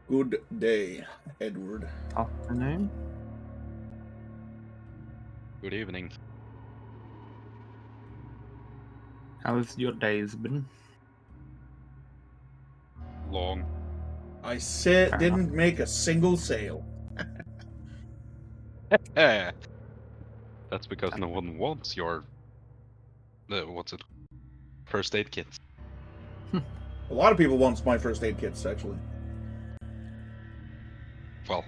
Good day, Edward. Afternoon. Good evening. How's your days been? Long. I Fair didn't make a single sale. That's because no one wants your... what's it? First aid kit. A lot of people want my first aid kits, actually. Well,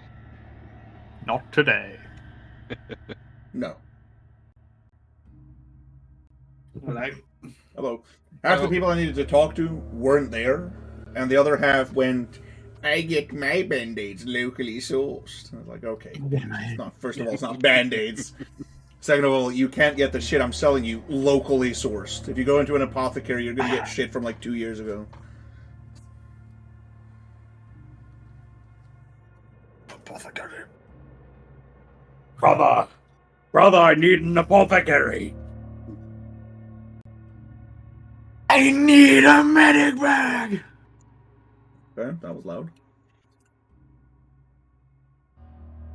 Not today. No. Hello. Hello. Half the people I needed to talk to weren't there, and the other half went, I get my band-aids locally sourced. I was like, okay. It's not, first of all, it's not band-aids. Second of all, you can't get the shit I'm selling you locally sourced. If you go into an apothecary, you're going to get shit from like 2 years ago. Apothecary. Brother, I need an apothecary. I need a medic bag. Okay, that was loud.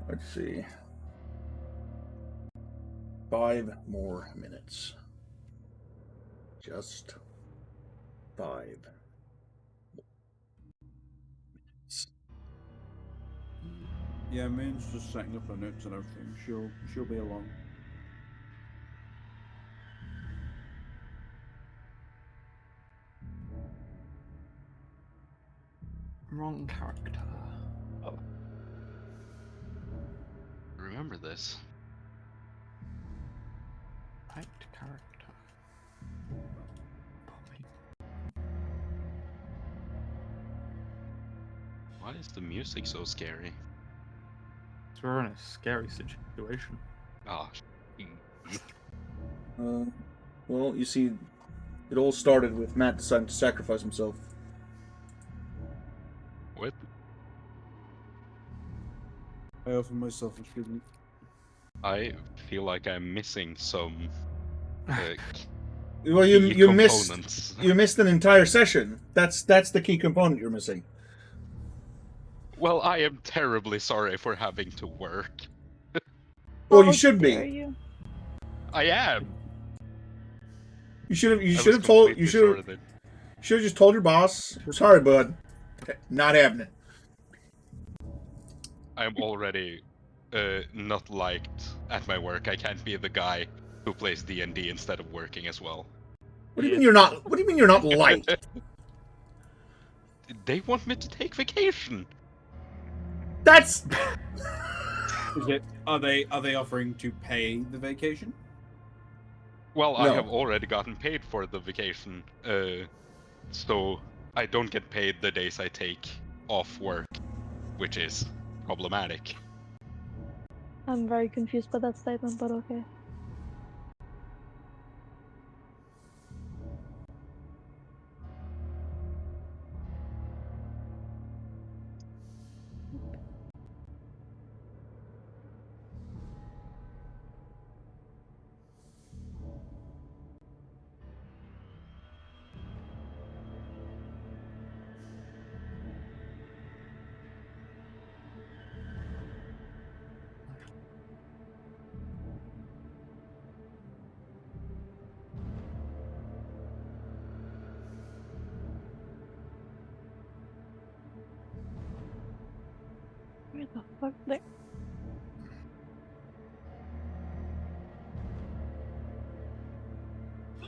Let's see. 5 more minutes. Just 5. Yeah, Main's just setting up her notes and everything. She'll be along. Wrong character. oh. Remember this. Right character. Poppy. Why is the music so scary? We're in a scary situation. Ah. Well, you see, it all started with Matt deciding to sacrifice himself. What? I offer myself a tribute. I feel like I'm missing some Well, key you missed components. you missed an entire session. That's the key component you're missing. Well, I am terribly sorry for having to work. Well, you should dare be. you. I am. You should have I was completely sure that just told your boss. Sorry, bud. Not happening. I'm already not liked at my work. I can't be the guy who plays D&D instead of working as well. What do you mean you're not? What do you mean you're not liked? They want me to take vacation. That's Are they offering to pay the vacation? Well, I No. have already gotten paid for the vacation, so I don't get paid the days I take off work, which is problematic. I'm very confused by that statement, but okay. Where the fuck? There.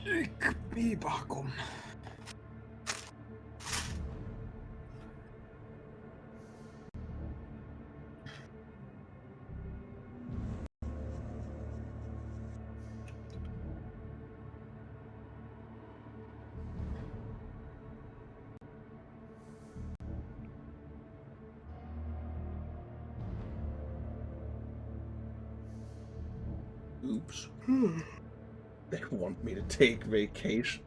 Ik ben bakom. oops. They want me to take vacation.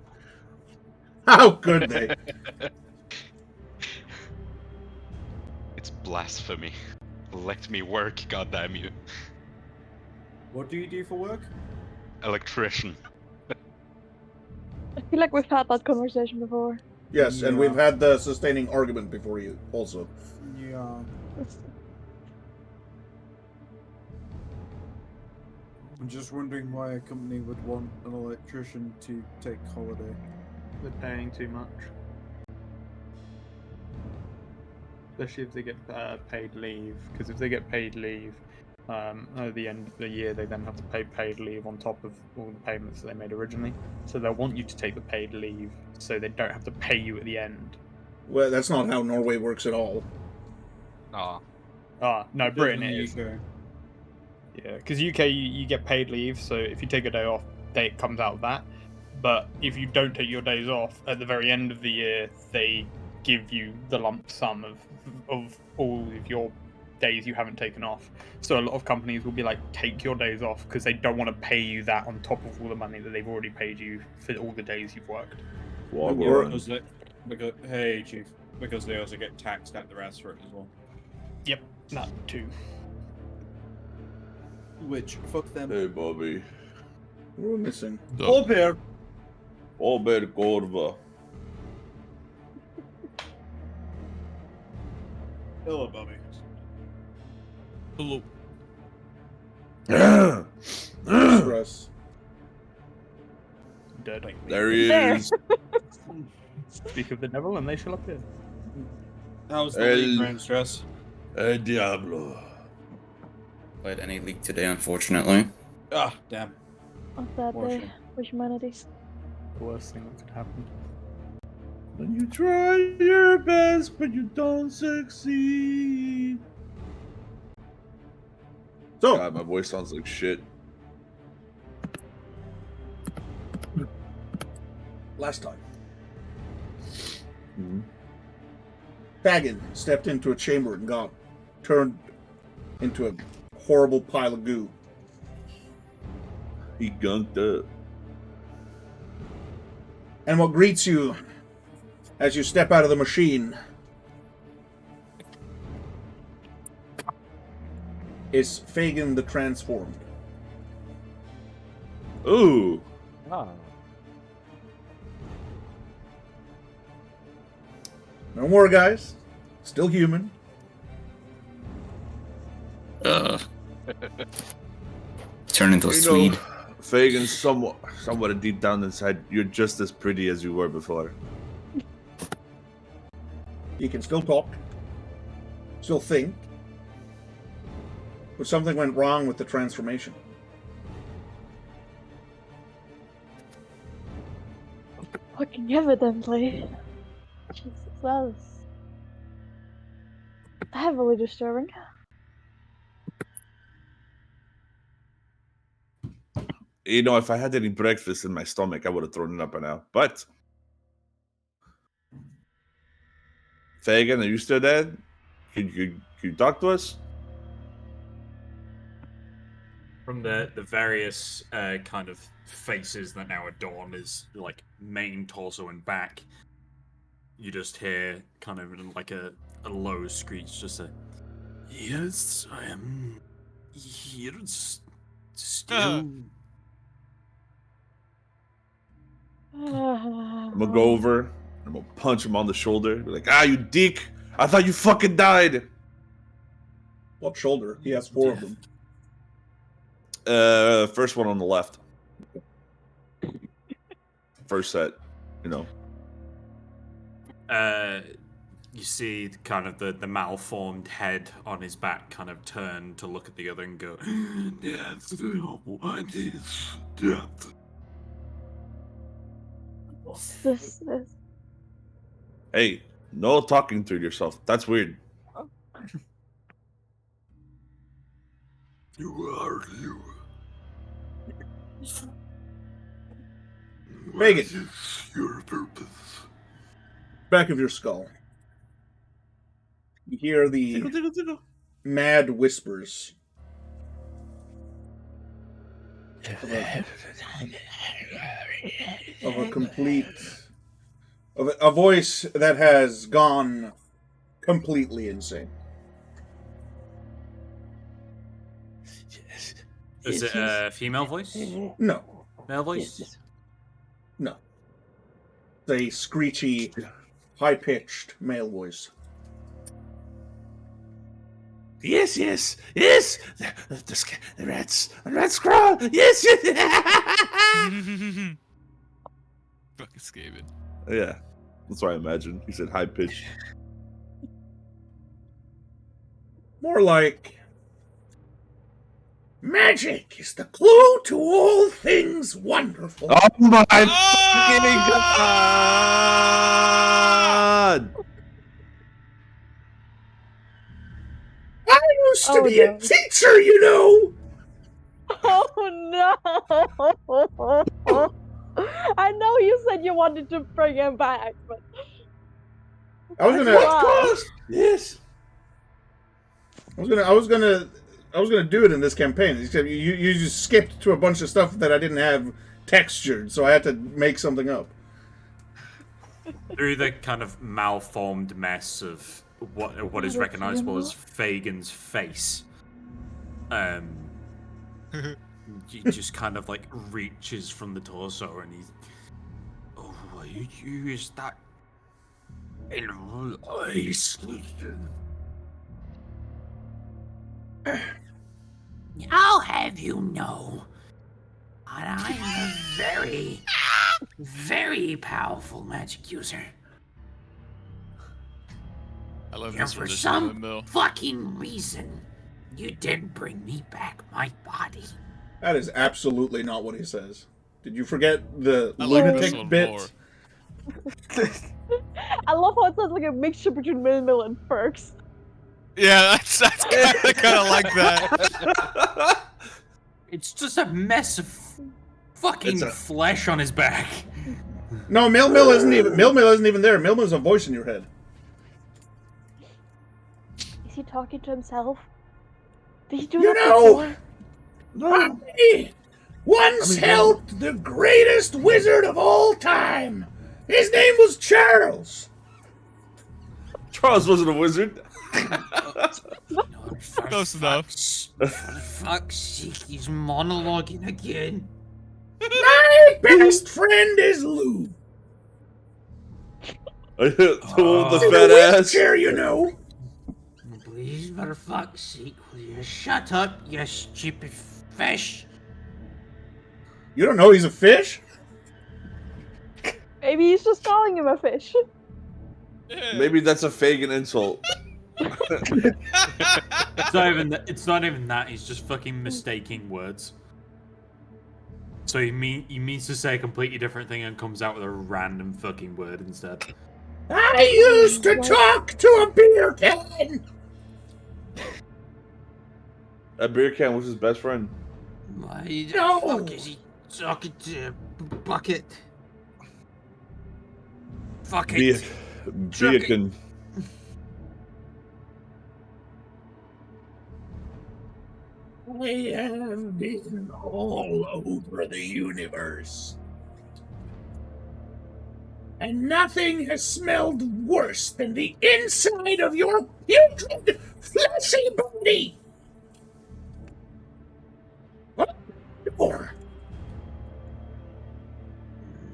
How could they? It's blasphemy. Let me work, goddamn you. What do you do for work? Electrician. I feel like we've had that conversation before. Yes, and Yeah. we've had the sustaining argument before you also. Yeah. I'm just wondering why a company would want an electrician to take holiday. They're paying too much. Especially if they get paid leave. Because if they get paid leave, at the end of the year, they then have to pay paid leave on top of all the payments that they made originally. So they'll want you to take the paid leave so they don't have to pay you at the end. Well, that's not how Norway works at all. Ah, No, Britain In it the is. UK. Yeah, because UK you get paid leave, so if you take a day off, it comes out of that. But if you don't take your days off at the very end of the year, they give you the lump sum of all of your days you haven't taken off. So a lot of companies will be like, take your days off because they don't want to pay you that on top of all the money that they've already paid you for all the days you've worked. We're- Because hey, chief, because they also get taxed at the rest for it as well. Yep, that too. Which fuck them. Hey, Bobby. We're missing. Ober. Ober Korva. Hello, Bobby. Hello. Stress. Dead. There he There. is. Speak of the devil, and they shall appear. How's the El- league, Grand Stress? El Diablo. Played any league today, unfortunately. Ah, damn. On that day Fortunate. for humanity. The worst thing that could happen. When you try your best, but you don't succeed. So, God, my voice sounds like shit. last time, Mhm. Fagin stepped into a chamber and got turned into a horrible pile of goo. He gunked up. And what greets you as you step out of the machine is Fagin the Transformed. Ooh. No more, guys. Still human. Turn into a You Swede. know, Fagin, somewhat deep down inside, you're just as pretty as you were before. You can still talk, still think. But something went wrong with the transformation. Fucking evidently. Jesus, that is heavily disturbing. You know, if I had any breakfast in my stomach, I would have thrown it up by now. But Fagin, are you still there? Can you talk to us? From the various kind of faces that now adorn his like main torso and back, you just hear kind of like a low screech, just a yes, I am here still. I'm gonna go over. I'm gonna punch him on the shoulder. Be like, you dick! I thought you fucking died. What shoulder? He has 4 of them. First one on the left. First set, you know. You see kind of the malformed head on his back kind of turn to look at the other and go, death, what is death? This is. Hey, no talking to yourself. That's weird. You are you. Fagin. What is your purpose? Back of your skull. You hear the mad whispers of a complete of a voice that has gone completely insane. Is it a female voice? No, Male voice? no. It's a screechy high-pitched male voice. Yes, yes, yes. The rats crawl. Yes, yes. Fucking Skaven. Yeah, that's what I imagine. He said high pitched. More like, magic is the clue to all things wonderful. Oh my fucking god! I used to be a teacher, you know. Oh no! I know you said you wanted to bring him back, but I was gonna. Wow. Yes. I was gonna do it in this campaign. Except you just skipped to a bunch of stuff that I didn't have textured, so I had to make something up. Through the kind of malformed mess of what is recognizable as Fagin's face, he just kind of like reaches from the torso and he's, oh, you is that in ice? I'll have you know, I'm a very, very powerful magic user. I love And this for rendition of the some mill. fucking reason, you didn't bring me back my body. That is absolutely not what he says. Did you forget the I like this lunatic one bit? more. I love how it sounds like a mixture between Mill and Perks. Yeah, that's kind of like that. It's just a mess of fucking flesh on his back. No, Mill isn't even there. Mill is a voice in your head. Is he talking to himself? Did he do You that know, before? I once helped the greatest wizard of all time. His name was Charles. Charles wasn't a wizard. Close enough. For fuck's sake, he's monologuing again. My best friend is Lou. The fat ass. Chair, you know. Please, for fuck's sake, will you shut up, you stupid fish? You don't know he's a fish? Maybe he's just calling him a fish. Maybe that's a Fagin insult. It's not even that. He's just fucking mistaking words. So he means to say a completely different thing and comes out with a random fucking word instead. I used to talk to a beer can. A beer can was his best friend. Why No. the fuck is he talking to a bucket? Fuck it. Beacon. I have been all over the universe. And nothing has smelled worse than the inside of your putrid, fleshy body. What? Or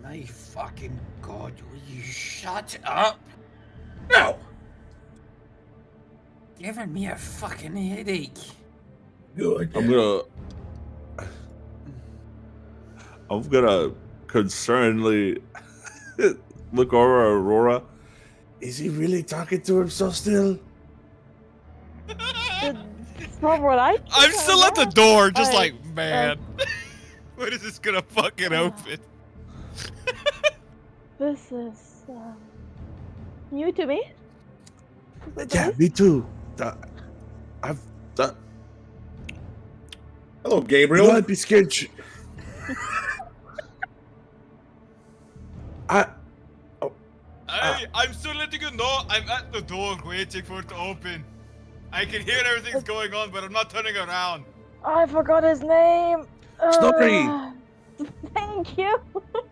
My fucking god, will you shut up? no. Giving me a fucking headache. Good. I'm gonna concernedly look over Aurora. Is he really talking to himself still? It's not what I think. I'm still at the door, just Alright, like, man. When is this gonna fucking open? This is new to me. Yeah, me too. Hello, Gabriel. You might be scared. I'm still letting you know I'm at the door waiting for it to open. I can hear everything's going on, but I'm not turning around. I forgot his name. Snorri! Thank you.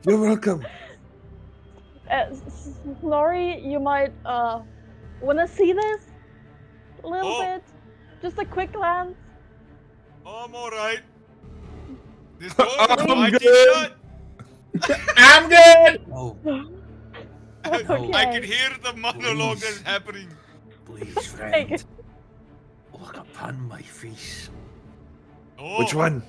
You're welcome. Snorri, you might wanna see this a little bit, just a quick glance. I'm alright. This door is I'm mighty good. shut. I'm good. Oh. Okay. I can hear the monologue that's happening. Please, friend. Look upon my face. Oh, Which one?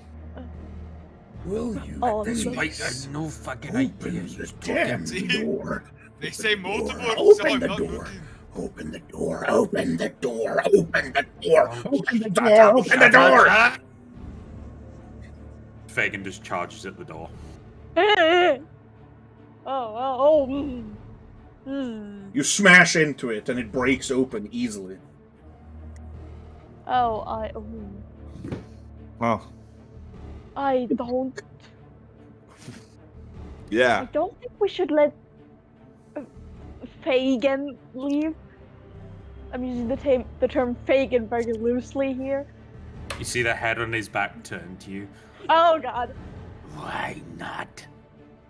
Will you Oh, Despite please I no fucking open idea. the damn See? door? They Open say the multiple, door. so Open I'm the not door. looking. Open the door. Open the door. Open the door. Oh, Open the shut door. up, Open the shut door. up. Fagin just charges at the door. You smash into it and it breaks open easily. Oh, I don't. yeah. I don't think we should let Fagin leave. I'm using the term Fagin very loosely here. You see the head on his back turn to you. Oh God. Why not?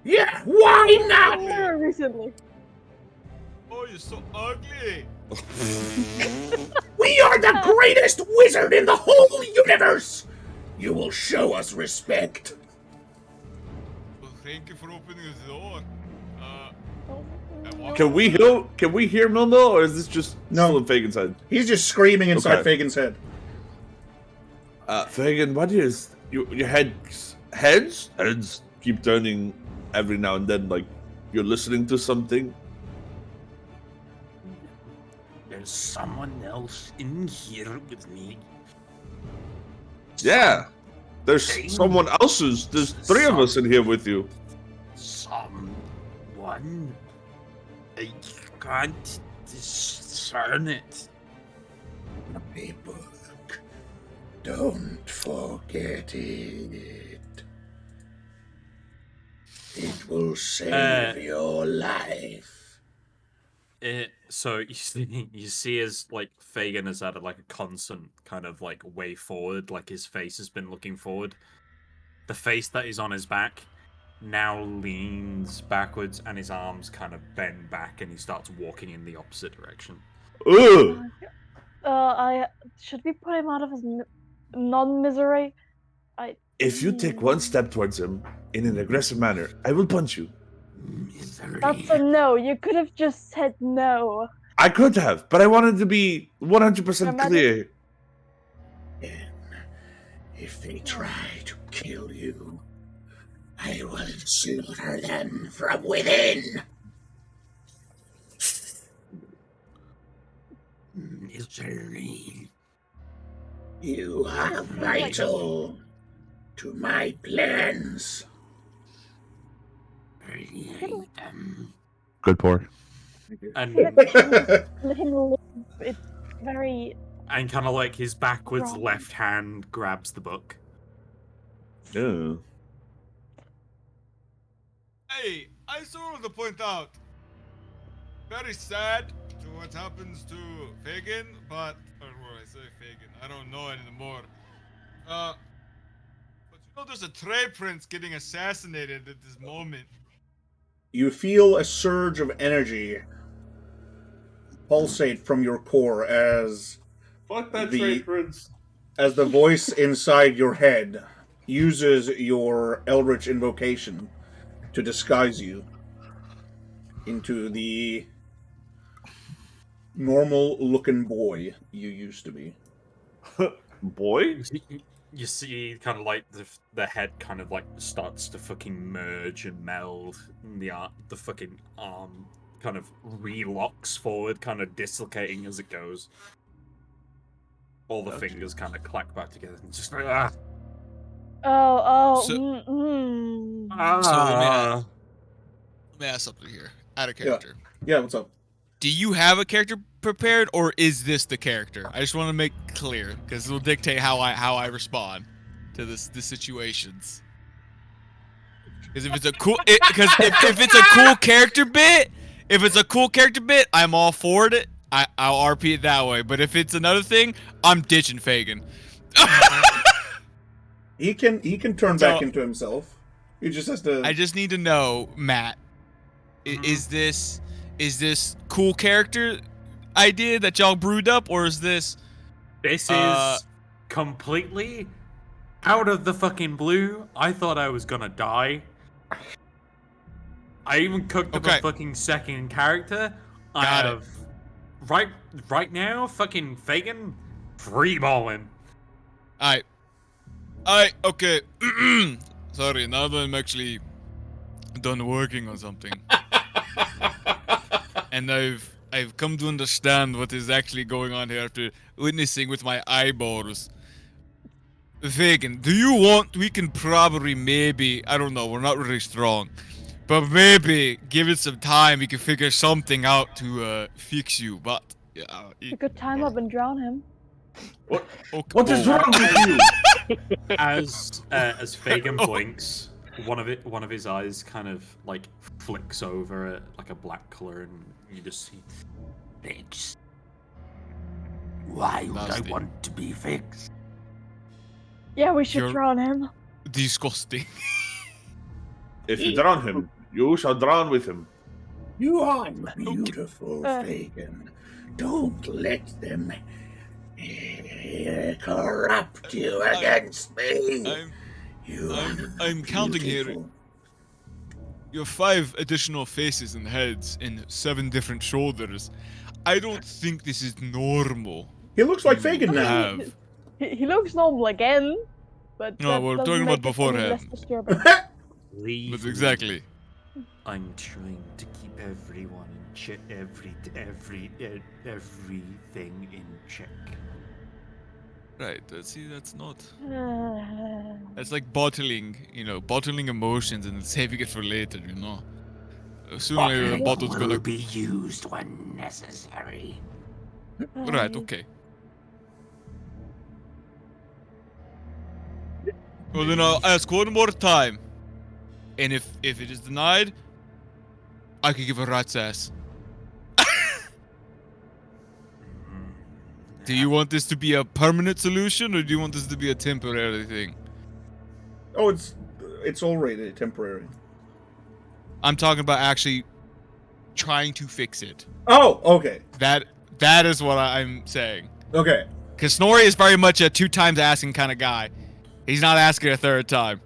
Yeah, why not? Very recently. Oh, you're so ugly. We are the greatest wizard in the whole universe. You will show us respect. Well, thank you for opening the door. Can we hear Milno, or is this just No. still in Fagin's head? He's just screaming inside Okay. Fagin's head. Fagin, what is your heads keep turning every now and then, like you're listening to something? There's someone else in here with me. Yeah. There's someone else's. There's three of us in here with you. Someone. I can't discern it. My book. Don't forget it. It will save your life. So you see as like Fagin has added like a constant kind of like way forward, like his face has been looking forward. The face that is on his back now leans backwards and his arms kind of bend back and he starts walking in the opposite direction. Ugh. Should we put him out of his non-misery? If you take one step towards him in an aggressive manner, I will punch you. Misery. That's a no. You could have just said no. I could have, but I wanted to be 100% Imagine- clear. And if they try to kill you, I will slaughter them from within. Misery. You are vital to my plans. Create them. Good pour. And Let him live. It's very. and kind of like his backwards Wrong. left hand grabs the book. Yeah. Hey, I just wanted to point out. Very sad to what happens to Fagin, but or what I say Fagin, I don't know anymore. But you know, there's a Trey Prince getting assassinated at this moment. You feel a surge of energy pulsate from your core as Fuck that The- trade, Prince. as the voice inside your head uses your Eldritch invocation to disguise you into the normal-looking boy you used to be. Boy? You see kind of like the head kind of like starts to fucking merge and meld, and the fucking arm kind of relocks forward, kind of dislocating as it goes. All the fingers kind of clack back together and just like So- Let me ask something here. Out of character. Yeah, what's up? Do you have a character prepared, or is this the character? I just want to make clear because it'll dictate how I respond to the situations. Because if it's a cool, if it's a cool character bit, I'm all for it. I'll RP it that way. But if it's another thing, I'm ditching Fagin. He can turn So- back into himself. He just has to. I just need to know, Matt. Is this cool character idea that y'all brewed up, or is this? This is completely out of the fucking blue. I thought I was gonna die. I even cooked up Okay. a fucking second character. I Got it. have right now, fucking Fagin freeballing. Okay. Sorry, now that I'm actually done working on something, and I've come to understand what is actually going on here after witnessing with my eyeballs. Vegan, do you want? We can probably maybe, I don't know, we're not really strong, but maybe give it some time. We can figure something out to fix you. But You could time up and drown him. What? okay, What is whoa. wrong with you? As Fagin blinks, one of his eyes kind of like flicks over like a black color, and you just see Fix. Why would I Nasty. want to be fixed? Yeah, we should You're- drown him. Disgusting. If you drown him, you shall drown with him. You are beautiful, Uh. Fagin. Don't let them corrupt you against me. I'm counting here. You have 5 additional faces and heads and 7 different shoulders. I don't think this is normal. He looks like You Fagin now. have. He looks normal again, but No, that we're doesn't talking about make it any beforehand. less disturbing. leave. But exactly. I'm trying to keep everyone in check, everything in check. Right, see, that's not. That's like bottling, bottling emotions and saving it for later, Sooner or later, the bottle's will gonna. be used when necessary. Right, okay. Well, then I'll ask one more time. And if it is denied, I could give a rat's ass. Do you want this to be a permanent solution, or do you want this to be a temporary thing? Oh, it's already temporary. I'm talking about actually trying to fix it. Oh, okay. That is what I'm saying. Okay. Because Snorri is very much a 2 times asking kind of guy. He's not asking a 3rd time.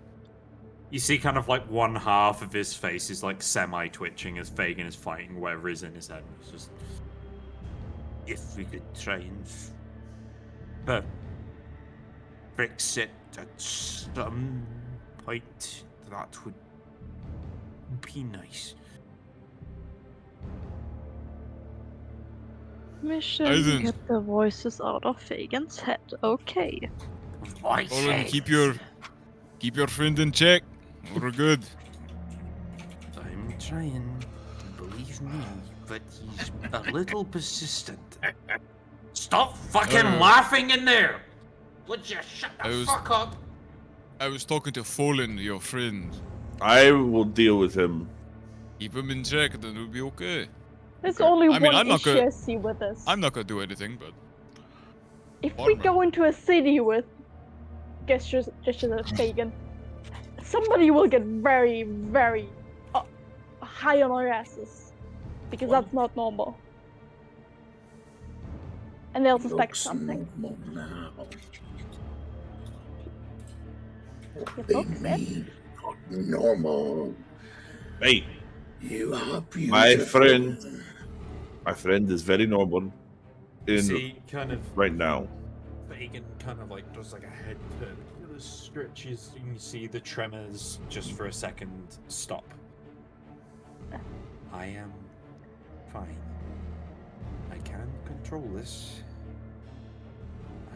You see kind of like one half of his face is like semi-twitching as Fagin is fighting whatever is in his head. It's just, If we could try and fix it at some point, that would be nice. Mission Isn't- get the voices out of Fagin's head. Okay. Olin, keep your friend in check. We're good. I'm trying, believe me, but he's a little persistent. Stop fucking laughing in there! Would you shut the fuck up? I was talking to Fallen, your friend. I will deal with him. Keep him in check, then we'll be okay. There's only I mean, one I'm not issue gonna- I see with this. I'm not gonna do anything, but If we armor. go into a city with gestures of Fagin, somebody will get very, very high on our asses. Because that's not normal. And they'll suspect Looks something. normal now. You They folks said? need not normal. Hey, You are beautiful. my friend is very normal. you see kind of Right now. Fagin kind of like does like a head turn. The stretches, and you see the tremors just for a second stop. I am fine. I can control this.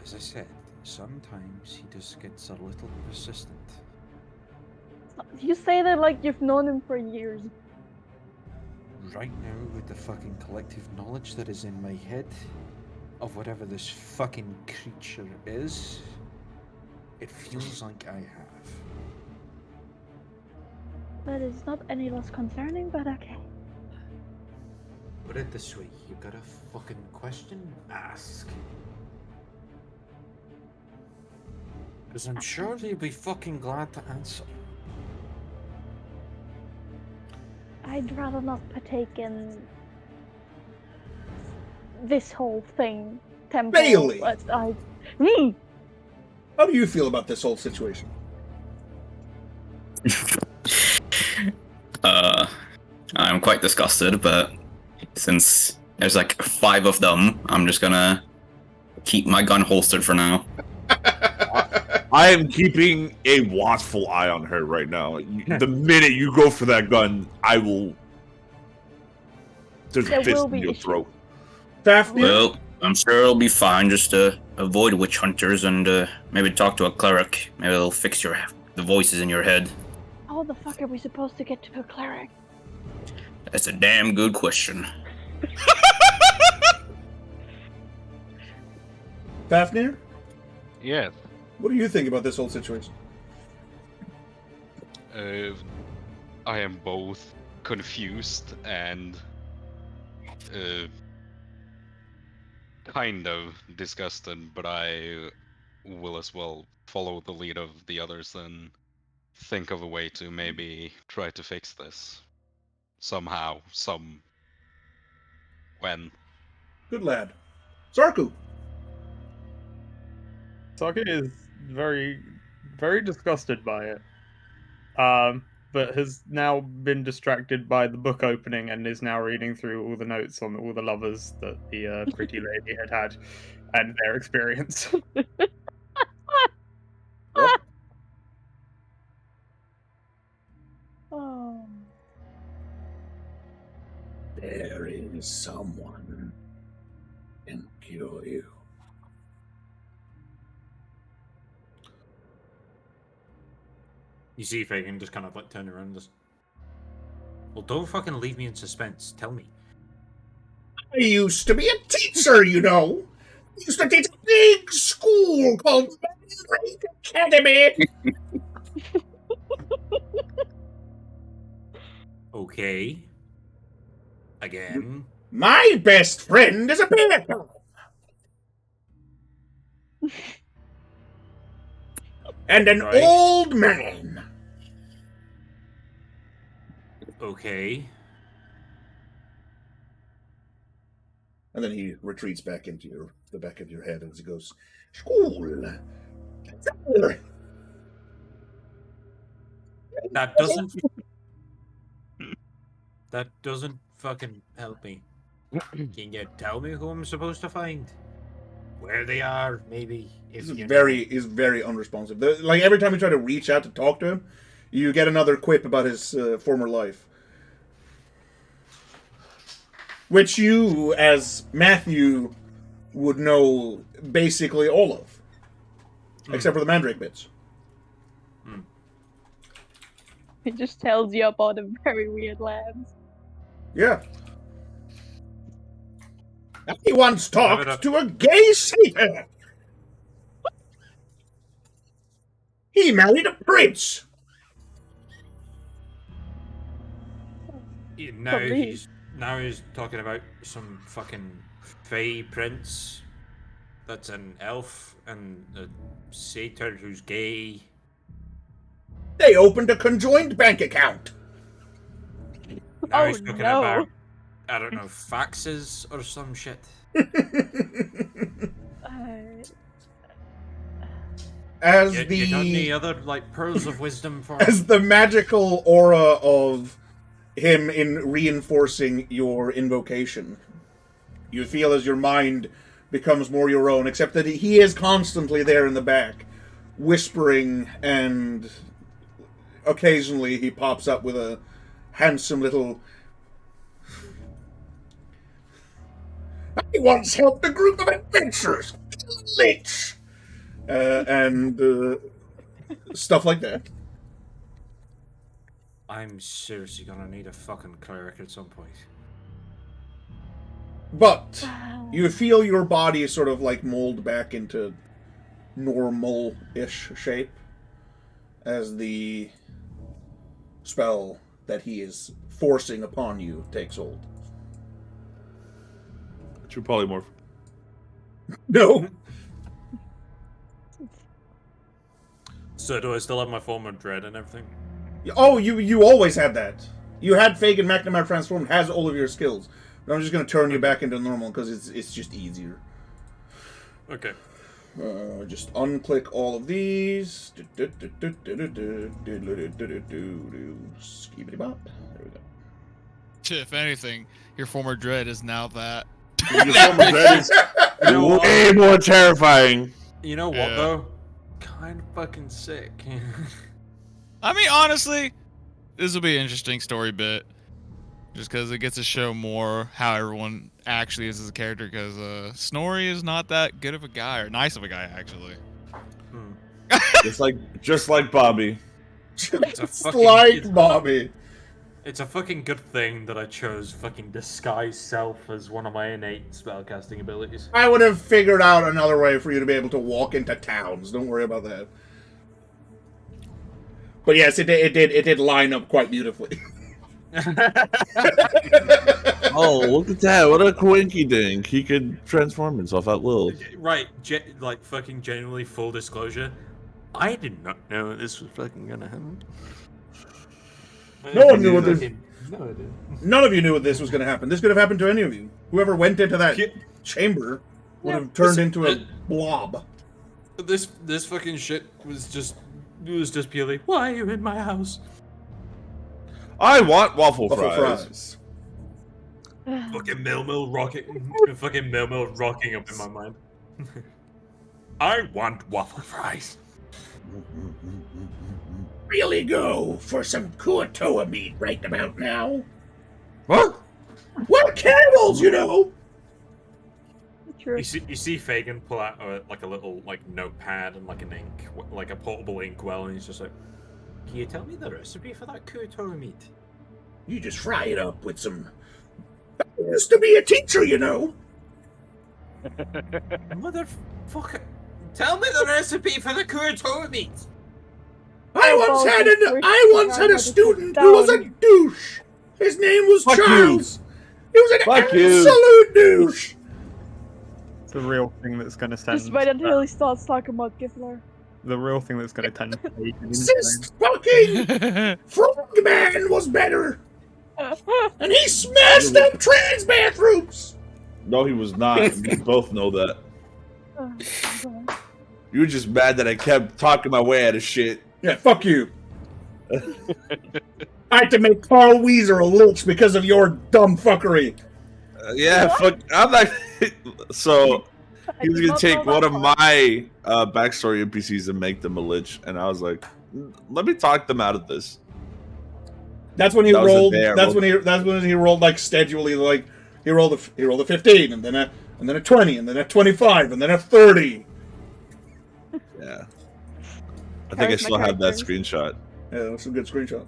As I said, sometimes he just gets a little persistent. You say that like you've known him for years. Right now, with the fucking collective knowledge that is in my head of whatever this fucking creature is, it feels like I have. That is not any less concerning, but okay. Put it this way, you got a fucking question? Ask. Because I'm sure you'll be fucking glad to answer. I'd rather not partake in this whole thing. Temple. Bailey! How do you feel about this whole situation? I'm quite disgusted, but since there's like 5 of them, I'm just gonna keep my gun holstered for now. I am keeping a watchful eye on her right now. The minute you go for that gun, I will. There's There a fist will in be your issues. throat. Fafnir? Well, I'm sure it'll be fine. Just to avoid witch hunters and maybe talk to a cleric. Maybe it'll fix the voices in your head. How the fuck are we supposed to get to a cleric? That's a damn good question. Fafnir? Yes. What do you think about this whole situation? I am both confused and kind of disgusted, but I will as well follow the lead of the others and think of a way to maybe try to fix this somehow, when. Good lad. Sarku. Saki is very, very disgusted by it. But has now been distracted by the book opening and is now reading through all the notes on all the lovers that the pretty lady had and their experience. Oh. There is someone can cure you. You see Fagin just kind of like turn around and just. Well, don't fucking leave me in suspense. Tell me. I used to be a teacher, you know. I used to teach a big school called Great Academy. Okay. Again. My best friend is a bear. And an Right. old man. Okay. And then he retreats back into the back of your head as he goes, school. That doesn't. That doesn't fucking help me. Can you tell me who I'm supposed to find? Where they are, maybe. If He's you very unresponsive. Like every time you try to reach out to talk to him, you get another quip about his former life. Which you, as Matthew, would know basically all of. Except for the Mandrake bits. He just tells you about a very weird lands. Yeah. He once talked to a gay satyr. He married a prince. Now he's talking about some fucking fey prince that's an elf and a satyr who's gay. They opened a conjoined bank account. Now he's talking about, I don't know, faxes or some shit. As you got any other like pearls of wisdom for as the magical aura of him in reinforcing your invocation, you feel as your mind becomes more your own, except that he is constantly there in the back, whispering, and occasionally he pops up with a handsome little... I once helped a group of adventurers kill a lich! And stuff like that. I'm seriously gonna need a fucking cleric at some point. But you feel your body sort of like mold back into normal-ish shape as the spell that he is forcing upon you takes hold. True polymorph. No. So do I still have my form of dread and everything? Oh, you always had that. You had Fagin McNamara transformed, has all of your skills. But I'm just going to turn you back into normal because it's just easier. Okay. Just unclick all of these. Skibidi bop. There we go. If anything, your former dread is now that. Your former dread is You know what? way more terrifying. You know what Yeah. though? Kind of fucking sick. I mean, honestly, this will be an interesting story bit. Just because it gets to show more how everyone actually is as a character. Because Snorri is not that good of a guy, or nice of a guy, actually. just like Bobby. Just like Bobby. It's a fucking good thing that I chose fucking disguise self as one of my innate spellcasting abilities. I would have figured out another way for you to be able to walk into towns. Don't worry about that. But yes, it did line up quite beautifully. Oh, look at that! What a quinky dink! He could transform himself at will. Right, like fucking genuinely full disclosure. I did not know this was fucking gonna happen. No one knew what this. No, I didn't. None of you knew what this was going to happen. This could have happened to any of you. Whoever went into that chamber would have turned into a blob. This fucking shit was just purely. Why are you in my house? I want waffle fries. Fucking Mill rocking, fucking Mill rocking up in my mind. I want waffle fries. Really go for some Kuatoa meat right about now. What? We're cannibals, you know. True. You see Fagin pull out like a little like notepad and like an ink, like a portable inkwell, and he's just like, "Can you tell me the recipe for that Kuatoa meat?" You just fry it up with some. I used to be a teacher, you know. Motherfucker, tell me the recipe for the Kuatoa meat. I once had a student who was a douche. His name was Fuck Charles. He was an Fuck you. absolute douche. The real thing that's going to send. Just wait until he starts talking about Gifler. The real thing that's going to tend to fade This fucking frogman was better. And he smashed up trans bathrooms. No, he was not. We both know that. You were just mad that I kept talking my way out of shit. Yeah, fuck you. I had to make Carl Weezer a lich because of your dumb fuckery. Yeah, fuck. I'm not. So he was gonna take one of my backstory NPCs and make them a lich, and I was like, "Let me talk them out of this." That's when he That was a rolled. bear. That's when he rolled like steadily. Like he rolled a 15, and then a 20, and then a 25, and then a 30. Yeah, I think I still have that screenshot. Yeah, that's a good screenshot.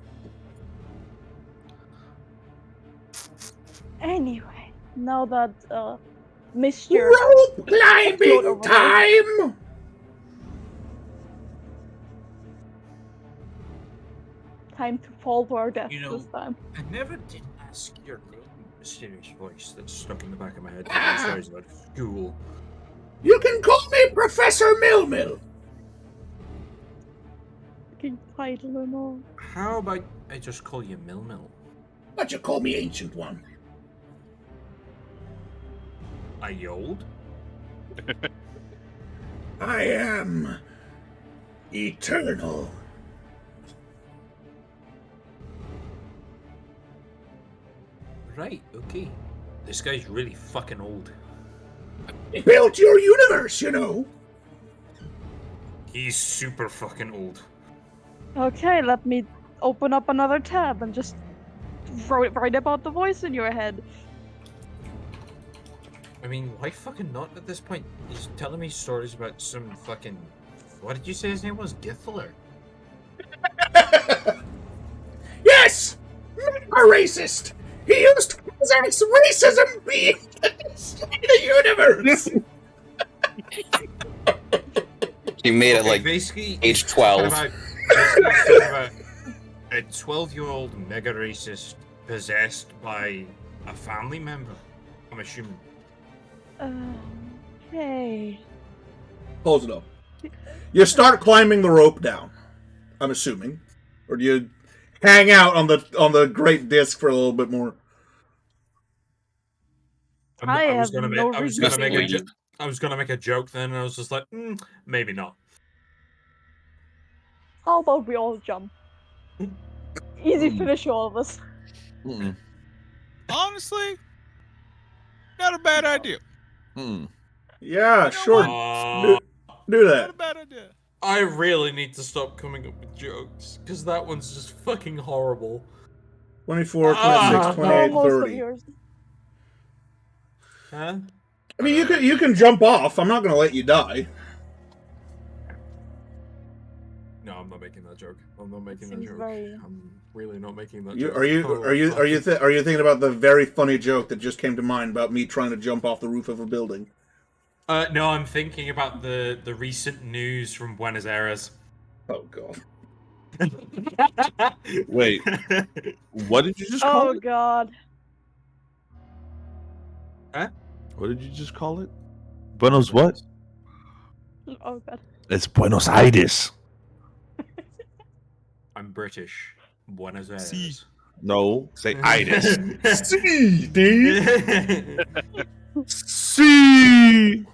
Anyway, now that Mr. Rope climbing time. Time to fall to our death You know- this time. I never did ask your name, mysterious voice that's stuck in the back of my head. I'm sorry about school. You can call me Professor Millmill. Fucking title and all. How about I just call you Mill? But you call me Ancient One. Are you old? I am eternal. Right, okay. This guy's really fucking old. He built your universe, you know. He's super fucking old. Okay, let me open up another tab and just write about the voice in your head. I mean, why fucking not at this point? He's telling me stories about some fucking... What did you say his name was? Githler? Yes! A racist! He used to possess racism being the universe! He made it Okay, like basically, age he's 12. talking about a 12-year-old mega racist possessed by a family member, I'm assuming. Okay. Close it up. You start climbing the rope down, I'm assuming. Or do you hang out on the great disc for a little bit more? I was have gonna no make, I was reason gonna make to a leave. I was gonna make a joke then, and I was just like, maybe not. How about we all jump? Easy finish, all of us. Mm-mm. Honestly, not a bad idea. Yeah, know sure. what? Do Not that. a bad idea. I really need to stop coming up with jokes, because that one's just fucking horrible. 24, 26, 28, most of 30. yours. Huh? I mean, you can jump off. I'm not going to let you die. No, I'm not making that joke. I'm not making that Seems joke. very- I'm really not making that You, joke. are you thinking about the very funny joke that just came to mind about me trying to jump off the roof of a building? No, I'm thinking about the recent news from Buenos Aires. Oh god. Wait, what did you just call Oh it? god. Huh? What did you just call it? Buenos what? Oh god. It's Buenos Aires. I'm British. Buenos Aires. See. No, say itis. See, dude. See.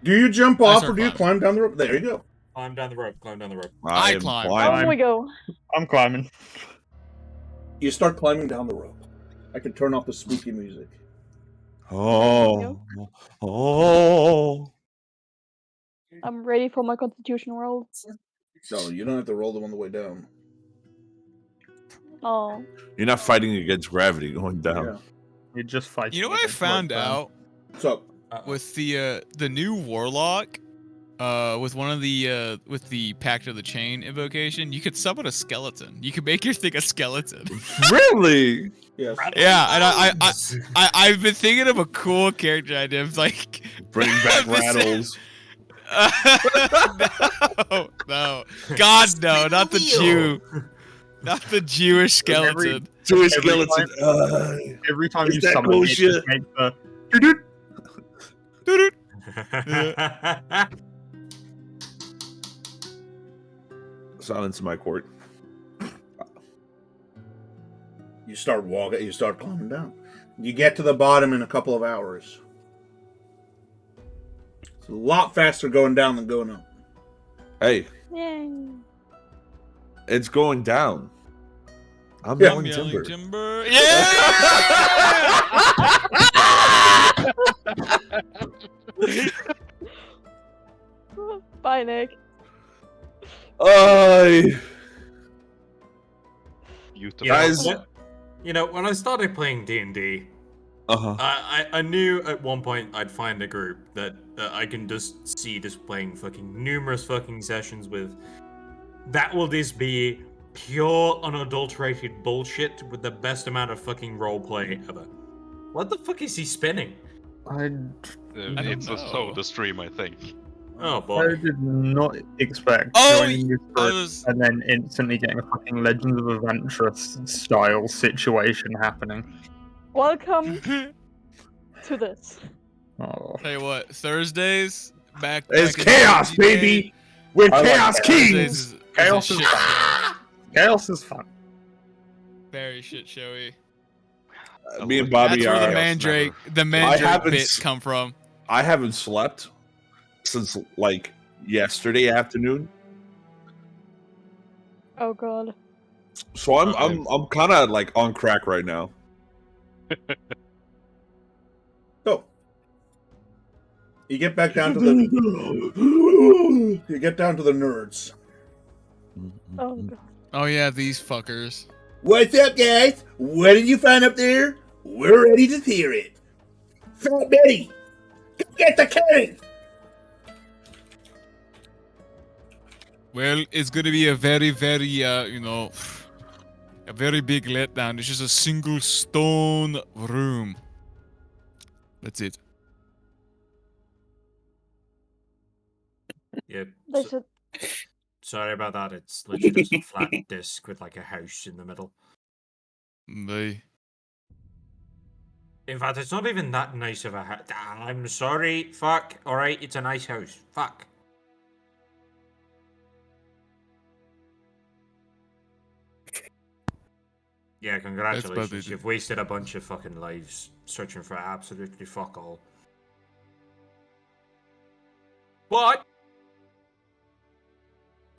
Do you jump I off start or do you climb down the rope? There you go. Climb down the rope. Climb down the rope. I am climb. Down we go. I'm climbing. You start climbing down the rope. I can turn off the spooky music. Oh. Oh. I'm ready for my constitution roll. No, you don't have to roll them on the way down. Oh. You're not fighting against gravity going down. Yeah. You just fight. You know what I found out What's up? with the new warlock? With one of the with the Pact of the Chain invocation, you could summon a skeleton. You could make your thing a skeleton. Really? Yes. Yeah, and I've been thinking of a cool character idea. It's like Bring back rattles. no, God, no, not the Jew, not the Jewish skeleton. Jewish Every skeleton. Every time Is you that summon it, bullshit? just make the Silence in my court. You start walking, you start climbing down. You get to the bottom in a couple of hours. It's a lot faster going down than going up. Hey, Yay. it's going down. I'm Yeah. yelling Yelling timber. timber. Yeah! Bye, Nick. Guys. When I started playing D&D, I knew at one point I'd find a group that I can just see just playing fucking numerous fucking sessions with. That will just be pure, unadulterated bullshit with the best amount of fucking roleplay ever. What the fuck is he spinning? It's a soda stream, I think. Oh boy. I did not expect Oh, joining this group and then instantly getting a fucking Legends of Adventurous style situation happening. Welcome to this. Oh. Tell you what, Thursdays back. It's back in chaos, D&D baby. We're I like chaos Thursdays kings. is Chaos a is shit fun. show. Chaos is fun. Very shit showy. Me and Bobby That's where are. the Mandrake, I haven't bits s- come from. I haven't slept since like yesterday afternoon, Oh god. so I'm kind of like on crack right now. So you get back down to the you get down to the nerds. Oh god. Oh yeah, these fuckers. What's up, guys? What did you find up there? We're ready to hear it. Fat Betty, come get the king. Well, it's gonna be a very, very, a very big letdown. It's just a single stone room. That's it. Yeah. They should. Sorry about that. It's literally just a flat disc with like a house in the middle. They. In fact, it's not even that nice of a house. I'm sorry. Fuck. Alright, it's a nice house. Fuck. Yeah, congratulations. You've wasted a bunch of fucking lives searching for absolutely fuck all. But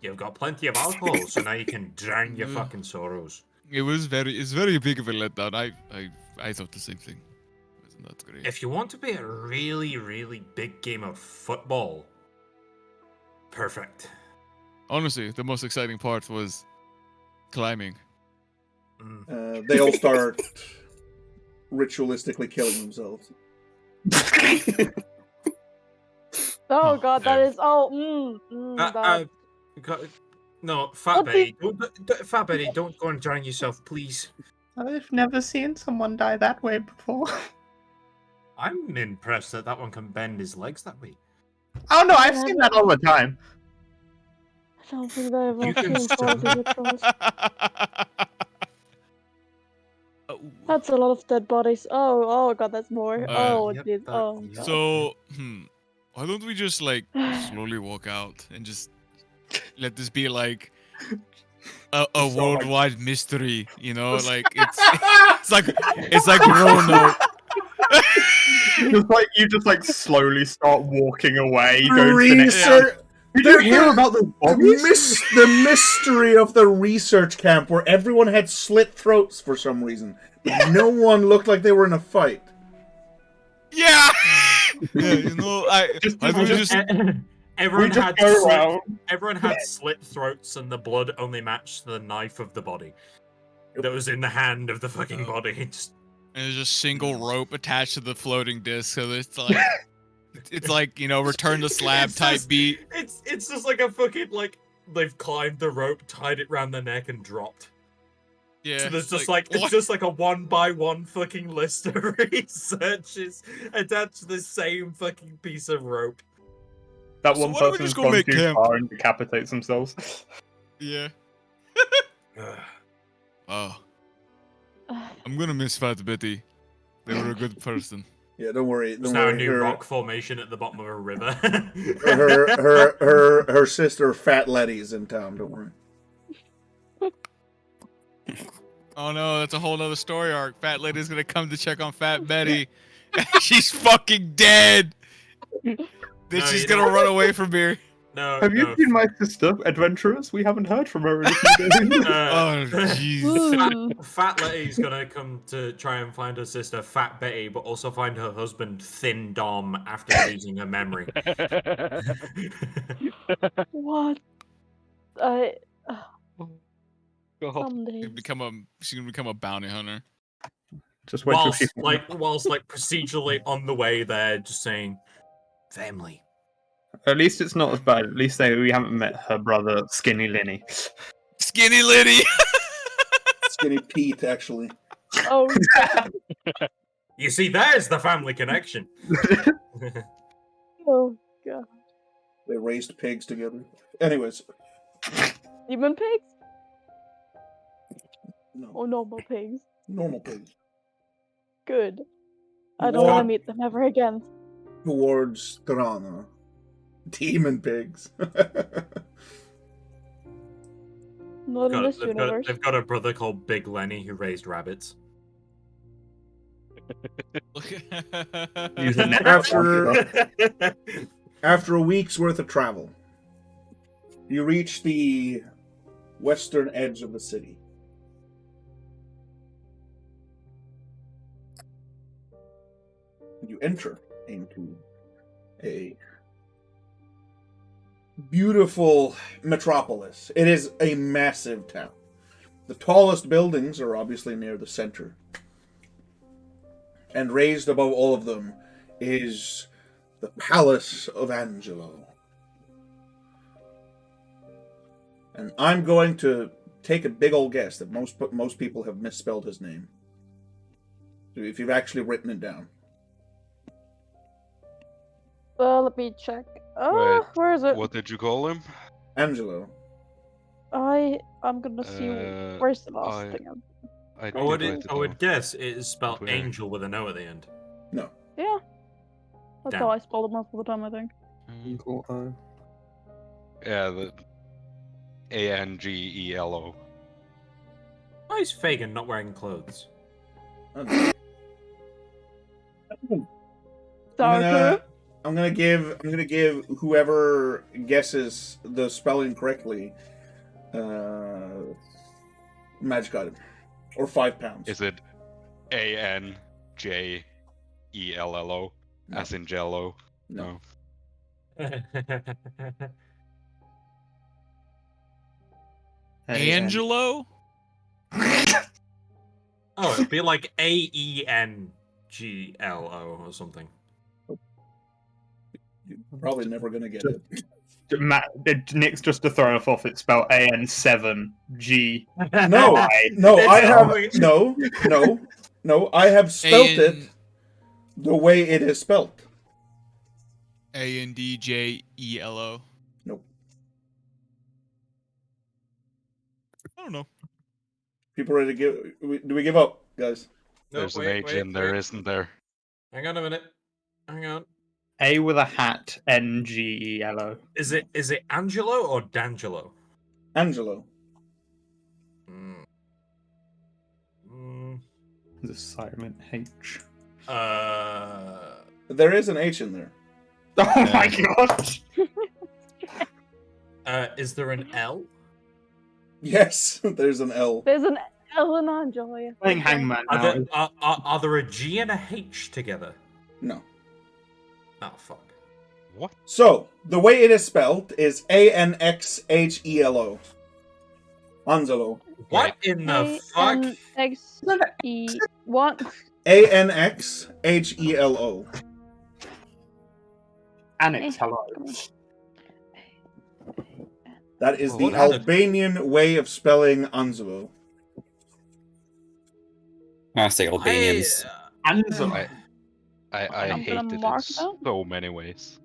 you've got plenty of alcohol, so now you can drown your fucking sorrows. It's very big of a letdown. I thought the same thing. Wasn't that great? If you want to be a really, really big game of football, perfect. Honestly, the most exciting part was climbing. They all start ritualistically killing themselves. Oh god, that Yeah. is. Oh, that. No, Fat What Betty, Fat Betty, don't go and drown yourself, please. I've never seen someone die that way before. I'm impressed that that one can bend his legs that way. Oh no, I've seen that all the time. I don't think that You I've can seen quality still- rituals. That's a lot of dead bodies. Oh god, that's more. Oh, yep, jeez. that- Oh yep. god. So, why don't we just like slowly walk out and just let this be like a worldwide mystery? You know, like it's like Roanoke. You just slowly start walking away. You go to the next. Research. Did you hear about the bodies? The mystery of the research camp where everyone had slit throats for some reason. No one looked like they were in a fight. Yeah. Yeah, you know, I just Everyone just had go slit, around. everyone had slit throats, and the blood only matched the knife of the body that was in the hand of the fucking body. Just and there's a single rope attached to the floating disc, so it's like return to slab It's type just- beat. it's just like a fucking they've climbed the rope, tied it round the neck, and dropped. Yeah. So there's just what? it's just like a 1-by-1 fucking list of researches attached to the same fucking piece of rope. That So one why don't we person's just go gone make too camp? far and decapitates themselves. Yeah. Oh, I'm gonna miss Fat Betty. They were a good person. Yeah, don't worry. There's Don't now a worry. new Her, rock formation at the bottom of a river. her sister Fat Letty's in town. Don't worry. Oh no, that's a whole other story arc. Fat Lady's gonna come to check on Fat Betty. She's fucking dead. Then No, she's you gonna don't. run away from here. No, Have you no. seen my sister, Adventurers? We haven't heard from her in a few days. Oh jeez. Fat Letty's gonna come to try and find her sister, Fat Betty, but also find her husband, Thin Dom, after losing her memory. What? I. God. Some days. She's gonna become a bounty hunter. Just wait till she. whilst procedurally on the way there, just saying, family. At least it's not as bad. At least we haven't met her brother, Skinny Linny. Skinny Liddy. Skinny Pete, actually. Oh. You see, there's the family connection. Oh god. They raised pigs together. Anyways, Human pigs no, or normal pigs? normal pigs. Good. I don't want What? to meet them ever again. Towards Tirana. Demon pigs. Not in this universe. They've got a brother called Big Lenny who raised rabbits. Use a net. After a week's worth of travel, you reach the western edge of the city. You enter into a beautiful metropolis. It is a massive town. The tallest buildings are obviously near the center. And raised above all of them is the Palace of Angelo. And I'm going to take a big old guess that most people have misspelled his name. If you've actually written it down. Let me check. Oh, Wait, where is it? What did you call him? Angelo. I'm gonna see where's the last I- thing. I I would, did write it I would down. guess it is spelled Where? angel with an O at the end. No. Yeah. That's Damn. how I spell them most of the time, I think. Yeah, the Angelo. Why is Fagin not wearing clothes? I'm Darker. gonna give whoever guesses the spelling correctly magic item. Or 5 pounds. Is it ANJELLO? No. As in Jello? No. Angelo? Oh, it'd be like AENGLO or something. You're probably never gonna get it. Matt, Nick's just to throw off. It's spelled AN7G. No, I have It's- no. I have spelt it the way it is spelt. ANDJELO. Nope. I don't know. People ready to give? Do we give up, guys? No, There's an wait, H wait, in there, wait. isn't there? Hang on a minute. Hang on. A with a hat, NGELO. Is it Angelo or D'Angelo? Angelo. The silent H. There is an H in there. Oh my god! Is there an L? Yes, there's an L. There's an L in Angelo. Yes. Playing Hangman Are now. there, are there a G and a H together? No. Oh fuck. What? So the way it is spelled is ANXHELO. Angelo. What in the fuck? A-N-X-E... What? ANXHELO. Annex, hello. That is the What kind of- Albanian way of spelling Angelo. I say Albanians. Angelo. I I'm hate gonna it in mark that. so many ways.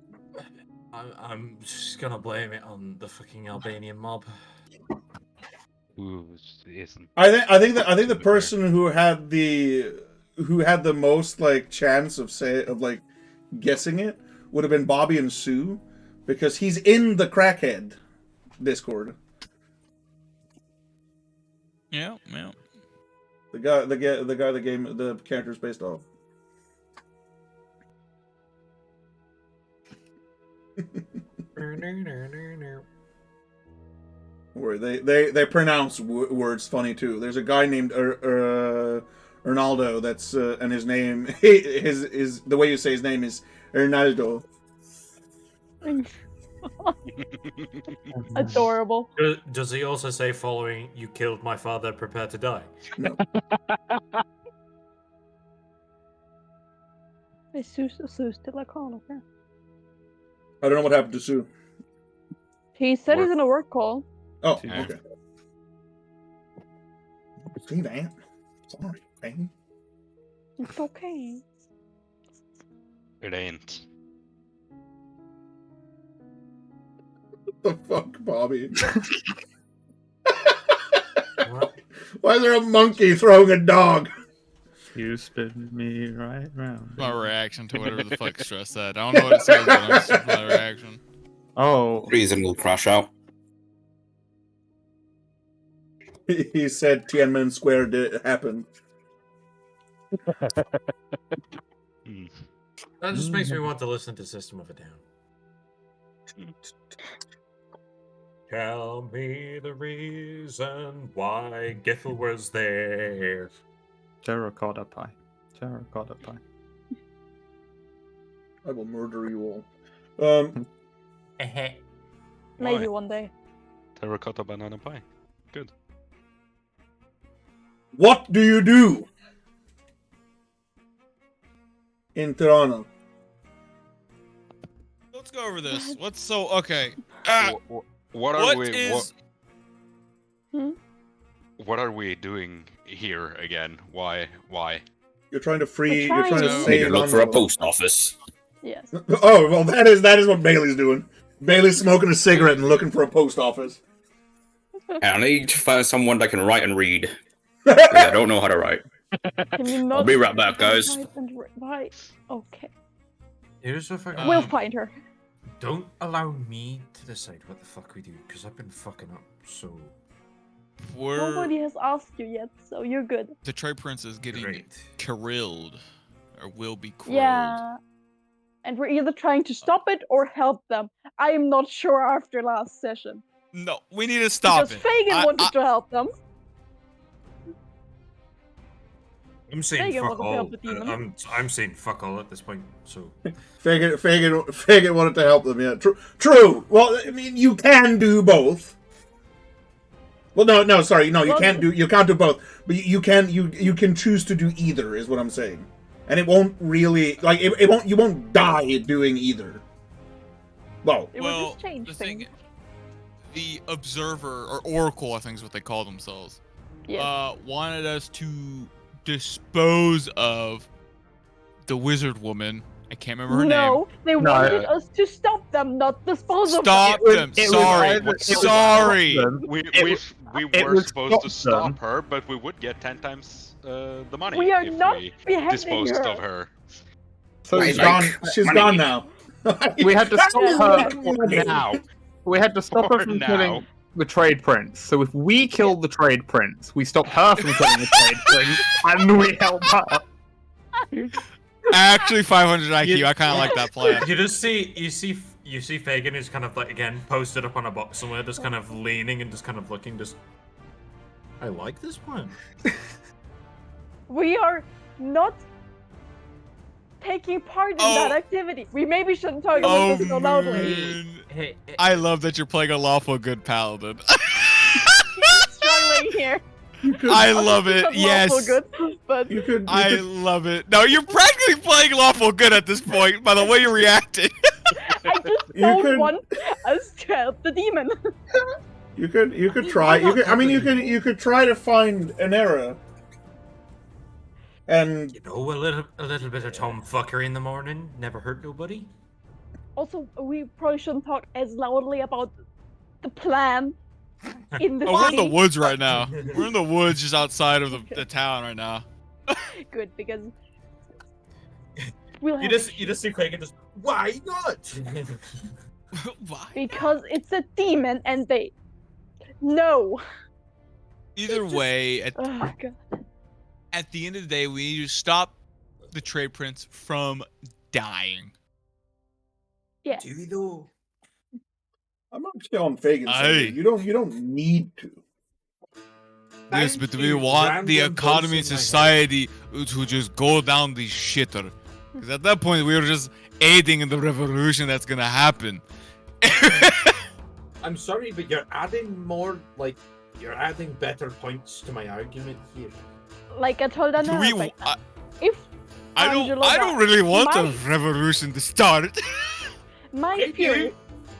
I'm just gonna blame it on the fucking Albanian mob. Ooh, isn't I think the person who had the most like chance of guessing it would have been Bobby and Sue, because he's in the Crackhead Discord. Yeah, yeah. The guy the game the character's based off. Where they pronounce words funny too. There's a guy named Ronaldo that's and his name his the way you say his name is Ronaldo. Adorable. Does he also say following "You killed my father, prepare to die"? No. Is Sue still a call? Okay. I don't know what happened to Sue. He said he's in a work call. Oh, Yeah. okay. See that? Sorry, baby. It's okay. it ain't. What the fuck, Bobby? What? Why is there a monkey throwing a dog? You spin me right round. My reaction to whatever the fuck Stress said. I don't know what it says, but I'm just my reaction. Oh. Reason will crash out. He said Tiananmen Square did happen. Hmm. That just makes me want to listen to System of a Down. Tell me the reason why Githel was there. Terracotta pie. Terracotta pie. I will murder you all. Maybe one day. Terracotta banana pie. Good. What do you do in Toronto? Let's go over this. What's so okay? What are What we? is- What are we doing here again? Why? You're trying to free. We're You're trying to trying Need save to look for a Angelo. post office. Yes. Oh well, that is what Bailey's doing. Bailey's smoking a cigarette and looking for a post office. And I need to find someone that can write and read. 'Cause I don't know how to write. Can we not? I'll be right back, guys. Right. Okay. Here's what fucking. We'll find her. Don't allow me to decide what the fuck we do, because I've been fucking up. So Nobody has asked you yet, so you're good. The Trade Prince is getting great. krilled, or will be krilled. Yeah. And we're either trying to stop it or help them. I am not sure after last session. No, we need to stop because it. Fagin I- wanted to help them. I'm saying Fagin fuck wanted to help all. the demon. I'm saying fuck all at this point. So Fagin wanted to help them. Yeah, true. Well, I mean, you can do both. Well, no, sorry, no, you can't do both. But you can choose to do either, is what I'm saying. And it won't really you won't die doing either. Well, It would just change the things. the observer or oracle, I think is what they call themselves. Yeah. Wanted us to dispose of the wizard woman. I can't remember her name. No, they wanted us to stop them, not dispose of them. Stop them. Sorry. We were supposed to stop her, but we would get 10 times the money. We are if not we beheading disposed her. of her. So she's gone. She's gone now. We had to stop her now. We had to stop her from killing the trade prince. So if we killed the trade prince, we stop her from killing the trade prince, and we help her. Actually, 500 IQ. I kind of like that plan. You see Fagin is kind of like again posted up on a box somewhere, just kind of leaning and just kind of looking. I like this plan. We are not taking part in that activity. We maybe shouldn't talk about this so loudly. I love that you're playing a lawful good paladin. Struggling here. I love it. Not Yes. lawful good, but I love it. No, you're practically playing lawful good at this point by the way you're reacting. I just don't want us to help the demon. You could try. You could try to find an error. And a little bit of tomfuckery in the morning never hurt nobody. Also, we probably shouldn't talk as loudly about the plan in the We're in the city. woods right now. We're in the woods just outside of the town right now. Good, because we'll have You just see Craig and just why not? Why? because it's a demon and they no. Either way, Oh god. at the end of the day, we need to stop the trade prince from dying. Yeah. Do we though? I'm actually on Fagin's side. You don't need to. Yes, but we want the economy and society to just go down the shitter. Because at that point, we were just aiding in the revolution that's gonna happen. I'm sorry, but you're adding you're adding better points to my argument here. Like I told Anna, if I don't really want a revolution to start. My fear is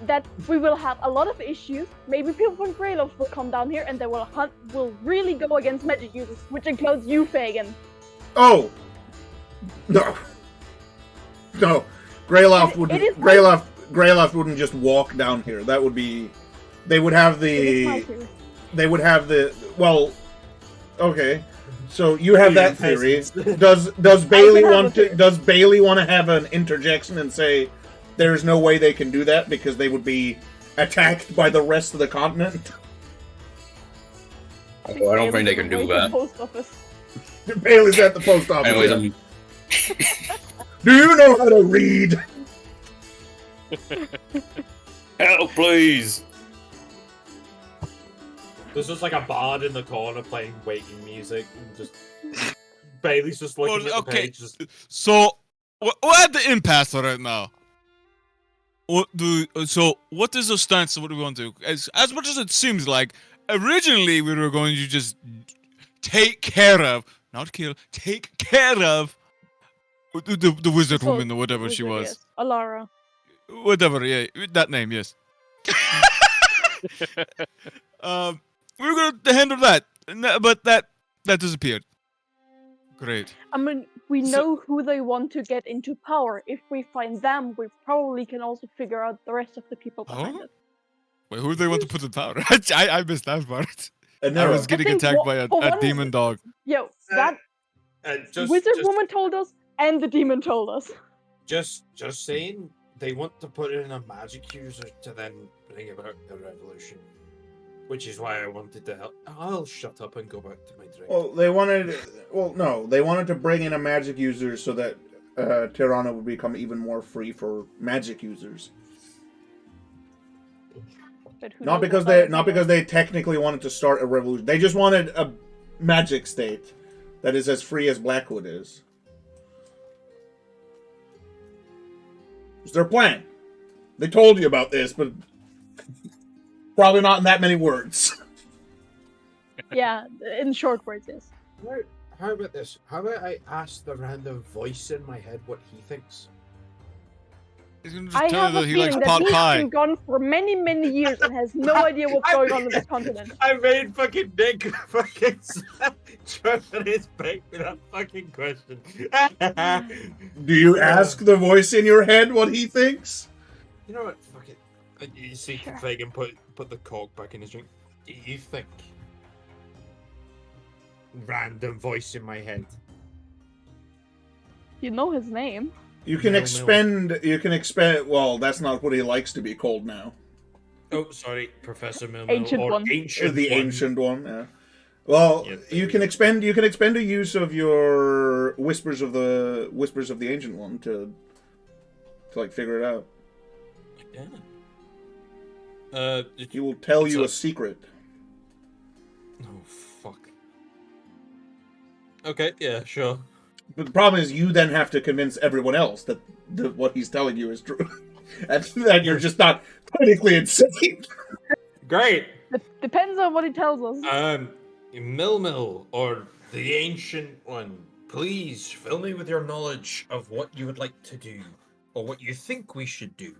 that we will have a lot of issues. Maybe people from Greyloft will come down here and they will really go against magic users, which includes you, Fagin. Oh no, Greyloft wouldn't. Greyloft wouldn't just walk down here. That would be. They would have the. They would have the. Well, okay. So you have that theory. Does Bailey want to? Does Bailey want to have an interjection and say, "There's no way they can do that because they would be attacked by the rest of the continent"? Oh, I don't think they can do that. Post office. Bailey's at the post office. Anyways, do you know how to read? Help, please. There's just like a bard in the corner playing waiting music, and just Bailey's just looking at the page. So we're at the impasse right now. What is the stance? What do we want to do? As much as it seems like, originally we were going to just take care of, not kill, take care of the wizard woman or whatever she was. Yes. Alara. Whatever, yeah, that name, yes. We were going to handle that, but that disappeared. Great. I mean, we know who they want to get into power. If we find them, we probably can also figure out the rest of the people behind it. Wait, who do they want to put in power? I missed that part. I was getting think attacked by a demon dog. Yo, that wizard woman told us, and the demon told us. Just saying, they want to put in a magic user to then bring about the revolution. Which is why I wanted to help. I'll shut up and go back to my drink. Well, they wanted to bring in a magic user so that Tirana would become even more free for magic users. Not because they technically wanted to start a revolution. They just wanted a magic state that is as free as Blackwood is. It's their plan. They told you about this, but probably not in that many words. Yeah, in short words, yes. How about this? How about I ask the random voice in my head what he thinks? He's gonna just I tell have you a that he likes feeling that pot he's pie. been gone for many, many years and has no idea what's going on this continent. I made fucking Nick fucking dropping his back with that fucking question. Do you ask the voice in your head what he thinks? You know what? Fuck it. You see Fagin put the cork back in his drink. Do you think? Random voice in my head. You know his name. You can expend. You can expend. Well, that's not what he likes to be called now. Oh, sorry, Professor Milmill. Ancient or one. Ancient The one. ancient one. Yeah. Well, Yeah, you can expend. You can expend a use of your whispers of the ancient one to like figure it out. Yeah. He will tell you a secret. Oh fuck. Okay, yeah, sure. But the problem is, you then have to convince everyone else that what he's telling you is true, and that you're just not clinically insane. Great. Depends on what he tells us. Milmill, or the Ancient One, please fill me with your knowledge of what you would like to do, or what you think we should do.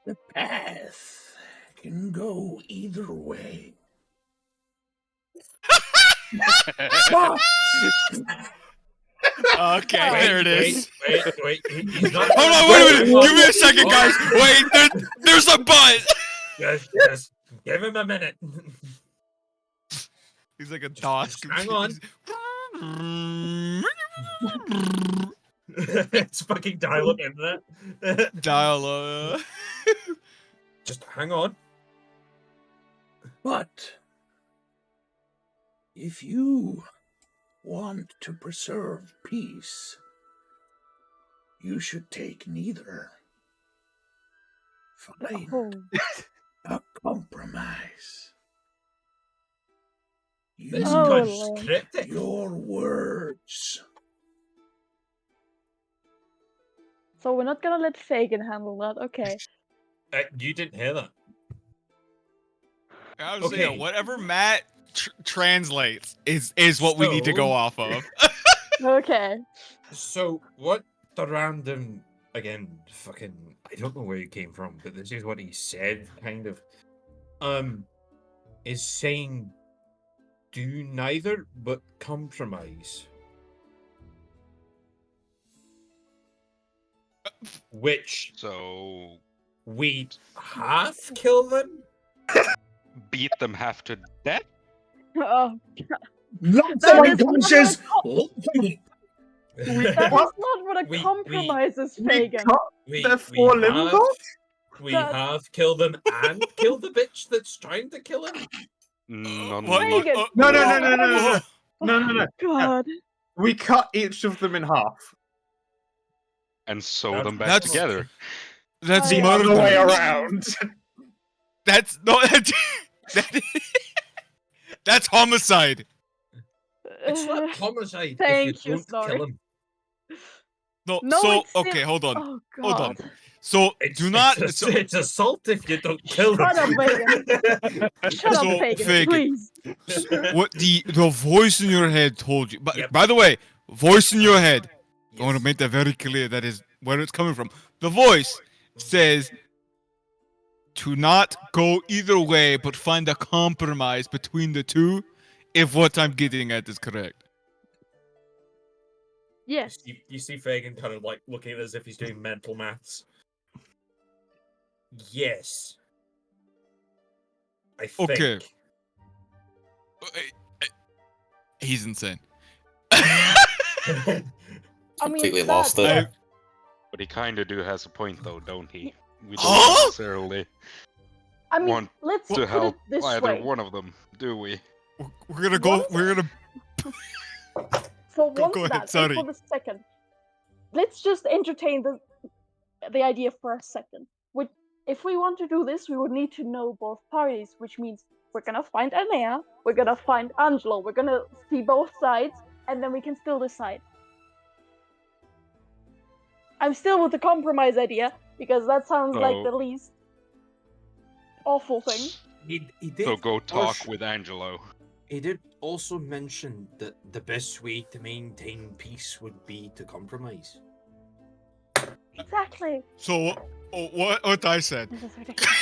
The path can go either way. Okay, there it is. Wait. He's not Hold on, wait a minute. Give me a second, guys. Wait, there's a but. Yes. Give him a minute. He's like a DOS. Hang on. It's fucking dial-up internet. Dial-up. Just hang on. But if you want to preserve peace, you should take neither. Find a compromise. This Oh, guy's cryptic. Your words. So we're not gonna let Fagin handle that. Okay. You didn't hear that. I was saying, whatever Matt translates is what we need to go off of. Okay. So what the random fucking I don't know where he came from, but this is what he said, kind of. Is saying do neither but compromise. Which So we half kill them? beat them half to death? Oh, Not That so is unconscious! that is not what a compromise is, Fagin. We have killed them and killed the bitch that's trying to kill him. No, Fagin. No. God. We cut each of them in half. and sew them back That's- together. That's The murder. other way around. That's no. That's homicide. It's not homicide Thank if you you, don't sorry. kill him. No. No, so it's still- okay, hold on. Oh God. Hold on. So do not. It's assault if you don't kill them. Shut up, Fagin. Shut So, up, Fagin, Fagin. please. What the voice in your head told you. But Yep. by the way, voice in your head. I want to Yes. make that very clear. That is where it's coming from. The voice says to not go either way, but find a compromise between the two. If what I'm getting at is correct. Yes. You see Fagin kind of like looking at it as if he's doing mental maths. Yes. I think. Okay. He's insane. I mean, Completely that- lost it. But he kind of do has a point, though, don't he? We don't Huh? necessarily I mean, want let's to put it help this either way. one of them, do we? We're gonna go. What? We're gonna. For Go- once go ahead, that, and sorry. for the second, let's just entertain the idea for a second. If we want to do this, we would need to know both parties, which means we're gonna find Anea, we're gonna find Angelo, we're gonna see both sides, and then we can still decide. I'm still with the compromise idea, because that sounds like the least awful thing. He did. So go talk also- with Angelo. He did also mention that the best way to maintain peace would be to compromise. Exactly. So what I said. This is ridiculous.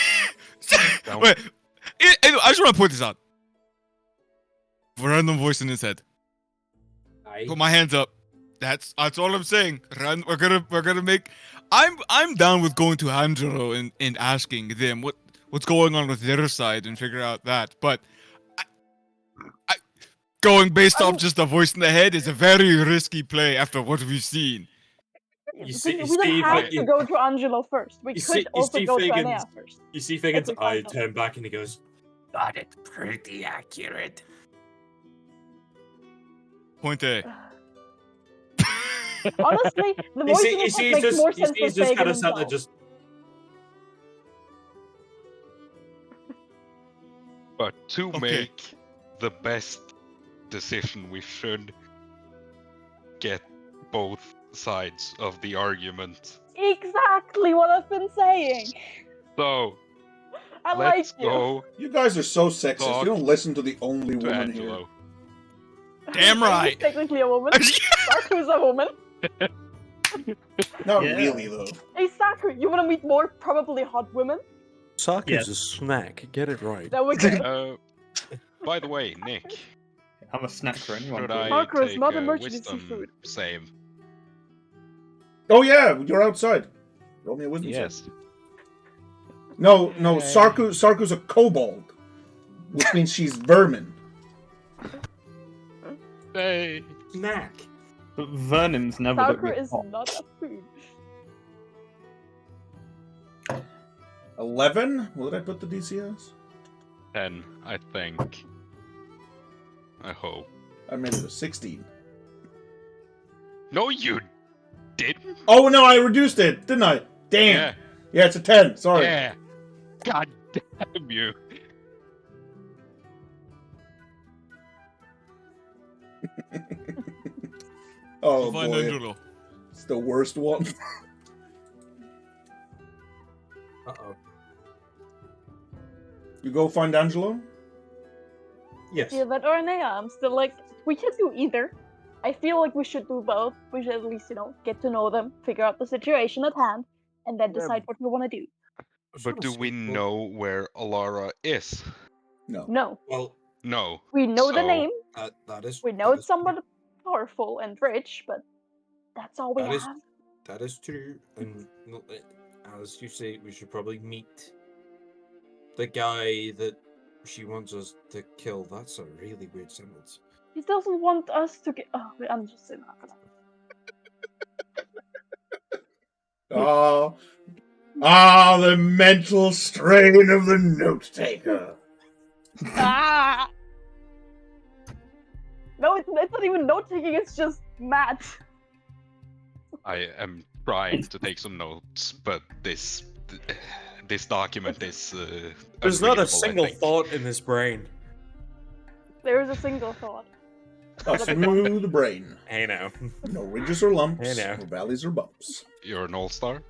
Wait, I just want to point this out. Random voice in his head. Put my hands up. That's all I'm saying. We're gonna make. I'm down with going to Angelo and asking them what's going on with their side and figure out that. But I going based off just a voice in the head is a very risky play after what we've seen. We don't have to go to Angelo first. We could also go to Anea first. You see Fagan's we eye find out. turn back and he goes, Got it pretty accurate. Point A. Honestly, the voice in his head makes more sense he's for just Fagan kind of sat there himself. just. But to make the best decision, we should get both sides of the argument. Exactly what I've been saying. So I let's like you. go. You guys are so sexist. Talk You don't listen to the only to woman Angelo. Damn right. He's technically a woman. Saku's a woman. here. Not Yeah. really, though. Hey Saku, you wanna meet more probably hot women? Saku's Yes. a snack. Get it right. There we go. By the way, Nick, I'm a snack for anyone. should really. I Parker is take not a emergency wisdom food. save? Oh yeah, you're outside. Roll me a wisdom Yes. save. No, Sarku's a kobold, which means she's vermin. Hey. Snack. But Vernon's never looked Saku this is hot. not a food. 11? What did I put the DC as? 10, I think. I hope. I made it a 16. No, you didn't. Oh no, I reduced it, didn't I? Damn. Yeah. Yeah, it's a 10. Sorry. Yeah. God damn you. Oh Find boy, Angelo. it's the worst one. Uh-oh. You go find Angelo? Yes. Yeah, but Ornea, I'm still like, we can do either. I feel like we should do both. We should at least, get to know them, figure out the situation at hand, and then decide what we want to do. But do we know where Alara is? No. No. Well, No. We know the So- name. that is. We know that it's is somewhat powerful and rich, but that's all we That is- have. That is true, and as you say, we should probably meet the guy that she wants us to kill. That's a really weird sentence. He doesn't want us to get. Oh, wait, I'm just saying that. The mental strain of the note taker. Ah! No, it's not even note taking. It's just mad. I am trying to take some notes, but this document is. There's not a unreadable, I single think. thought in his brain. There is a single thought. A smooth brain. Hey now. No ridges or lumps, Hey now. no valleys or bumps. You're an all-star.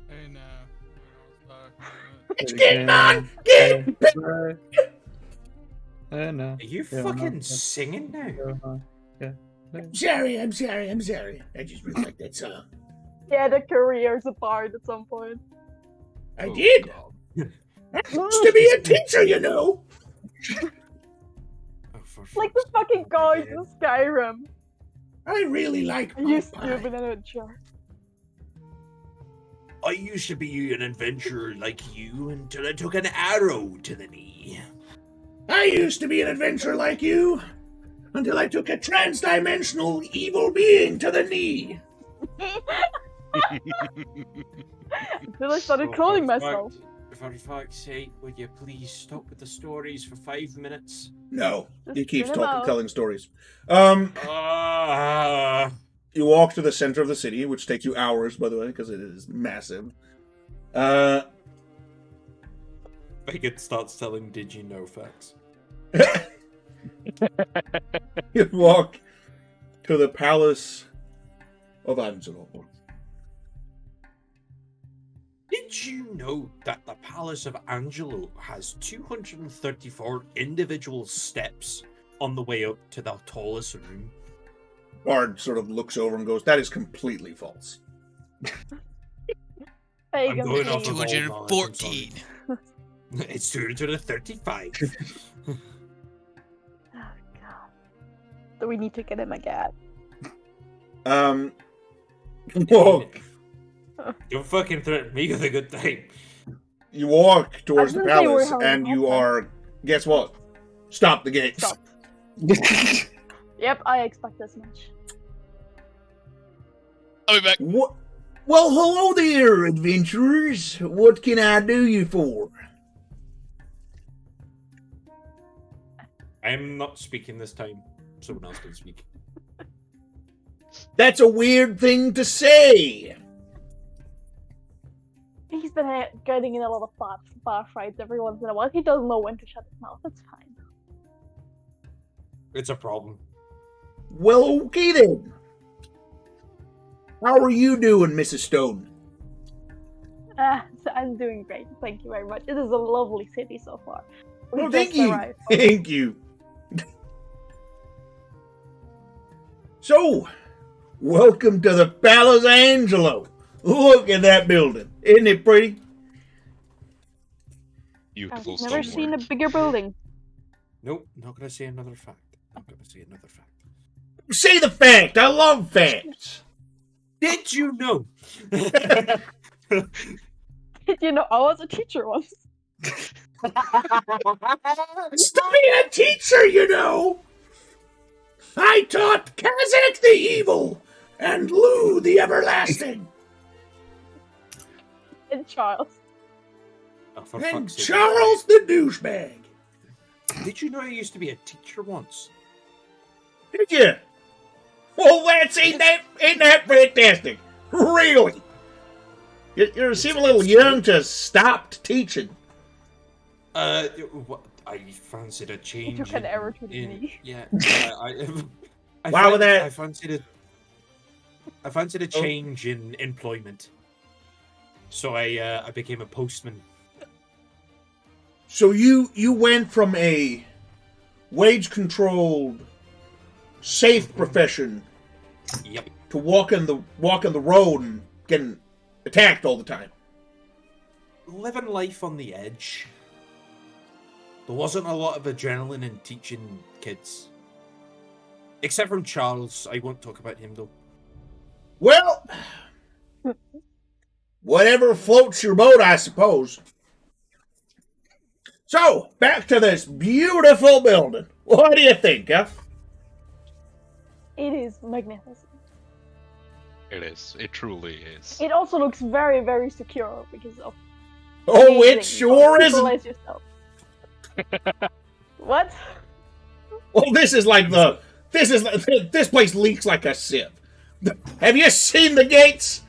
Hey now. It's getting on! Get Are you fucking singing now? I'm sorry. I just really like that song. He had a career as a bard at some point. I did. I used to be a teacher, you know. Like the fucking guys in Skyrim. I really like I used to have an adventure. I used to be an adventurer like you until I took an arrow to the knee. I used to be an adventurer like you until I took a trans-dimensional evil being to the knee. Until I started cloning myself. For fuck's sake, would you please stop with the stories for 5 minutes? No, Just he keeps spin 'em talking, out. telling stories. You walk to the center of the city, which takes you hours, by the way, because it is massive. Fagin starts telling did you know facts. You walk to the palace of Angelo. Did you know that the Palace of Angelo has 234 individual steps on the way up to the tallest room? Bard sort of looks over and goes, "That is completely false." I'm going off of all knowledge, I'm 214. sorry. It's 235. Oh god. So we need to get him a gat. Walk. Don't fucking threaten me with a good time. You walk towards the I was gonna say we're palace, having and a you hot time. are. Guess what? Stop the gates. Stop. Yep, I expect as much. I'll be back. What? Well, hello there, adventurers. What can I do you for? I'm not speaking this time. Someone else can speak. That's a weird thing to say. He's been getting in a lot of bar fights every once in a while. He doesn't know when to shut his mouth. It's fine. It's a problem. Well, okay then. How are you doing, Mrs. Stone? So I'm doing great. Thank you very much. It is a lovely city so far. We Oh, thank just you. arrived. Thank you. So, welcome to the Palace Angelo. Look at that building. Isn't it pretty? Beautiful I've never seen a stonework. bigger building. Nope, not gonna say another fact. Not gonna say another fact. Say the fact. I love facts. Did you know? You know, I was a teacher once. Study a teacher, you know. I taught Kazakh the Evil and Lou the Everlasting. And Charles. Oh, for And fuck's sake. Charles the douchebag. Did you know I used to be a teacher once? Did you? Well, ain't that fantastic? Really? You seem a little young to stop teaching. I fancied a change. You took an error to the knee. Yeah, I Why would that? I fancied a change in employment, so I became a postman. So you went from a wage-controlled, safe profession, Yep. to walking the road and getting attacked all the time. Living life on the edge. There wasn't a lot of adrenaline in teaching kids. Except from Charles. I won't talk about him, though. Well, whatever floats your boat, I suppose. So, back to this beautiful building. What do you think, huh? It is magnificent. It is. It truly is. It also looks very, very secure because of. Oh, it amazing sure people isn't. as yourself. What? Well, this place leaks like a sieve. Have you seen the gates?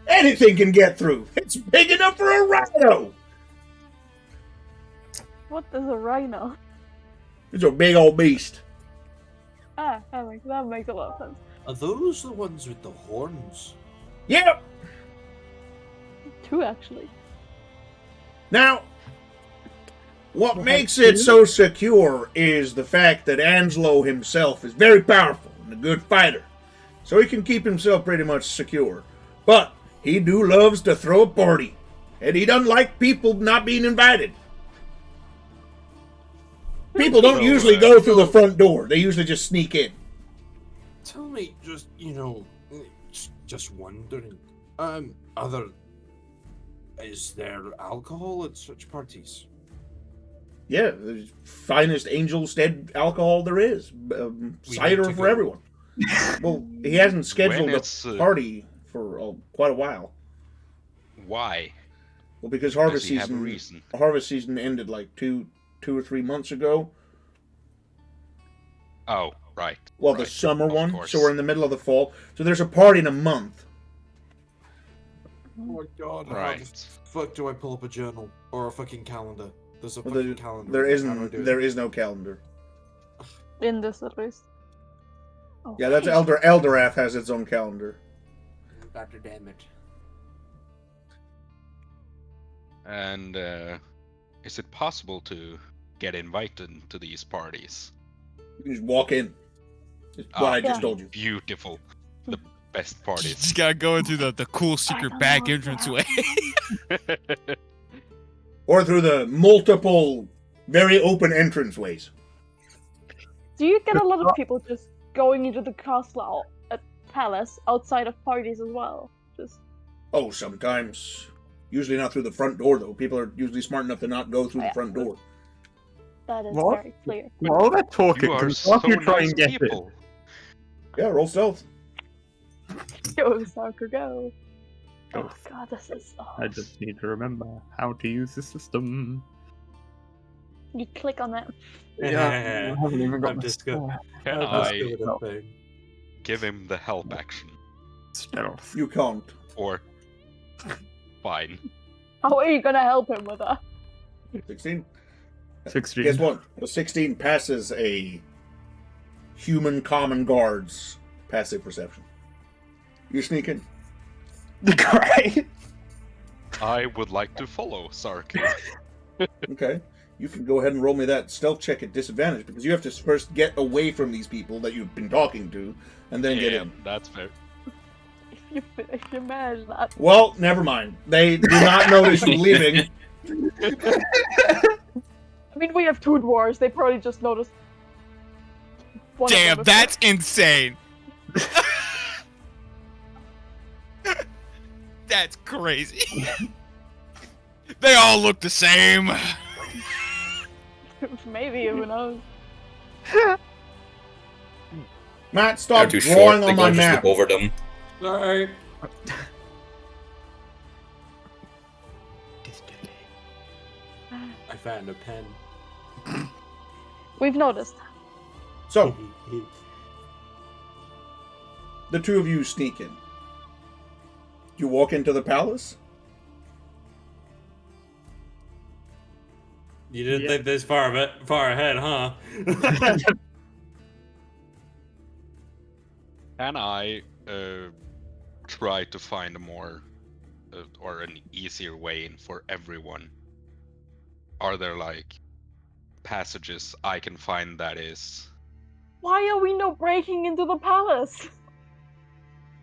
Anything can get through. It's big enough for a rhino. What is a rhino? It's a big old beast. That makes a lot of sense. Are those the ones with the horns? Yep. Two, actually. Now, what makes it so secure is the fact that Angelo himself is very powerful and a good fighter. So he can keep himself pretty much secure. But he loves to throw a party. And he doesn't like people not being invited. People don't usually go through the front door. They usually just sneak in. Tell me, just wondering. Is there alcohol at such parties? Yeah, the finest Angelstead alcohol there is. Cider for everyone. Well, he hasn't scheduled a party for quite a while. Why? Well, because Does he have a reason? harvest season ended like two or 3 months ago. Oh, right. Well, right. the summer Of one. course. So we're in the middle of the fall. So there's a party in a month. my god. Right. How the fuck do I pull up a journal or a fucking calendar? There's a Well, fucking calendar. there How do I isn't. do it? There is no calendar. In this at least. Oh, Yeah, that's hey. Eldorath has its own calendar. God damn it. And is it possible to get invited to these parties? You can just walk in. It's what I just Yeah. told you. Beautiful. The best parties. Just gotta go in through the cool secret don't back know. entranceway. Or through the multiple, very open entranceways. Do you get a lot of people just going into the castle at palace outside of parties as well? Just Oh, sometimes. Usually not through the front door, though. People are usually smart enough to not go through the front door. that is What? very clear. While they're talking, You are can so you try nice and get people. Yeah, roll stealth. Go, Soccer, go. Go. Oh god, this is. Oh. I just need to remember how to use the system. You click on that. Yeah, I haven't even got I've the discovered. Can I've I discovered a thing. give him the help action? stealth. You can't. Or fine. How are you gonna help him with that? 16. 16. Guess what? A 16 passes a human common guard's passive perception. You sneak in. Great. I would like to follow Sark. Okay. You can go ahead and roll me that stealth check at disadvantage because you have to first get away from these people that you've been talking to and then get Yeah, in. that's fair. If you manage that. Well, never mind. They do not notice you leaving. I mean, we have two dwarves. They probably just noticed. One of Damn, them that's insane. That's crazy. They all look the same. Maybe, who knows? Matt, They're stop too drawing short. on They my go just map. look over them. Alright. I found a pen. We've noticed. So, the two of you sneak in. You walk into the palace. You didn't think this far ahead, huh? Can I try to find a more or an easier way in for everyone? Are there like passages I can find that is Why are we not breaking into the palace?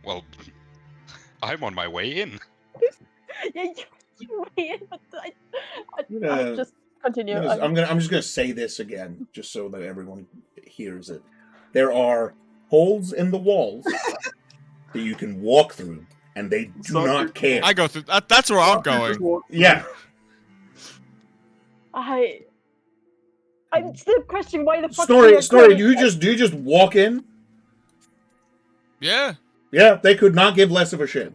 well? I'm on my way in. Yeah, you wait, but I gonna- just continue. I'm just gonna say this again, just so that everyone hears it. There are holes in the walls that you can walk through, and they do not care. I go through. That's where I'm going. Yeah. I'm still questioning why the fuck. Snorri, do you just walk in? Yeah. Yeah, they could not give less of a shit.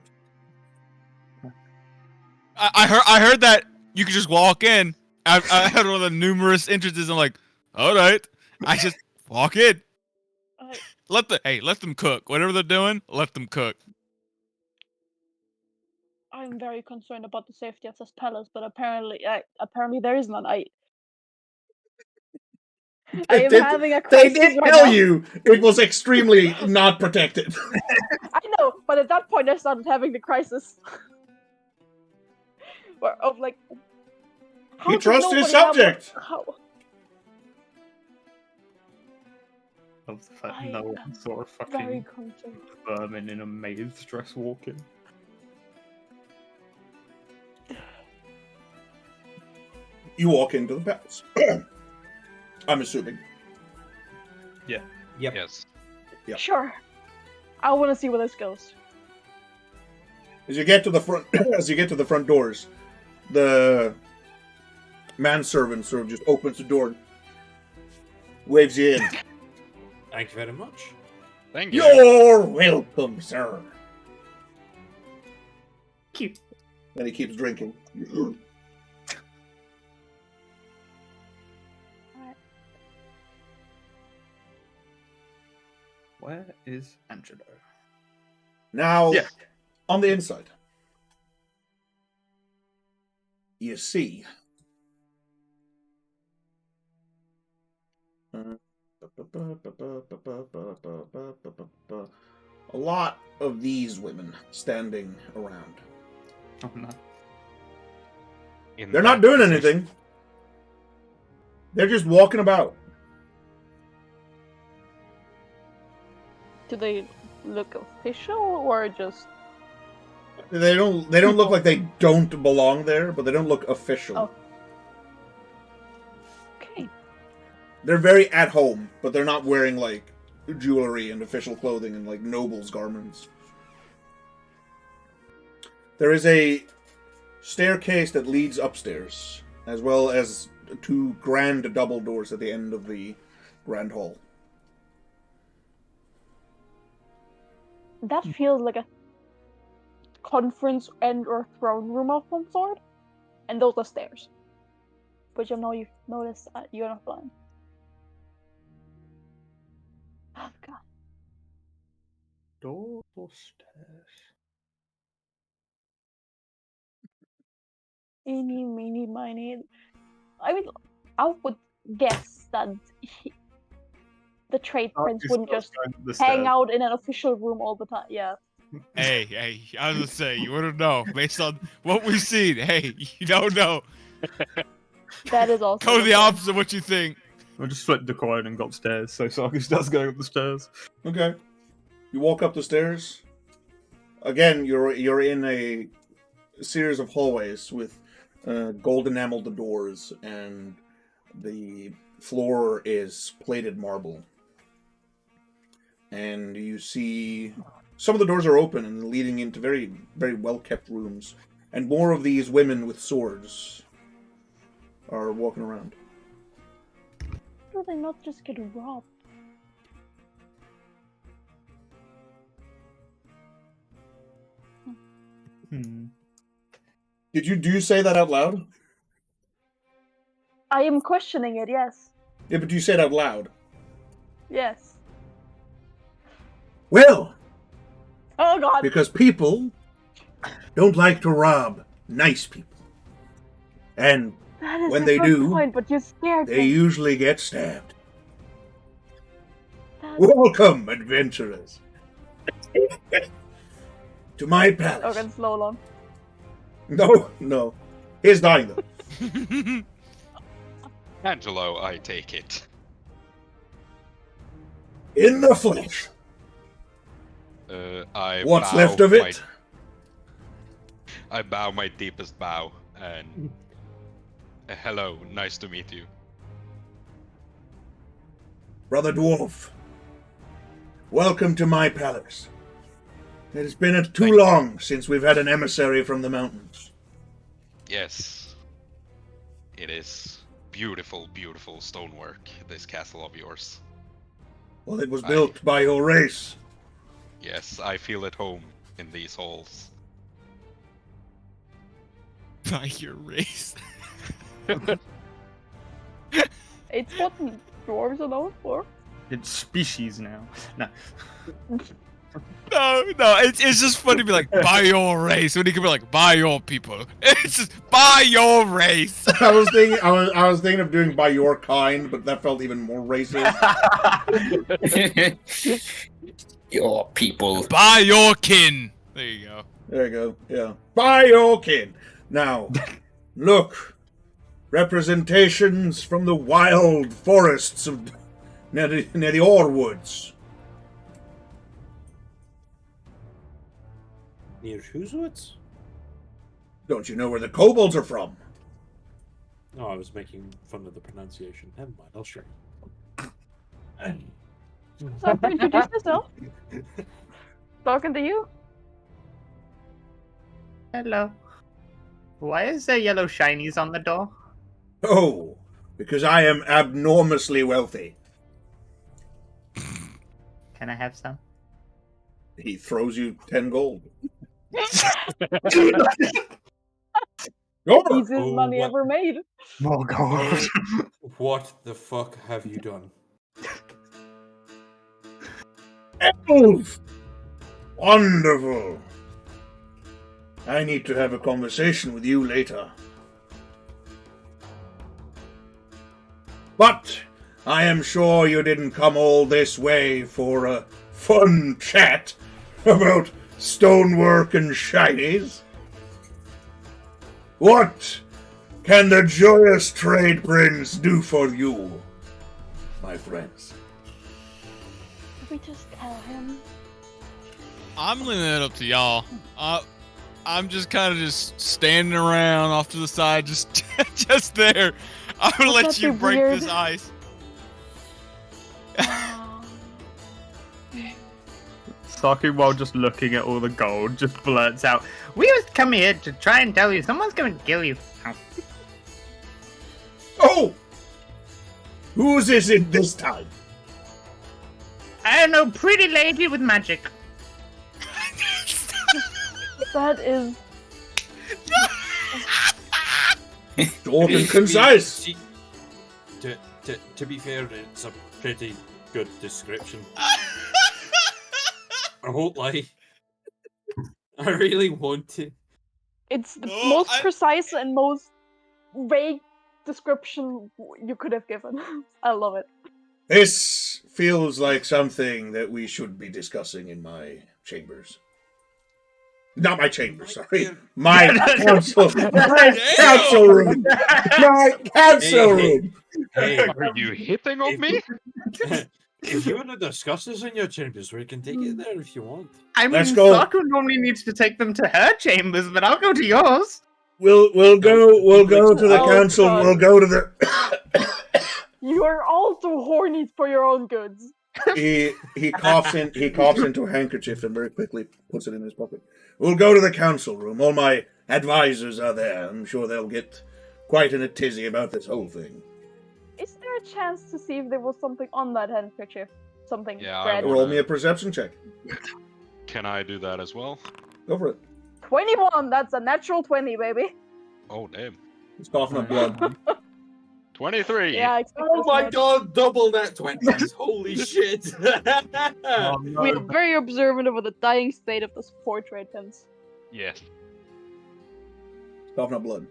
I heard that you could just walk in. I had one of the numerous entrances. I'm like, all right. I just walk in. Let them cook. Whatever they're doing, let them cook. I'm very concerned about the safety of this palace, but apparently there is none. I am having a They crisis did right tell now. you it was extremely not protected. I know, but at that point I started having the crisis. Of like, how He does trusts his nobody have subject. how? Love the fact no one saw a Very fucking concerned. vermin in a maid's dress walking. You walk into the palace. I'm assuming. Yeah. Yep. Yes. Yeah. Sure. I want to see where this goes. As you get to the front doors, the manservant sort of just opens the door, waves you in. Thank you very much. Thank you. You're welcome, sir. Cute. And he keeps drinking. Where is Angelo? Now, Yeah. on the inside, you see, a lot of these women standing around. Oh no. They're not doing anything. They're just walking about. Do they look official or just? They don't look like they don't belong there, but they don't look official. Oh. Okay. They're very at home, but they're not wearing like jewelry and official clothing and like nobles' garments. There is a staircase that leads upstairs, as well as 2 grand double doors at the end of the grand hall. That feels like a conference and or throne room of some sort, and those are stairs. But you know you've noticed you're not blind. Oh god. Door or stairs? Eeny, meeny, miny. I mean, I would guess that the trade prince wouldn't just hang out in an official room all the time. Yeah. Hey, I was gonna say, you wouldn't know. Based on what we've seen, hey, you don't know. That is also Go the opposite of what you think. I just flipped the coin and got upstairs, so Sarkis does go up the stairs. Okay. You walk up the stairs. Again, you're in a series of hallways with gold enameled doors, and the floor is plated marble. And you see some of the doors are open and leading into very, very well-kept rooms. And more of these women with swords are walking around. Do they not just get robbed? Do you say that out loud? I am questioning it, yes. Yeah, but you say it out loud. Yes. Well, Oh god. because people don't like to rob nice people. And That is when a they good do, point, but you scared they me. usually get stabbed. That- Welcome, adventurers, to my palace. Okay, slow long. No. He's dying, though. Angelo, I take it. In the flesh. What's bow left of it? I bow my deepest bow and hello, nice to meet you. Brother Dwarf, welcome to my palace. It has been too long since we've had an emissary from the mountains. Yes, it is beautiful, beautiful stonework, this castle of yours. Well, it was built by your race. Yes, I feel at home in these halls. By your race. It's what dwarves are known for. It's species now. No. No, it's just funny to be like, by your race, when you can be like, by your people. It's just, by your race. I was thinking of doing by your kind, but that felt even more racist. Your people. By your kin. There you go. There you go. Yeah. By your kin. Now, look. Representations from the wild forests of near the Orwoods. Near whose woods? Don't you know where the kobolds are from? No, I was making fun of the pronunciation. Never mind, I'll show you. So, introduce yourself. Talking to you. Hello. Why is there yellow shinies on the door? Oh, because I am abnormously wealthy. Can I have some? He throws you 10 gold. Easiest money what- ever made. Oh god. What the fuck have you done? Elf! Wonderful. I need to have a conversation with you later. But I am sure you didn't come all this way for a fun chat about stonework and shinies. What can the joyous trade prince do for you, my friends? Did we just tell him? I'm leaving that up to y'all. I'm just kind of just standing around off to the side, just just there. I'm gonna Wouldn't let that you be break weird? this ice. Saki, while just looking at all the gold, just blurts out, "We just come here to try and tell you someone's going to kill you." Oh! Whose is it this time? I don't know, pretty lady with magic. That is. Short and concise. See, to be fair, it's a pretty good description. I won't lie. I really want to. It's the most precise and most vague description you could have given. I love it. This feels like something that we should be discussing in my chambers. Not my chamber, sorry. My council. My council room. My council room. Hey, Are you hitting on me? if you want to discuss this in your chambers, we can take it there if you want. I Let's mean, go. Saku normally needs to take them to her chambers, but I'll go to yours. We'll go to the Oh, council. God. We'll go to the. You are all too horny for your own goods. He coughs into a handkerchief and very quickly puts it in his pocket. We'll go to the council room. All my advisors are there. I'm sure they'll get quite in a tizzy about this whole thing. Is there a chance to see if there was something on that handkerchief? Something Yeah, red? Roll me a perception check. Can I do that as well? Go for it. 21, that's a natural 20, baby. Oh, damn. He's coughing up blood. 23. Yeah, Oh my god, double net 20s. Holy shit. We are very observant of the dying state of this poor trade pins. Yes. Coughing up blood.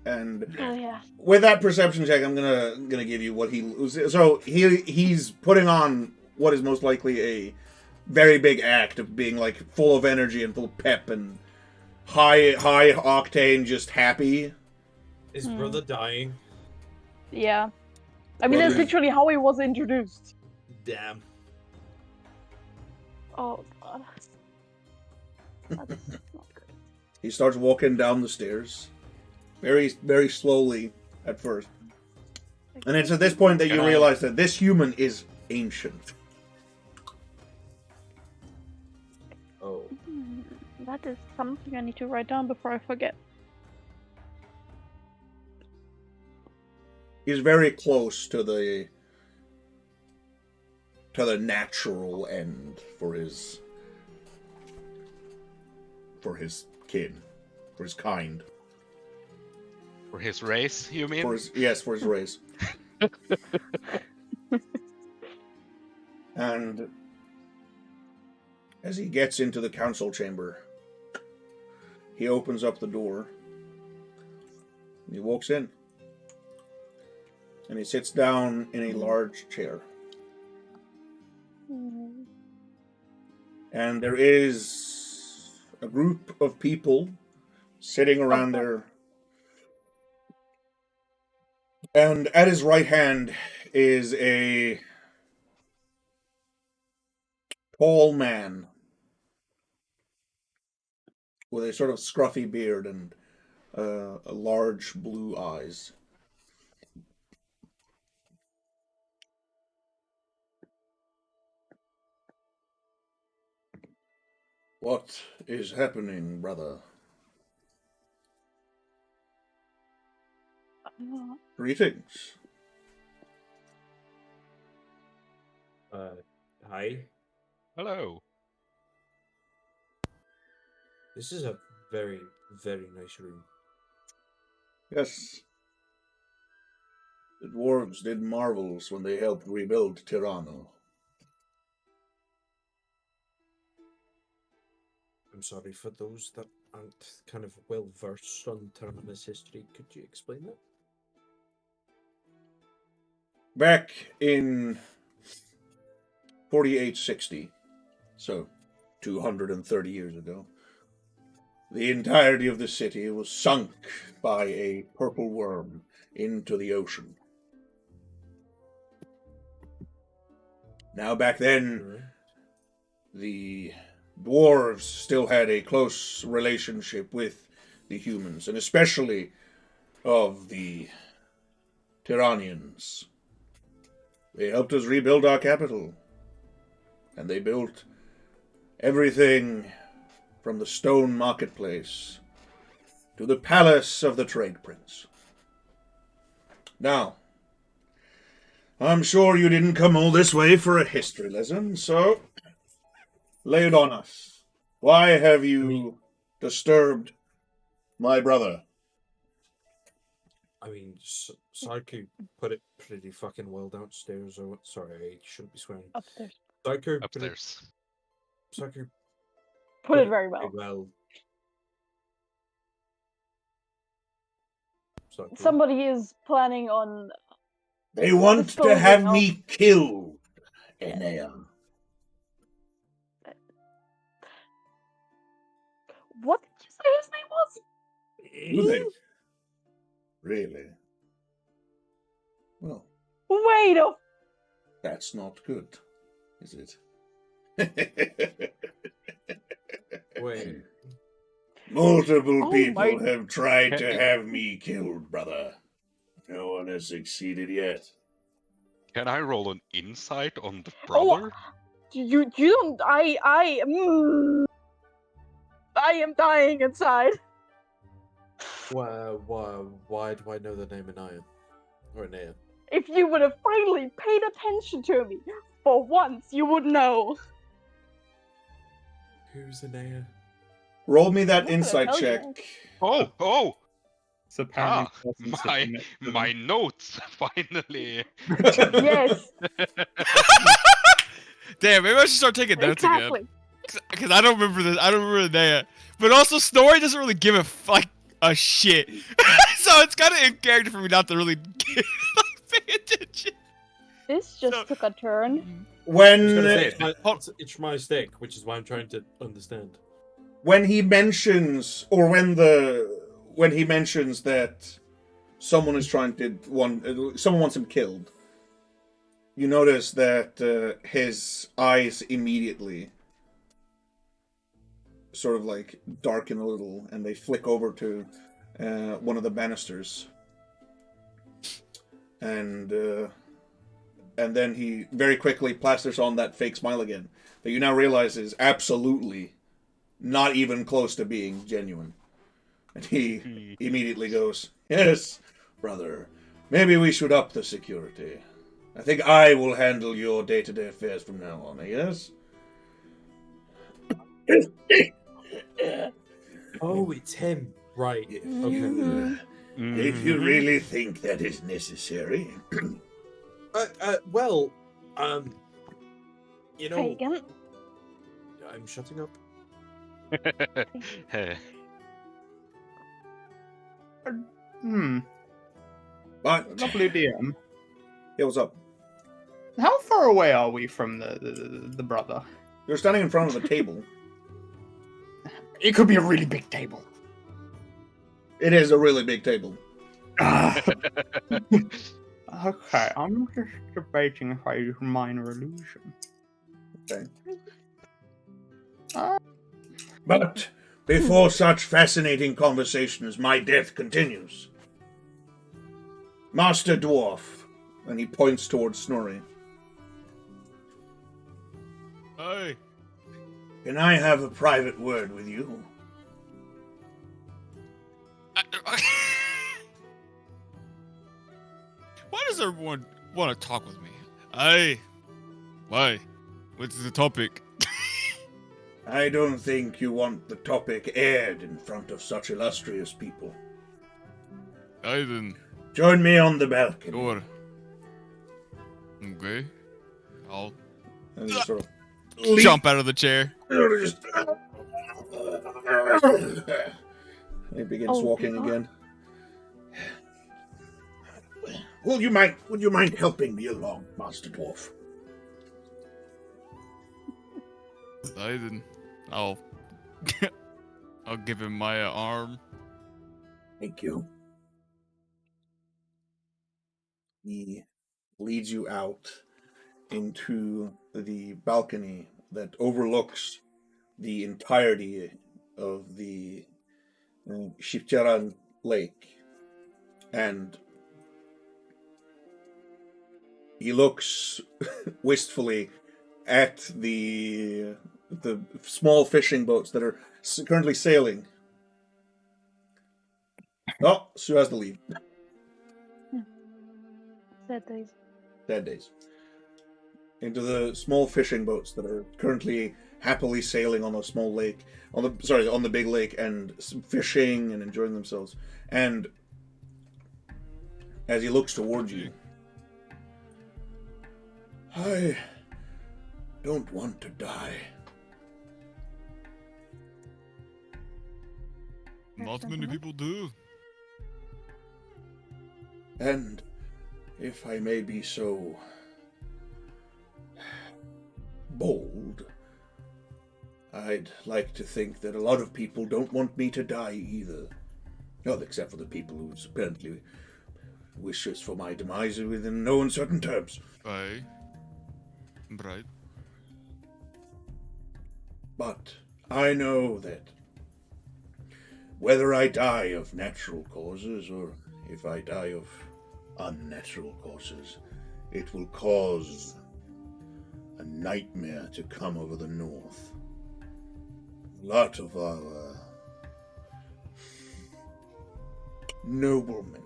And Oh yeah. with that perception check, I'm gonna give you what he's putting on what is most likely a very big act of being like full of energy and full of pep and high octane, just happy. Is brother dying? Yeah. I mean, that's literally how he was introduced. Damn. Oh god. That's not good. He starts walking down the stairs, very very slowly at first, and it's at this point that you realize that this human is ancient. Oh. That is something I need to write down before I forget. He's very close to the natural end for his kin, for his kind. For his race, you mean? For his race. And as he gets into the council chamber, he opens up the door. And he walks in. And he sits down in a large chair. And there is a group of people sitting around there. And at his right hand is a tall man with a sort of scruffy beard and a large blue eyes. What is happening, brother? Greetings. Hi. Hello. This is a very, very nice room. Yes. The dwarves did marvels when they helped rebuild Tirano. I'm sorry for those that aren't kind of well versed on Terminus history. Could you explain that? back in 4860, so 230 years ago, the entirety of the city was sunk by a purple worm into the ocean. Now, back then, the dwarves still had a close relationship with the humans, and especially of the Tyranians. They helped us rebuild our capital, and they built everything from the stone marketplace to the palace of the trade prince. Now, I'm sure you didn't come all this way for a history lesson, so lay it on us. Why have you disturbed my brother? I mean, Sarku put it pretty fucking well downstairs. Oh, sorry, I shouldn't be swearing. Upstairs. Sarku Upstairs. Sarku Put it very well. Sarku. Somebody is planning on. They want to have me killed, Enea. What did you say his name was? Do they? Really? Well, Wait a. that's not good, is it? Wait. Multiple Oh people my- have tried to have me killed, brother. No one has succeeded yet. Can I roll an insight on the Oh, brother? you don't. I am dying inside. Why do I know the name Anaya? Or Anaya? If you would have finally paid attention to me, for once, you would know. Who's Anaya? Roll me that I'm not gonna insight tell check. you. Oh! It's apparently My notes finally. Yes, Damn, maybe I should start taking notes exactly. again. Because I don't remember this. I don't remember that. But also, Snorri doesn't really give a shit. So it's kind of in character for me not to really pay attention. This just took a turn. I was When gonna say, it's my mistake, which is why I'm trying to understand. when he mentions, or when he mentions that someone is trying to someone wants him killed, you notice that his eyes immediately sort of like darken a little, and they flick over to one of the banisters, and then he very quickly plasters on that fake smile again that you now realize is absolutely not even close to being genuine. And he immediately goes, "Yes, brother, maybe we should up the security. I think I will handle your day-to-day affairs from now on, yes?" Oh, it's him. Right. Okay. If you really think that is necessary. Well, you know, Fagin? I'm shutting up. But Lovely DM. yeah, what's up? How far away are we from the brother? You're standing in front of a table. It could be a really big table. It is a really big table. Okay, I'm just debating if I use minor illusion. Okay. But before such fascinating conversations, my death continues. Master Dwarf, and he points towards Snorri. Hey. Can I have a private word with you? Why does everyone want to talk with me? Hey. Why? What's the topic? I don't think you want the topic aired in front of such illustrious people. I then. Join me on the balcony. Sure. Okay. I'll And he sort of jump out of the chair. He begins walking again. Would you mind helping me along, Master Dwarf? Then I'll I'll give him my arm. Thank you. He leads you out into the balcony that overlooks the entirety of the Shifcharan Lake. And he looks wistfully at the small fishing boats that are currently sailing. Oh, Sue has the lead. Sad days. Sad days. Into the small fishing boats that are currently happily sailing on a small lake, on the big lake, and fishing and enjoying themselves. And as he looks towards you, I don't want to die. Not many people do. And if I may be so bold, I'd like to think that a lot of people don't want me to die either. Well, except for the people who apparently wishes for my demise within no uncertain terms. Aye. Right. But I know that whether I die of natural causes or if I die of unnatural causes, it will cause a nightmare to come over the north. A lot of our noblemen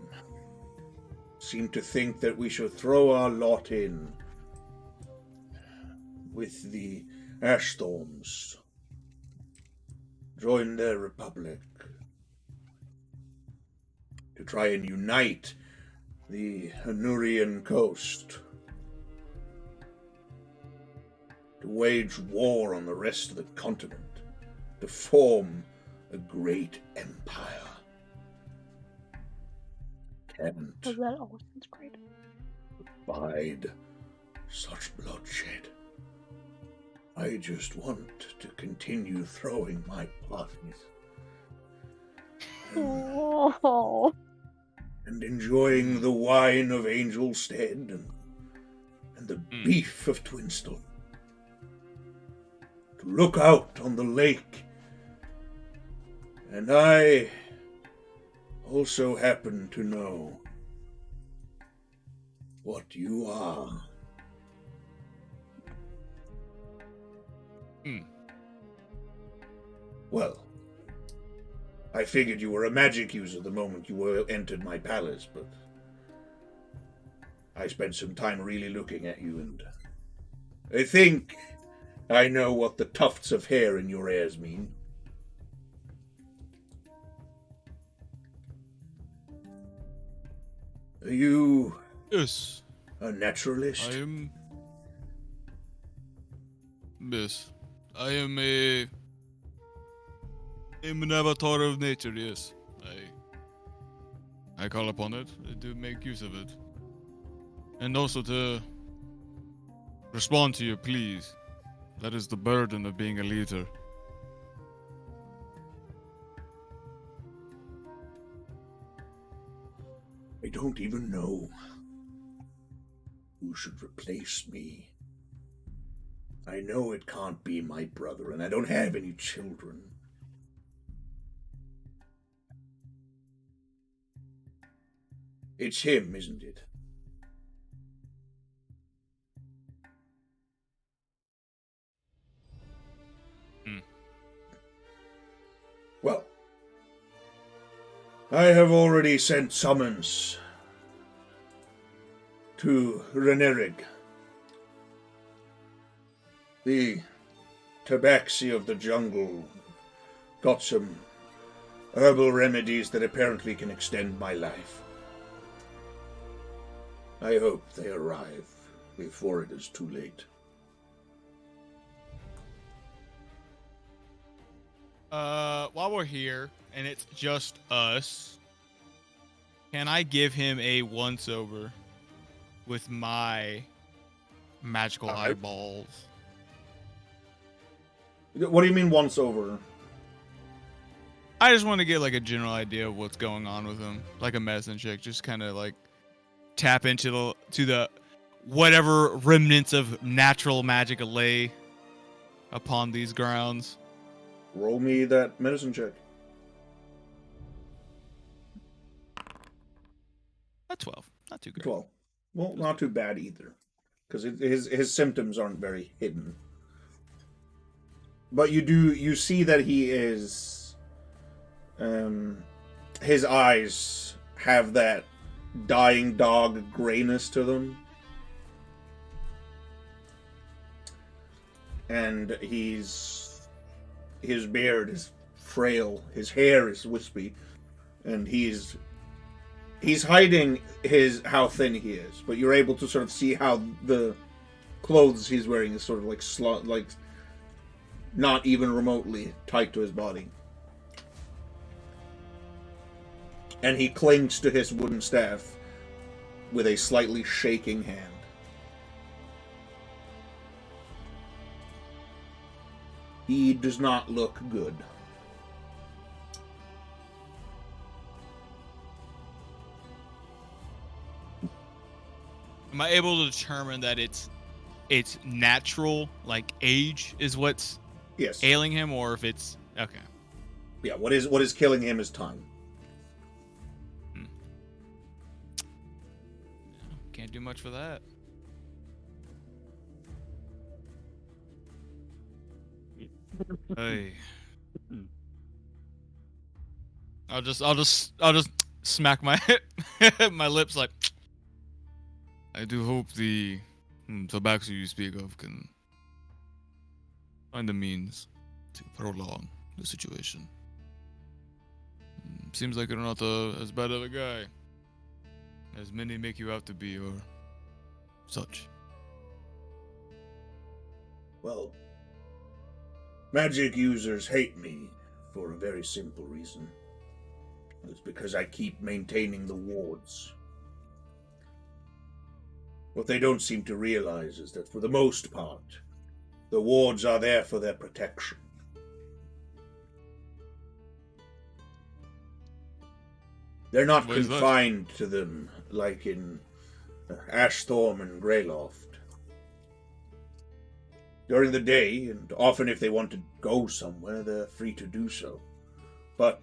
seem to think that we should throw our lot in with the Ashstorms, join their republic, to try and unite the Hanurian coast, to wage war on the rest of the continent, to form a great empire. Can't Was that all sounds great? abide such bloodshed. I just want to continue throwing my parties Oh. and enjoying the wine of Angelstead and the beef of Twinston. To look out on the lake. And I also happen to know what you are. Well, I figured you were a magic user the moment you entered my palace, but I spent some time really looking at you, and I think I know what the tufts of hair in your ears mean. Are you... Yes. A naturalist? I am... Yes. I am a... I'm an avatar of nature, yes. I call upon it to make use of it. And also to respond to your pleas. That is the burden of being a leader. I don't even know who should replace me. I know it can't be my brother, and I don't have any children. It's him, isn't it? Well, I have already sent summons to Renerig, the tabaxi of the jungle. Got some herbal remedies that apparently can extend my life. I hope they arrive before it is too late. While we're here, and it's just us, can I give him a once-over with my magical Alright. eyeballs. What do you mean once over? I just want to get like a general idea of what's going on with him, like a medicine check, just kind of like tap into the whatever remnants of natural magic lay upon these grounds. Roll me that medicine check. A 12, not too great. 12. Well, not too bad either, because his symptoms aren't very hidden. But you see that he is, his eyes have that dying dog grayness to them, and his beard is frail, his hair is wispy, and he's hiding how thin he is, but you're able to sort of see how the clothes he's wearing is sort of like not even remotely tight to his body. And he clings to his wooden staff with a slightly shaking hand. He does not look good. Am I able to determine that it's natural, like age is what's Yes. ailing him, or if it's okay? Yeah, what is killing him is time. Can't do much for that. Hey. I'll just smack my my lips like. I do hope the tobacco you speak of can find the means to prolong the situation. Seems like you're not as bad of a guy as many make you out to be, or such. Well, magic users hate me for a very simple reason. It's because I keep maintaining the wards. What they don't seem to realize is that for the most part, the wards are there for their protection. They're not What is that? confined to them like in Ashthorm and Greyloft. During the day, and often if they want to go somewhere, they're free to do so. But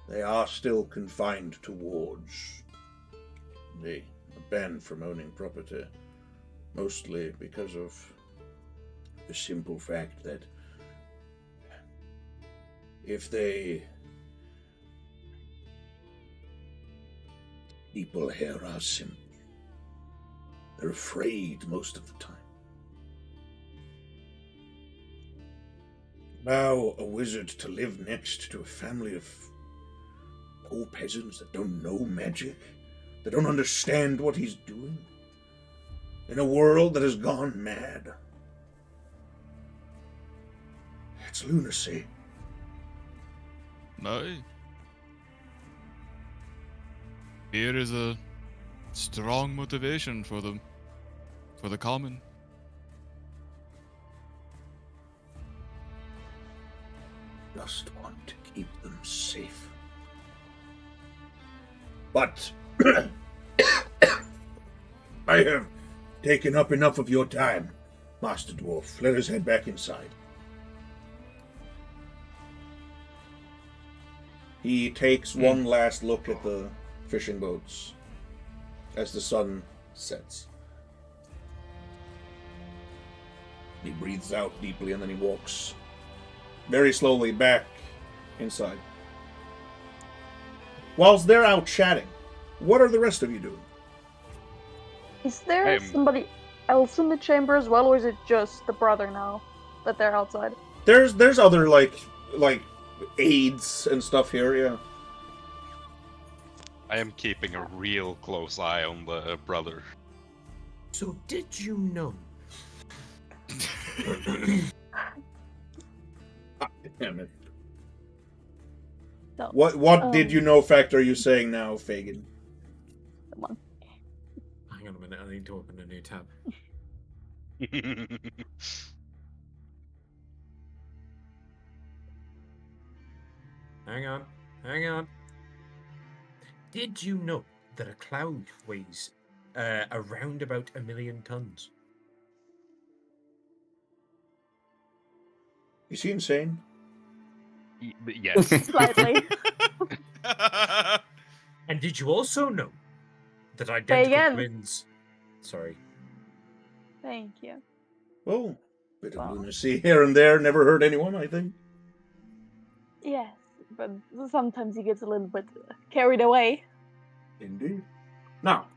they are still confined to wards. They are banned from owning property, mostly because of the simple fact that if they... People here are simple. They're afraid most of the time. Allow a wizard to live next to a family of poor peasants that don't know magic, that don't understand what he's doing, in a world that has gone mad. It's lunacy. Aye. Fear is a strong motivation for the common. Just want to keep them safe. But I have taken up enough of your time, Master Dwarf. Let us head back inside. He takes one last look at the fishing boats as the sun sets. He breathes out deeply and then he walks very slowly back inside. Whilst they're out chatting, what are the rest of you doing? Is there somebody else in the chamber as well, or is it just the brother now that they're outside? There's other like aides and stuff here, yeah. I am keeping a real close eye on the brother. So did you know? Damn it. No. What did you know fact are you saying now, Fagin? need to open a new tab. Hang on, hang on. Did you know that a cloud weighs around about 1 million tons? Is he insane? Yes. Slightly. And did you also know that identical again. twins? Sorry. Thank you. Well, bit of lunacy here and there never hurt anyone, I think. Yes, but sometimes he gets a little bit carried away. Indeed. Now,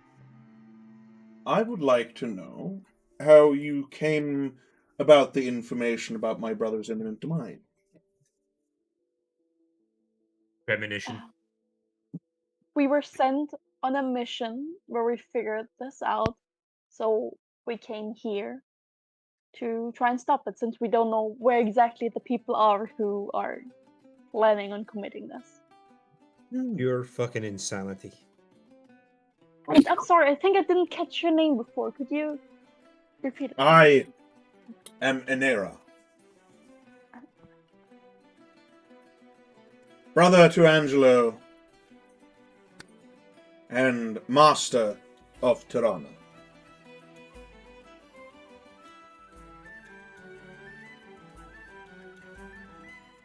I would like to know how you came about the information about my brother's imminent demise. Premonition. We were sent on a mission where we figured this out, so we came here to try and stop it, since we don't know where exactly the people are who are planning on committing this. Pure fucking insanity. I'm sorry, I think I didn't catch your name before. Could you repeat it? I am Enera. Brother to Angelo and master of Tirana.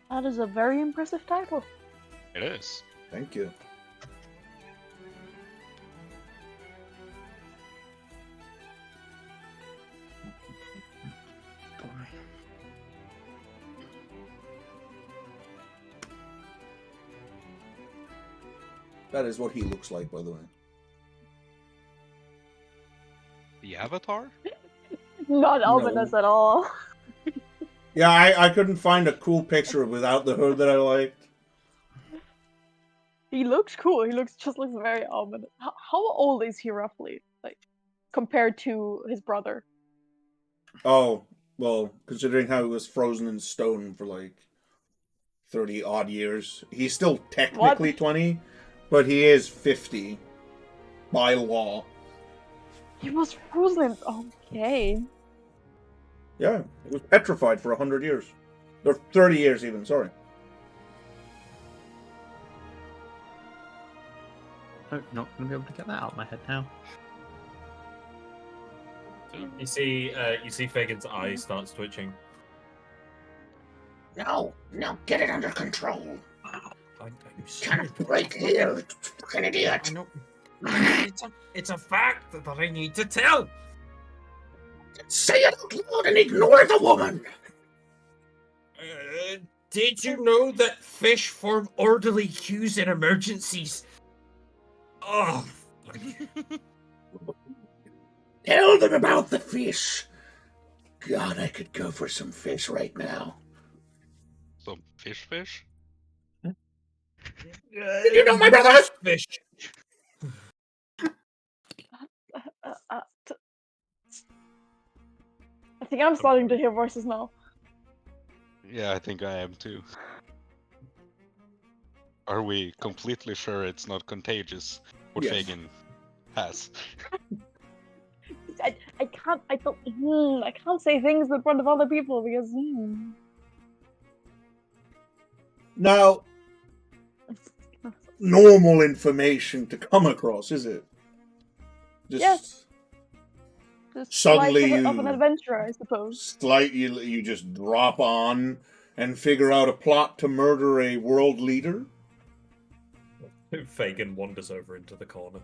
That is a very impressive title. It is. Thank you. That is what he looks like, by the way. The Avatar? Not No. ominous at all. Yeah, I couldn't find a cool picture without the hood that I liked. He looks cool. He just looks very ominous. How old is he roughly, like, compared to his brother? Oh, well, considering how he was frozen in stone for like 30 odd years, he's still technically 20, but he is 50 by law. He was frozen. Okay. Yeah, he was petrified for 100 years. Or 30 years even, sorry. I'm not going to be able to get that out of my head now. You see Fagin's eye starts twitching. No, get it under control. I'm Can't break here, you fucking idiot. I know. It's a fact that I need to tell. Say it out loud and ignore the woman. Did you know that fish form orderly queues in emergencies? Oh. Tell them about the fish. God, I could go for some fish right now. Some fish? Did you know my brother? Fish. I think I'm starting to hear voices now. Yeah, I think I am too. Are we completely sure it's not contagious? What Yes. Fagin has? I can't say things in front of other people because. Now, normal information to come across, is it? Yes. Just Suddenly life of an you- adventurer, I suppose. You just drop on and figure out a plot to murder a world leader? Fagin wanders over into the corner.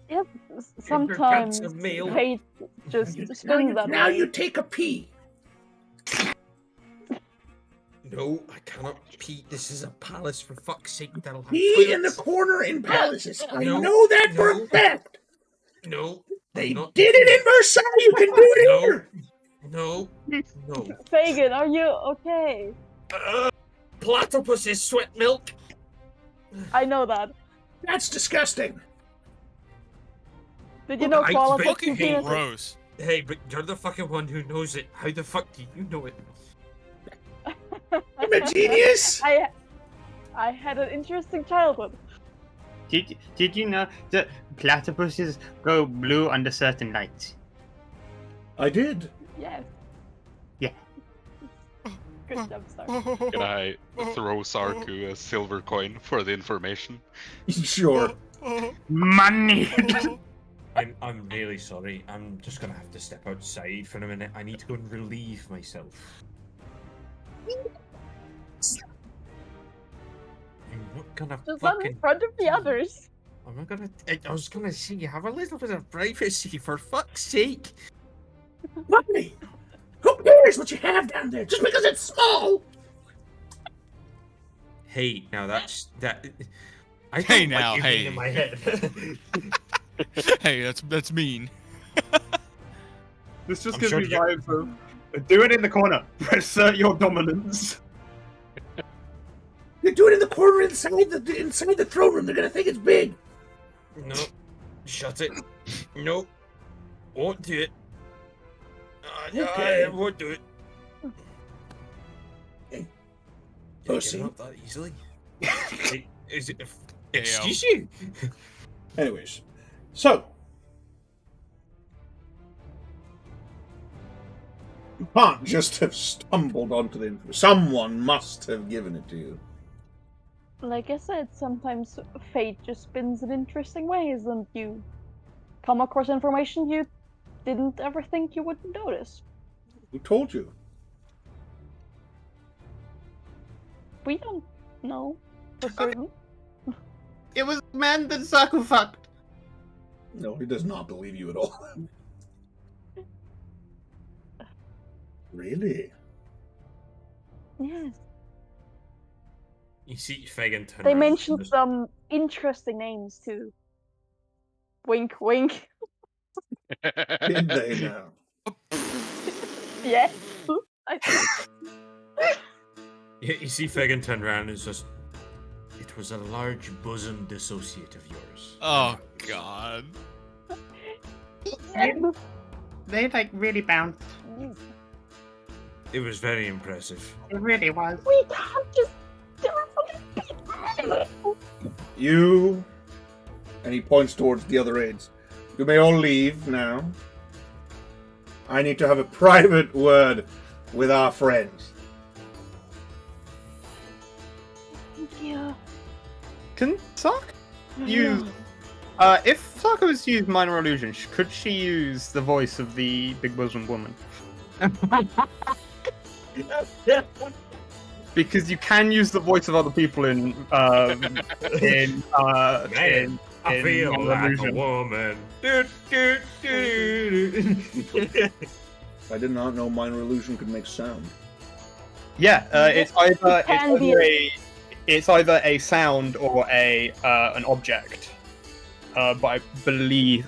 Yep. Sometimes of meal. fate just Now, spins that now way. you take a pee. No, I cannot pee. This is a palace, for fuck's sake. That'll have Pee in the toilets. corner in palaces. I No, know that for no. a fact. No. They not did it in Versailles. You can do it No. here. No. Fagin, are you okay? Platypus is sweat milk. I know that. That's disgusting. Did you know I koalas have fucking two hate penises? Gross. Hey, but you're the fucking one who knows it. How the fuck do you know it? I'm a genius. I had an interesting childhood. Did you know that platypuses go blue under certain lights? I did. Yes. Yeah. Good job, Star. Can I throw Sarku a silver coin for the information? Sure. Money. I'm really sorry. I'm just gonna have to step outside for a minute. I need to go and relieve myself. I'm not gonna Just not fucking. in front of the others. I'm not gonna. I was gonna say, have a little bit of privacy for fuck's sake. Money! Who cares what you have down there just because it's small? Hey, now that's that. I Hey, don't now, like you being hey. in my head. Hey, that's mean. This just I'm gives sure me you- vibes of do it in the corner. Assert your dominance. You do it in the corner inside the throne room. They're gonna think it's big. No, shut it. No, won't do it. Okay. I won't do it. Hey, Did I pussy. get it up that easily? Is it? Damn. Excuse you. Anyways, so you can't just have stumbled onto the info. Someone must have given it to you. Like I said, sometimes fate just spins in interesting ways, and you come across information you didn't ever think you would notice. Who told you? We don't know for certain. It was the man that Saku fucked. No, he does not believe you at all. Really? Yes. You see Fagin turn They around mentioned and just- some interesting names too. Wink, wink. Did they now? Yes. I think. You see Fagin turn around and it's just. It was a large bosomed associate of yours. Oh God. They like really bounced. It was very impressive. It really was. We can't just. You, and he points towards the other aides. You may all leave now. I need to have a private word with our friends. Yeah. Can Sark use? If Sark was to use minor illusion, could she use the voice of the big bosom woman? Because you can use the voice of other people in in I feel minor like illusion. a woman. I did not know minor illusion could make sound. Yeah, it's either a sound or a an object. But I believe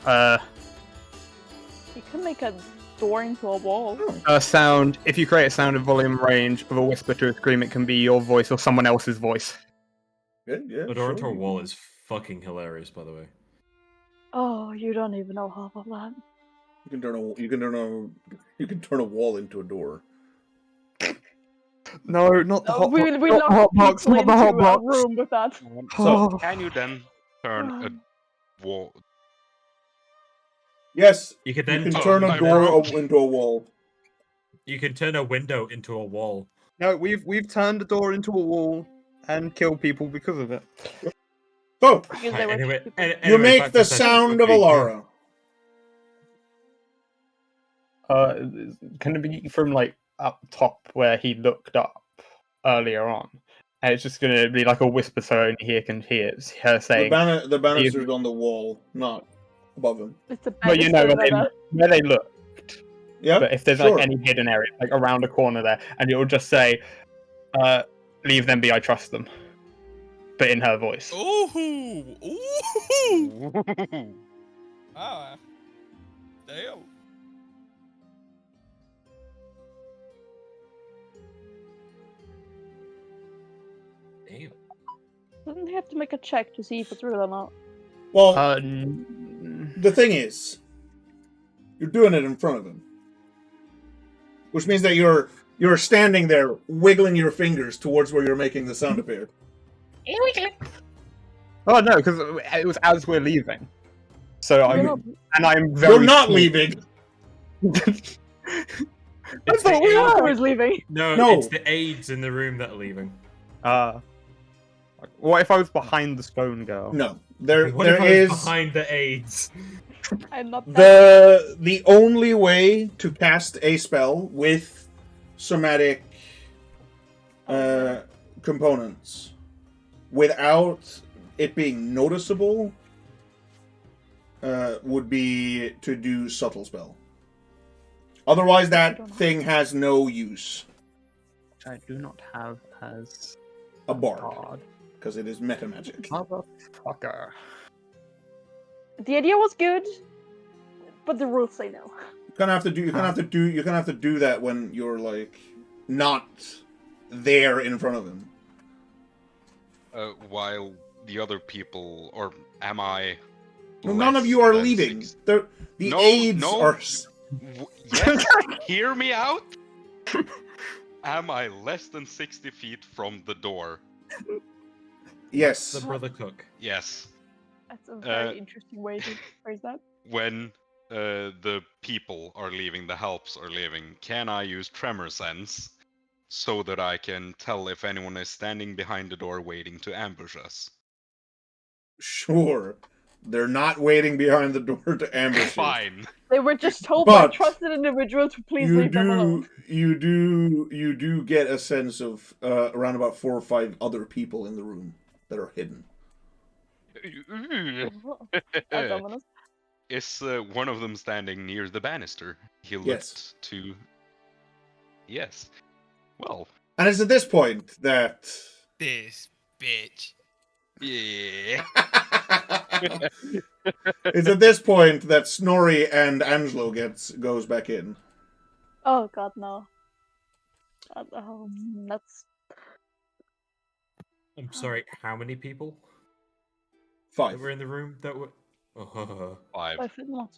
You can make a door into a wall. a sound. If you create a sound of volume range of a whisper to a scream, it can be your voice or someone else's voice. Good, yeah. The door into a wall is fucking hilarious, by the way. Oh, you don't even know half of that. You can turn a wall into a door. No, not the hot we box. we Not the locked hot box. people Not the into hot a box. room with that. So can you then turn a wall? Yes, You could then turn a door into a wall. You can turn a window into a wall. No, we've turned the door into a wall and killed people because of it. So, Because they were Anyway, stupid. anyway, you make back the to session. sound of Okay, Alara. Can it be from like up top where he looked up earlier on? And it's just gonna be like a whisper, so only he can hear her saying. The banister's on the wall, not above him. It's a But you know banister where they looked. Yeah. But if there's sure. like any hidden area, like around a corner there, and it'll just say, "Leave them be, I trust them," but in her voice. Ooh, ooh. Ah, damn. Damn. Doesn't he have to make a check to see if it's real or not? Well, The thing is, you're doing it in front of him, which means that you're standing there wiggling your fingers towards where you're making the sound appear. Oh no, because it was as we're leaving. So You're not- I'm very. You're not small. leaving. I thought we Soccer were. was leaving. No. It's the aides in the room that are leaving. What if I was behind the stone girl? No. There What if I is was behind the aides? I'm not the only way to cast a spell with somatic components without it being noticeable would be to do subtle spell. Otherwise, that thing has no use. Which I do not have as a bard, because it is meta magic. Motherfucker. The idea was good, but the rules say no. You're gonna have to do that when you're like not there in front of him. While the other people, or am I? No, none of you are less than leaving. 6? The aides are. Yes, hear me out. Am I less than 60 feet from the door? Yes. The brother cook. Yes. That's a very interesting way to phrase that. When the people are leaving, the helps are leaving, can I use tremor sense so that I can tell if anyone is standing behind the door waiting to ambush us? Sure. They're not waiting behind the door to ambush you. Fine. They were just told by a But trusted individual to please You leave them alone. you do get a sense of around about 4 or 5 other people in the room that are hidden. That's ominous. Is one of them standing near the banister? He looked Yes. to. Yes. Well. And it's at this point that This bitch. Yeah. it's at this point that Snorri and Angelo goes back in. Oh god, no. That's I'm sorry, how many people? 5. That were in the room that were. Oh. 5. I feel not.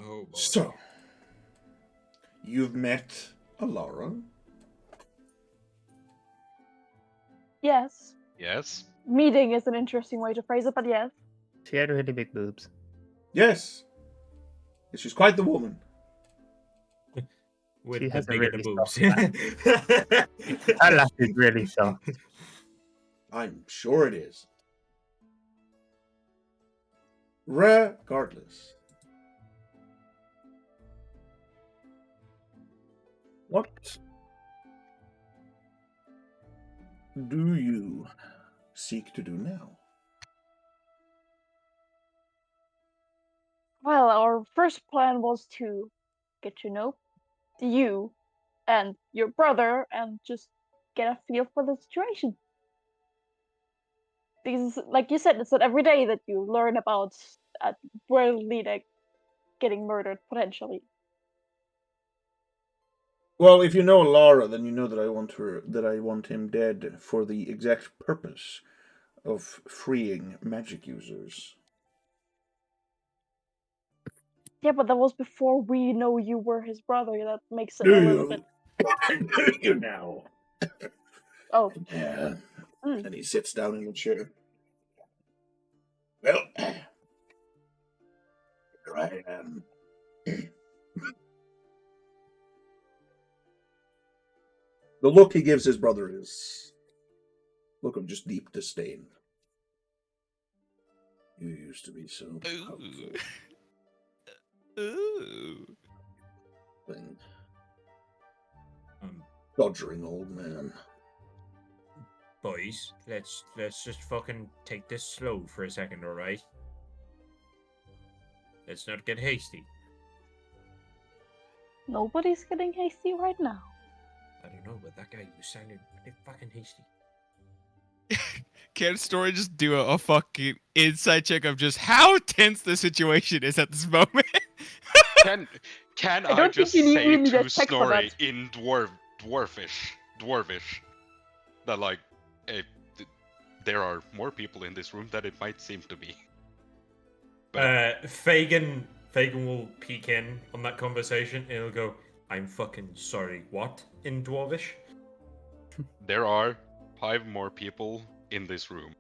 Oh boy. So, you've met Alara. Yes. Yes. Meeting is an interesting way to phrase it, but yes. She had really big boobs. Yes. She's quite the woman. With She the has a bigger the really boobs. Her laugh is really soft. I'm sure it is. Regardless. What do you seek to do now? Well, our first plan was to get to know you and your brother and just get a feel for the situation. Because, like you said, it's not every day that you learn about a world leader getting murdered, potentially. Well, if you know Lara, then you know that I want him dead for the exact purpose of freeing magic users. Yeah, but that was before we know you were his brother. That makes it Do a little you? bit. You now. Oh. Yeah. And he sits down in a chair. Well, here I am. The look he gives his brother is look of just deep disdain. You used to be so powerful. Ooh. Thing. Dodgering old man. Boys, let's just fucking take this slow for a second, alright? Let's not get hasty. Nobody's getting hasty right now. I don't know, but that guy was sounding pretty fucking hasty. Can Story just do a fucking inside check of just how tense the situation is at this moment? Can I I, don't just think you say really need to a check for Snorri that. in dwarvish, that like, there are more people in this room than it might seem to be. Fagin will peek in on that conversation and he'll go, "I'm fucking sorry, what?" in Dwarvish. There are 5 more people in this room.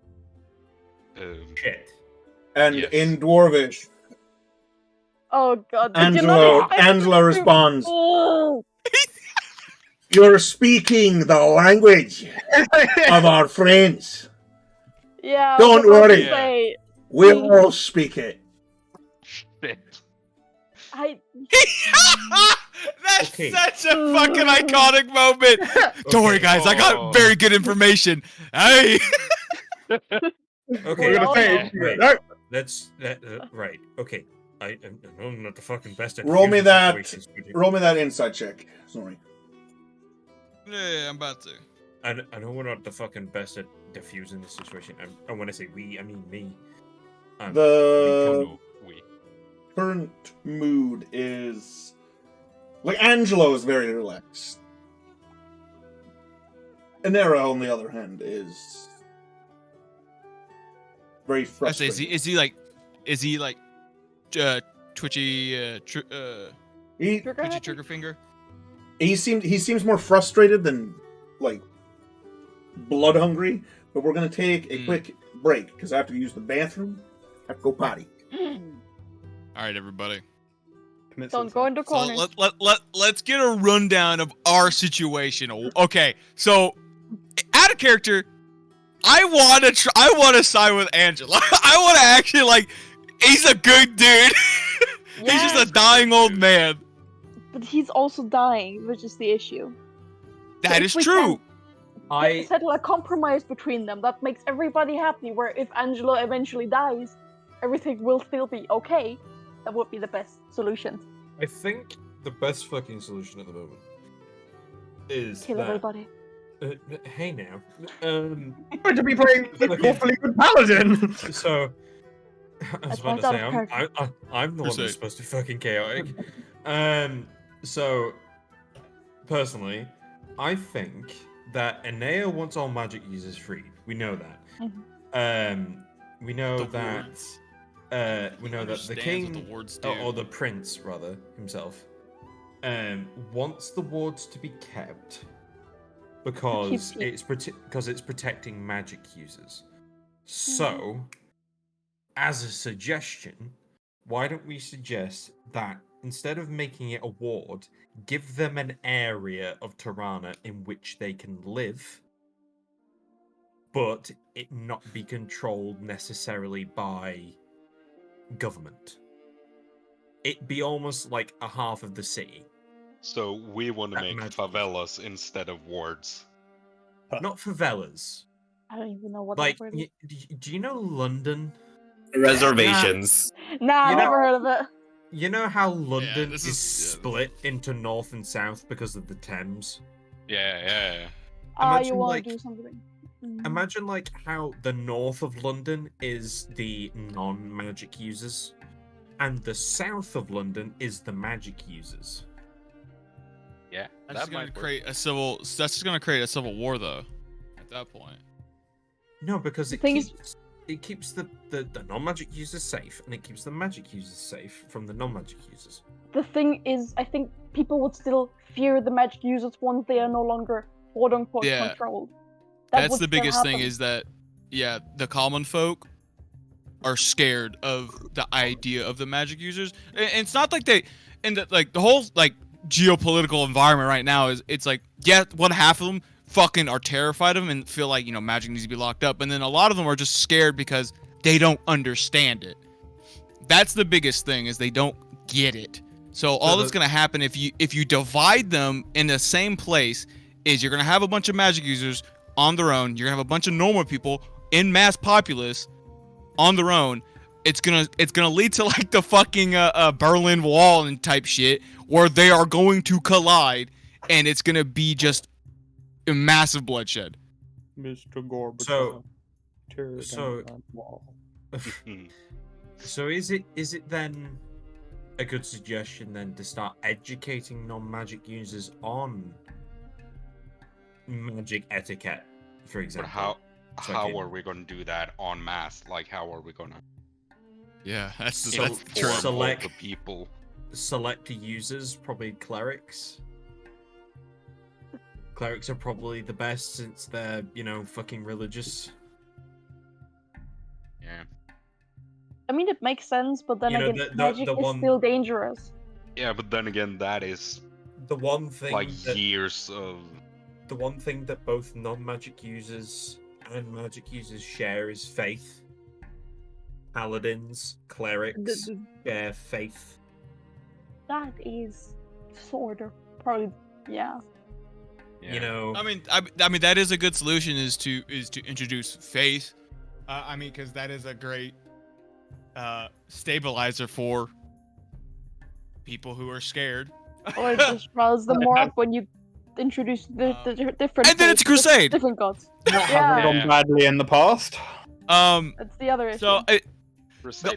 Shit. And Yes. in Dwarvish, Oh god, did you not expect Angela to- responds, Oh. "You're speaking the language of our friends. Yeah, Don't I was about worry. to say, We'll all speak it." Shit. That's such a fucking iconic moment. Don't worry, guys. I got very good information. Hey. Okay, We're gonna say okay, it. right. Right. Okay. I'm not the fucking best at Roll me diffusing that. situations, but you- Roll me that insight check. Sorry. Yeah, I'm about to. I know we're not the fucking best at diffusing the situation. And when I say we, I mean me. The current mood is like Angelo is very relaxed. Inera, on the other hand, is very I say, frustrated. is he like twitchy twitchy trigger finger? He seems more frustrated than like blood hungry. But we're gonna take a quick break because I have to use the bathroom. I have to go potty. All right, everybody. Don't go into corners. So let's get a rundown of our situation. Okay, so out of character, I want to side with Angela. I want to actually like. He's a good dude. He's just a dying old man. But he's also dying, which is the issue. That is true. Settle a compromise between them that makes everybody happy. Where if Angelo eventually dies, everything will still be okay. That would be the best solution. I think the best fucking solution at the moment is Kill that... everybody. Hey now. Going to be playing awfully good paladin. So, I was about to say, I'm the one Proceed. that's supposed to be fucking chaotic. So, personally, I think that Enea wants all magic users freed. We know that. We know that. We know that the understands king, what the wards do. or the prince rather himself, wants the wards to be kept because it's protecting magic users. So, as a suggestion, why don't we suggest that instead of making it a ward, give them an area of Tirana in which they can live, but it not be controlled necessarily by government. It be almost like a half of the city. So we want to make favelas instead of wards. Not favelas. I don't even know what Like, that word is. do you know London? Reservations. Nah, You never know- heard of it. You know how London this is is- split into north and south because of the Thames? Yeah. You want to do something. Imagine like how the north of London is the non-magic users, and the south of London is the magic users. Yeah, That's just gonna create a civil. That's just gonna create a civil war, though. At that point. No, because The it thing is- keeps the non-magic users safe, and it keeps the magic users safe from the non-magic users. The thing is, I think people would still fear the magic users once they are no longer quote unquote Yeah. controlled. That That's would the still biggest thing happen. is that, yeah, the common folk are scared of the idea of the magic users. And it's not like they, and the whole like geopolitical environment right now is, it's like, yeah, one half of them fucking are terrified of them and feel like, magic needs to be locked up. And then a lot of them are just scared because they don't understand it. That's the biggest thing, is they don't get it. So all that's gonna happen if you divide them in the same place is you're gonna have a bunch of magic users on their own. You're gonna have a bunch of normal people in mass populace on their own. It's gonna lead to like the fucking Berlin Wall and type shit, where they are going to collide, and it's gonna be just a massive bloodshed. Mr. Gorbachev. So is it then a good suggestion then to start educating non-magic users on magic etiquette, for But example? how are we going to do that en masse? Like, how are we going to? Yeah, that's the select the people. Select users, probably clerics. Clerics are probably the best since they're, fucking religious. Yeah. I mean, it makes sense, but then again, magic is still dangerous. Yeah, but then again, that is the one thing like years of. The one thing that both non-magic users and magic users share is faith. Paladins, clerics share faith. That is sort of probably, yeah. I mean, that is a good solution. Is to introduce faith. I mean, because that is a great stabilizer for people who are scared. Or it just riles them more up when you introduce the different. And then it's a crusade. Different gods. That hasn't gone badly in the past. That's the other issue. So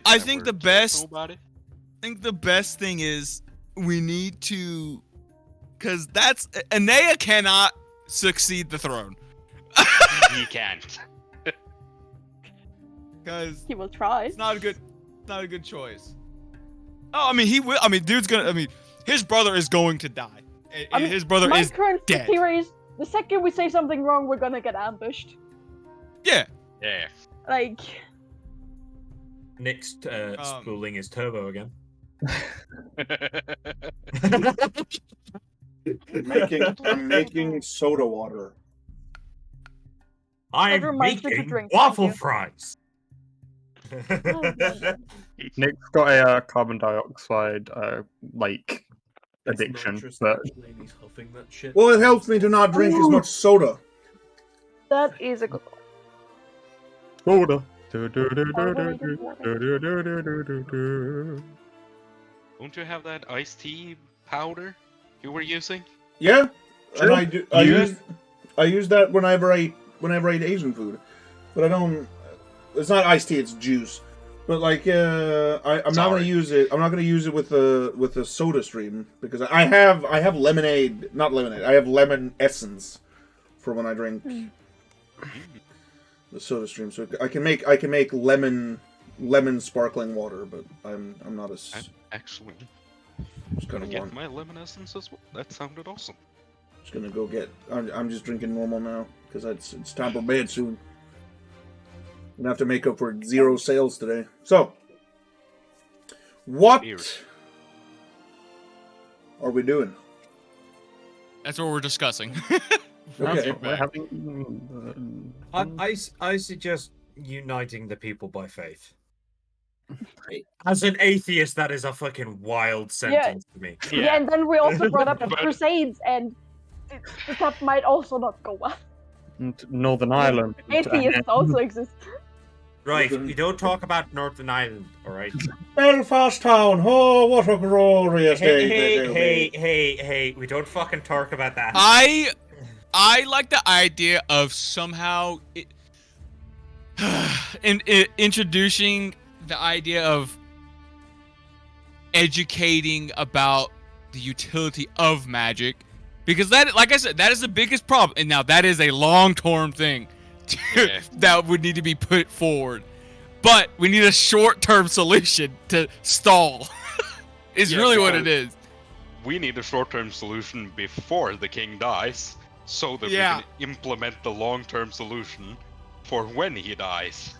I think the best. I think the best thing is we need to, because that's Anea cannot succeed the throne. He can't. Because he will try. It's not a good choice. Oh, I mean, he will. I mean, dude's gonna. I mean, his brother is going to die. His brother is current dead. theory is the second we say something wrong, we're gonna get ambushed. Yeah. Yeah. Like. Nick's spooling his turbo again. I'm making soda water. I'm making waffle fries. Nick's got a carbon dioxide addiction, but He's huffing that shit. Well, it helps me to not drink as much soda. That is a good one. Soda. Don't you have that iced tea powder you were using? Yeah, Sure. and I use that whenever I eat Asian food, but I don't. It's not iced tea; it's juice. But like, I'm not gonna use it. I'm not gonna use it with the Soda Stream because I have lemonade, not lemonade. I have lemon essence for when I drink the Soda Stream. So I can make lemon sparkling water, but I'm not as. Actually, just gonna get my lemon essence as well. That sounded awesome. Just gonna go get. I'm just drinking normal now because it's time for bed soon. I'm gonna have to make up for 0 sales today. So, what are we doing? That's what we're discussing. Okay. We're having. I suggest uniting the people by faith. As an atheist, that is a fucking wild sentence to me. Yeah, and then we also brought up the Crusades, and that might also not go well. Northern Ireland. Atheists also exist. Right, we don't talk about Northern Ireland, alright? Belfast town, oh, what a glorious day! Hey, we don't fucking talk about that. I like the idea of somehow introducing the idea of educating about the utility of magic, because that, like I said, that is the biggest problem. And now that is a long-term thing that would need to be put forward. But we need a short-term solution to stall. Is really what it is. We need a short-term solution before the king dies, so that we can implement the long-term solution for when he dies.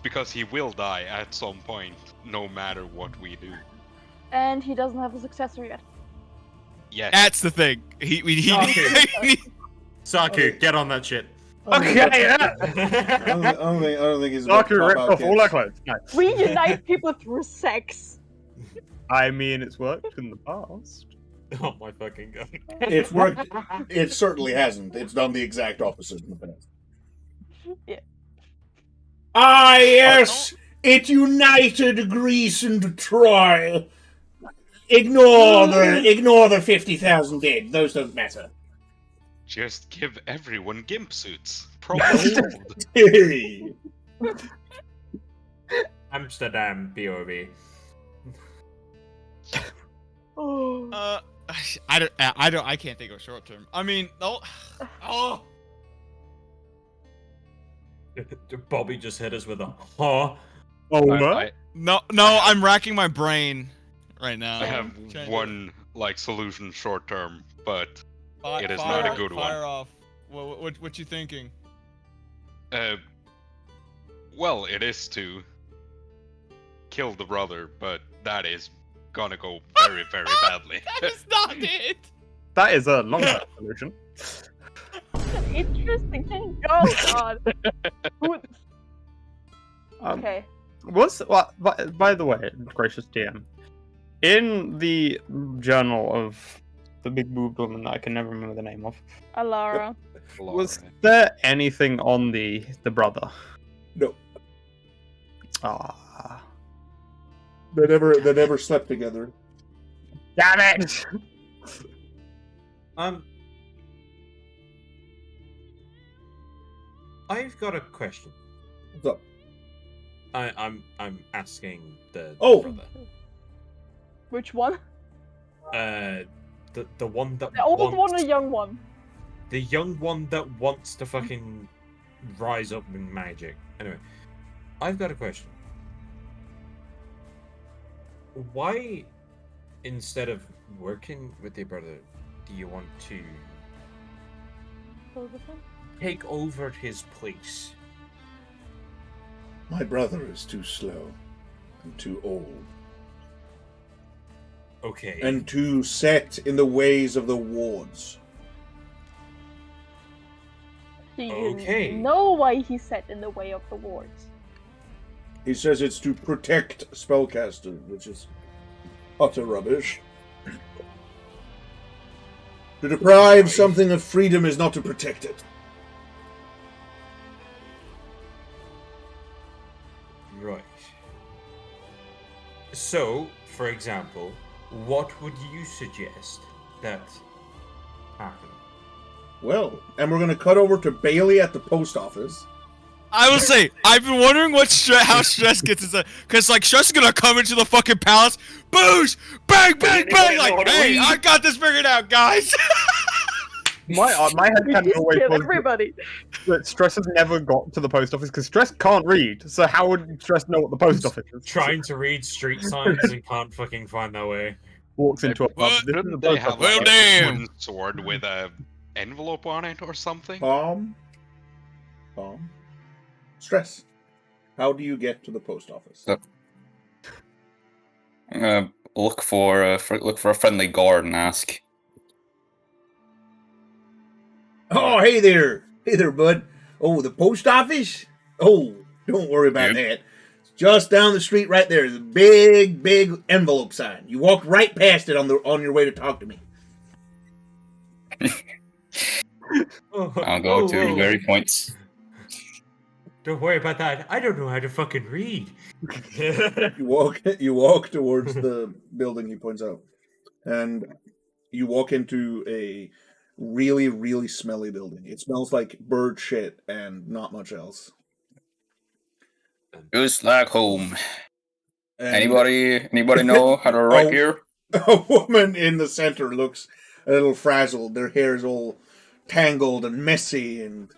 Because he will die at some point, no matter what we do. And he doesn't have a successor yet. Yes. That's the thing. Saku, get on that shit. Okay, yeah. I don't think he's. Saku ripped off all our clothes. Nice. We unite people through sex. I mean, it's worked in the past. Oh my fucking god. It's worked. It certainly hasn't. It's done the exact opposite in the past. Yeah. Ah, yes! It united Greece and Troy. Ignore the 50,000 dead. Those don't matter. Just give everyone gimp suits. Problem solved. Amsterdam, B.O.B. I can't think of a short term. I mean, oh. Bobby just hit us with a huh. No, I'm racking my brain right now. I have one solution short term, but It is not a good fire one. off. What you thinking? Well, it is to kill the brother, but that is gonna go very, very badly. That is not it. That is a long-term solution. Interesting thing. Oh god. Okay. By the way, gracious DM, in the journal of the big boobed woman that I can never remember the name of, Alara. was there anything on the brother? No. Ah. They never slept together. Damn it! I've got a question. What's up? I'm asking the brother. Which one? The one that The old wants, one or young one? the young one that wants to fucking rise up in magic. Anyway, I've got a question. Why, instead of working with your brother, do you want to take over his place? My brother is too slow and too old. Okay. And too set in the ways of the wards. Do you Okay. know why he's set in the way of the wards? He says it's to protect spellcaster, which is utter rubbish. To deprive something of freedom is not to protect it. Right. So, for example, what would you suggest that happen? Well, and we're going to cut over to Bailey at the post office. I will say, I've been wondering how Stress gets his, because like Stress is gonna come into the fucking palace, boosh, bang, bang, bang, like, hey, I got this figured out, guys. My head We kind of just always killed was everybody. that Stress has never got to the post office because Stress can't read. So how would Stress know what the post office is? Trying to read street signs and can't fucking find their way. Walks into a pub. This is Couldn't the they post have office. like a damn. wooden sword with a envelope on it or something? Bomb. Stress. How do you get to the post office? Look for a friendly guard and ask. Oh, hey there, bud. Oh, the post office? Oh, don't worry about that. It's just down the street, right there. There's a big envelope sign. You walk right past it on your way to talk to me. I'll go to very points. Don't worry about that. I don't know how to fucking read. You walk towards the building he points out, and you walk into a really smelly building. It smells like bird shit and not much else. Just like home. And Anybody know how to write here? A woman in the center looks a little frazzled. Their hair is all tangled and messy, and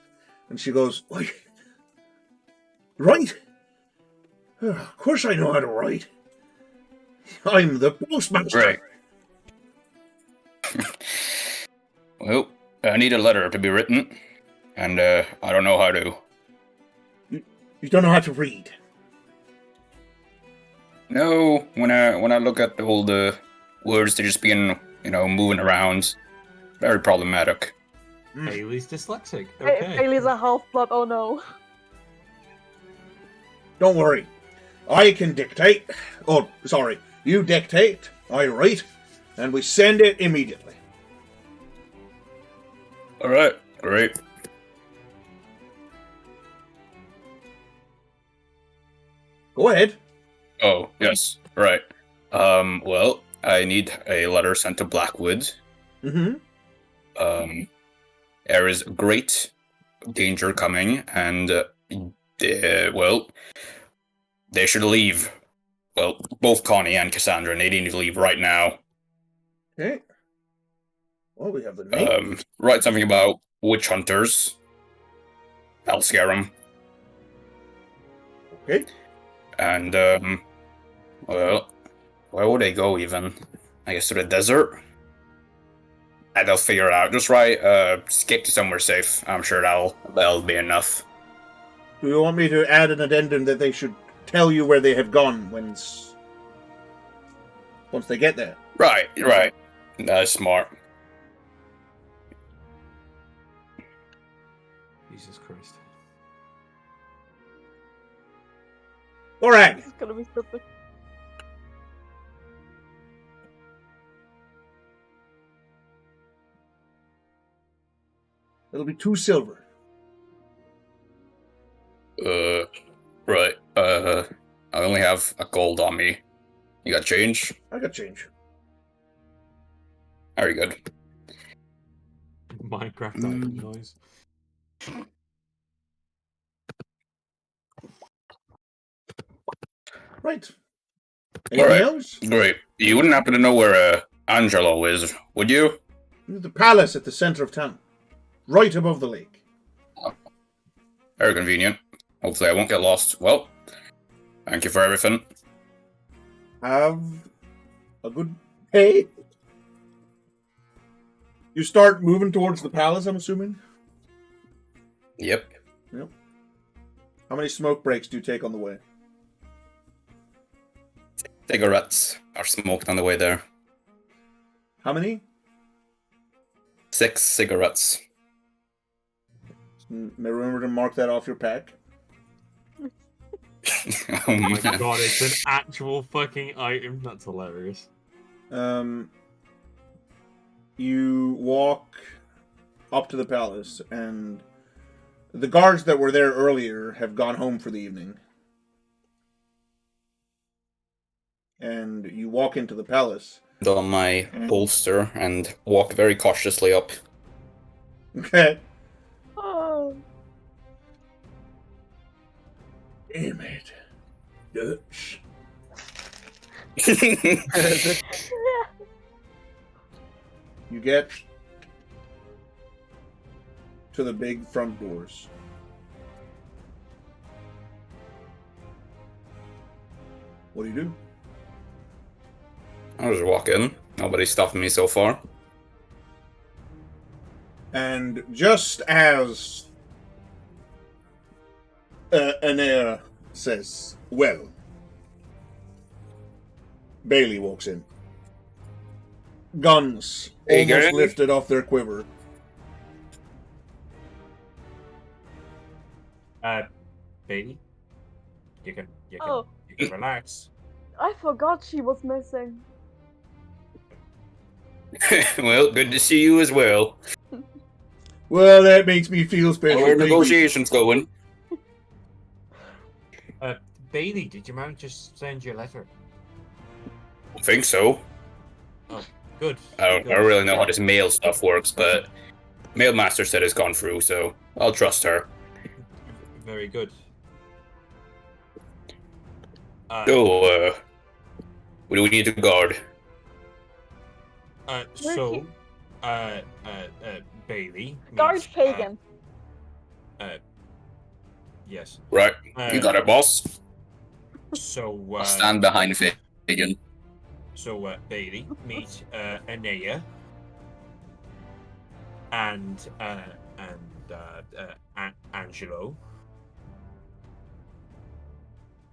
she goes, "Why, right? Of course I know how to write. I'm the postmaster." Right. Well, I need a letter to be written, and I don't know how to. You don't know how to read. No, when I look at all the words, they're just being, moving around. Very problematic. Bailey's dyslexic. Okay. Bailey's a half-blood, oh no. Don't worry. I can dictate. Oh, sorry. You dictate, I write, and we send it immediately. Alright, great. Go ahead. Oh, yes, right. Well, I need a letter sent to Blackwood. Mm-hmm. There is great danger coming, and, they should leave. Well, both Connie and Cassandra, and they need to leave right now. Okay. Well, we have the name. Write something about witch hunters. That'll scare them. Okay. And, where would they go even? I guess to the desert? And they'll figure it out. Just right, escape to somewhere safe. I'm sure that'll be enough. Do you want me to add an addendum that they should tell you where they have gone once they get there? Right. That's smart. Jesus Christ. Alright. This is gonna be stupid. It'll be 2 silver. Right. I only have a gold on me. You got change? I got change. Very good. Minecraft item noise. Right. All Anything right. else? Great. You wouldn't happen to know where Angelo is, would you? The palace at the center of town. Right above the lake. Very convenient. Hopefully I won't get lost. Well, thank you for everything. Have a good day. You start moving towards the palace, I'm assuming? Yep. How many smoke breaks do you take on the way? Cigarettes are smoked on the way there. How many? 6 cigarettes. Remember to mark that off your pack. Oh my god, it's an actual fucking item. That's hilarious. You walk up to the palace, and the guards that were there earlier have gone home for the evening. And you walk into the palace. On my bolster and walk very cautiously up. Okay. Oh. Damn it. Dutch. You get to the big front doors. What do you do? I'll just walk in. Nobody's stopping me so far. And just as Anea says, well, Bailey walks in. Guns Hey, almost Gary. lifted off their quiver. Baby, you can Oh. relax. I forgot she was missing. Well, good to see you as well. Well, that makes me feel special. How are Thank you. negotiations going? Bailey, did you manage to send your letter? I think so. Oh, good. I don't really know how this mail stuff works, but Mailmaster said it's gone through, so I'll trust her. Very good. So, what do we need to guard? So, Bailey. Guard meets, Pagan. Yes. Right, you got it, boss. So, I'll stand behind Fagan. So, Bailey, meet Anea and Angelo.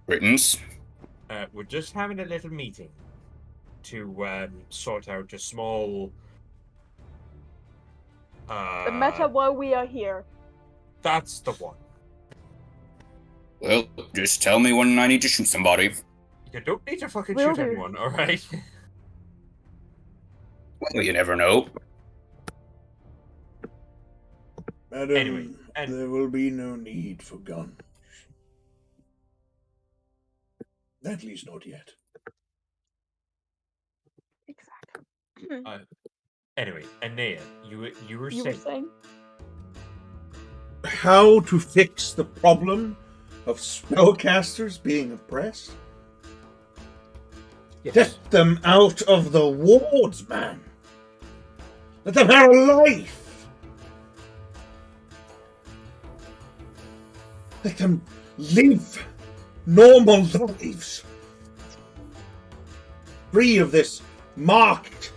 Britons. We're just having a little meeting to sort out a small. The matter why we are here. That's the one. Well, just tell me when I need to shoot somebody. You don't need to fucking Will shoot do. anyone, alright? Well, you never know. Madam, Anyway, there will be no need for guns. At least not yet. Exactly. Anyway, Anea, you were You were saying. saying? How to fix the problem of spellcasters being oppressed? Yes. Get them out of the wards, man. Let them have a life. Let them live normal lives. Free of this marked.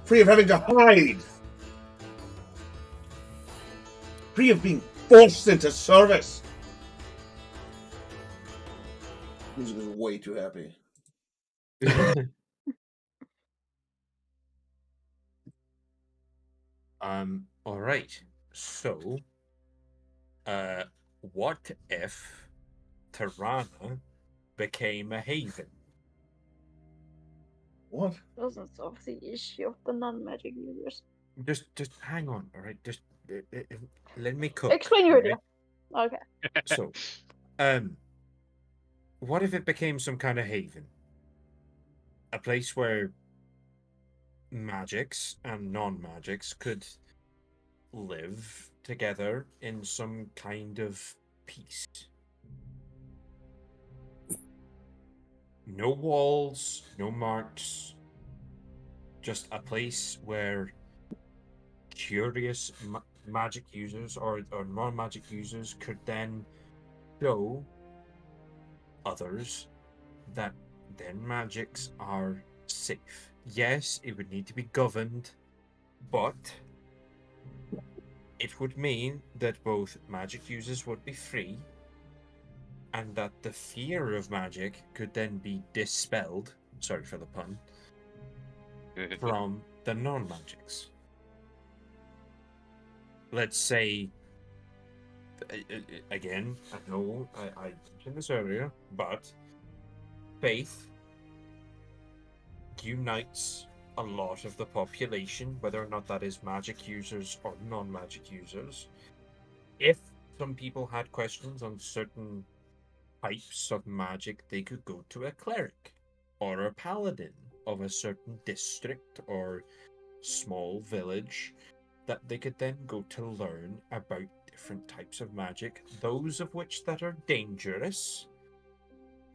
Free of having to hide decree of being forced into service. Music is way too happy. All right. So, what if Tirana became a haven? What? Doesn't solve the issue of the non-magic users. Just hang on. All right. Just let me cook. Explain your idea. Okay. So, what if it became some kind of haven? A place where magics and non-magics could live together in some kind of peace. No walls, no marks, just a place where curious magic users or non-magic users could then show others that their magics are safe. Yes, it would need to be governed, but it would mean that both magic users would be free and that the fear of magic could then be dispelled, sorry for the pun, from the non-magics. Let's say, again, I know I mentioned this earlier, but faith unites a lot of the population, whether or not that is magic users or non-magic users. If some people had questions on certain types of magic, they could go to a cleric or a paladin of a certain district or small village that they could then go to learn about different types of magic, those of which that are dangerous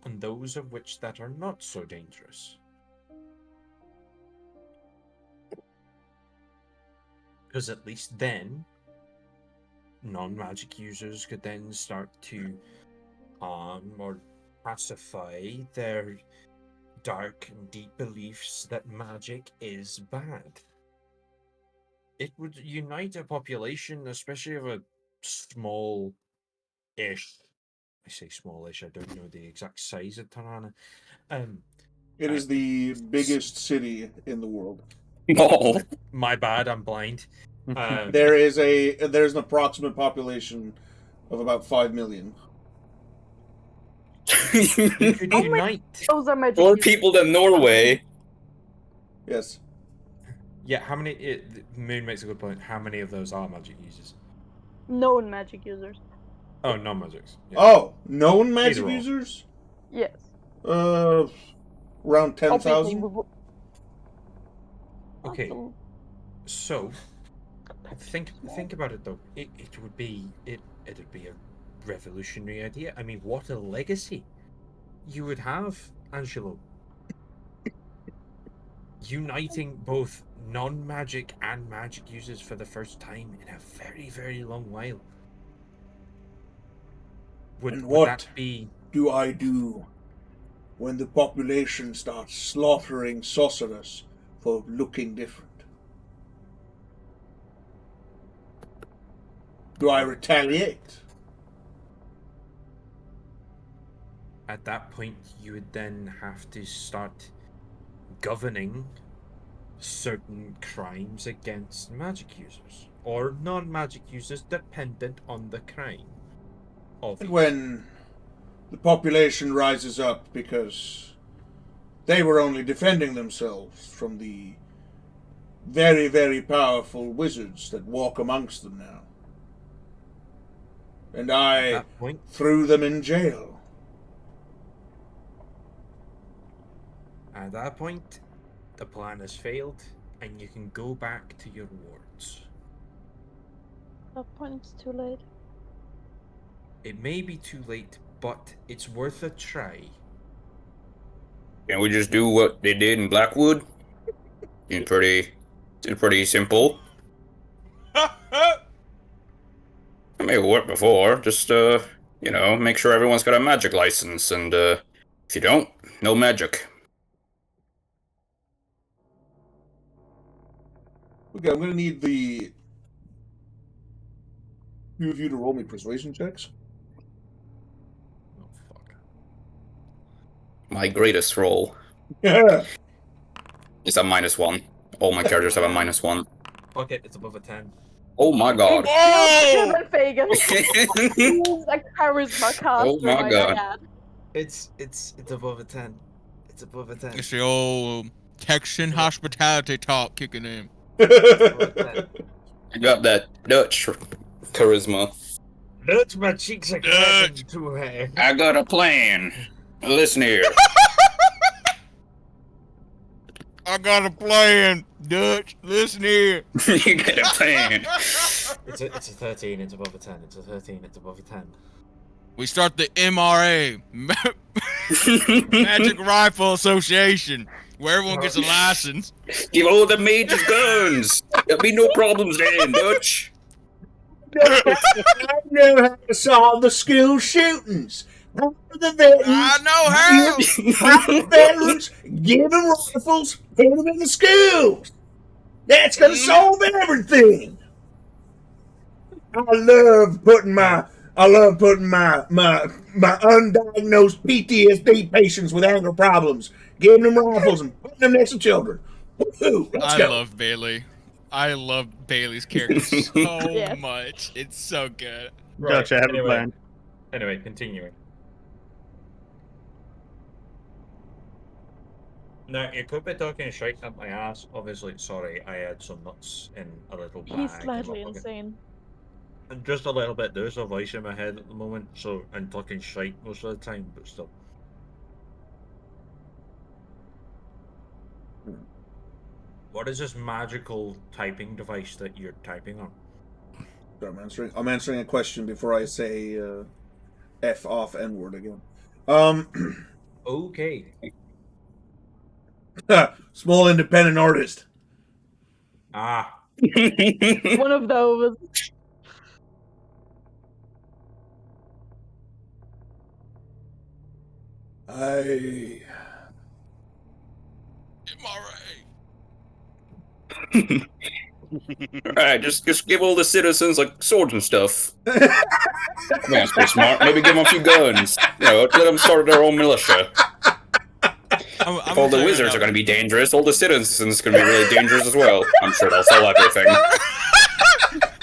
and those of which that are not so dangerous. Because at least then non-magic users could then start to or pacify their dark and deep beliefs that magic is bad. It would unite a population, especially of a small-ish. I say smallish. I don't know the exact size of Tirana. It is the biggest city in the world. Oh, my bad. I'm blind. There's an approximate population of about 5 million. You could unite. Those are magic more users. people than Norway. Yes. Yeah, how many? Moon makes a good point. How many of those are magic users? Known magic users. Oh, non-magics. Yeah. Oh, known magic Either or. users? Yes. Around 10,000. Okay. So, think about it though. It'd be a revolutionary idea. I mean, what a legacy you would have, Angelo. Uniting both non-magic and magic users for the first time in a very, very long while. And Would that be... do I do when the population starts slaughtering sorcerers for looking different? Do I retaliate? At that point, you would then have to start governing certain crimes against magic users or non-magic users, dependent on the crime. And when the population rises up because they were only defending themselves from the very, very powerful wizards that walk amongst them now, and I threw them in jail. At that point, the plan has failed, and you can go back to your wards. That point it's too late. It may be too late, but it's worth a try. Can we just do what they did in Blackwood? It's pretty simple. I mean, it worked before. Just make sure everyone's got a magic license, and if you don't, no magic. Okay, I'm gonna need the You of you to roll me persuasion checks. Oh fuck. My greatest roll Yeah. is a -1. All my characters have a -1. Fuck it, it's above a 10. Oh my god. Still better Oh! than Fagan. He's a charisma caster, Oh my might god. I add. It's above a 10. It's above a 10. It's the old Texan hospitality talk kicking in. I got that Dutch charisma. That's my cheeks are clapping to her. I got a plan. Listen here. I got a plan, Dutch. Listen here. You got a plan. It's a 13, it's above a 10. It's a 13, it's above a 10. We start the MRA, Magic Rifle Association, where everyone gets a license. Give all the mages guns. There'll be no problems then, Dutch. I know how to solve the school shootings. The veterans, I know how. the veterans, give them rifles, put them in the schools. That's gonna solve everything. I love putting my undiagnosed PTSD patients with anger problems, giving them rifles and putting them next to children. Woo-hoo, let's go. Love Bailey. I love Bailey's character so much. It's so good. Gotcha, I have a plan. Anyway, continuing. Now, you could be talking straight up my ass. Obviously, sorry, I had some nuts in a little bag. He's in my slightly pocket. insane. Just a little bit. There's a voice in my head at the moment, so I'm talking shite most of the time, but still. What is this magical typing device that you're typing on? I'm answering a question before I say F off N word again. Okay. Small independent artist. Ah. One of those. Alright, just give all the citizens like swords and stuff. That's pretty smart. Maybe give them a few guns. You know, let them start their own militia. If all the wizards are going to be dangerous, all the citizens are going to be really dangerous as well. I'm sure they'll sell everything.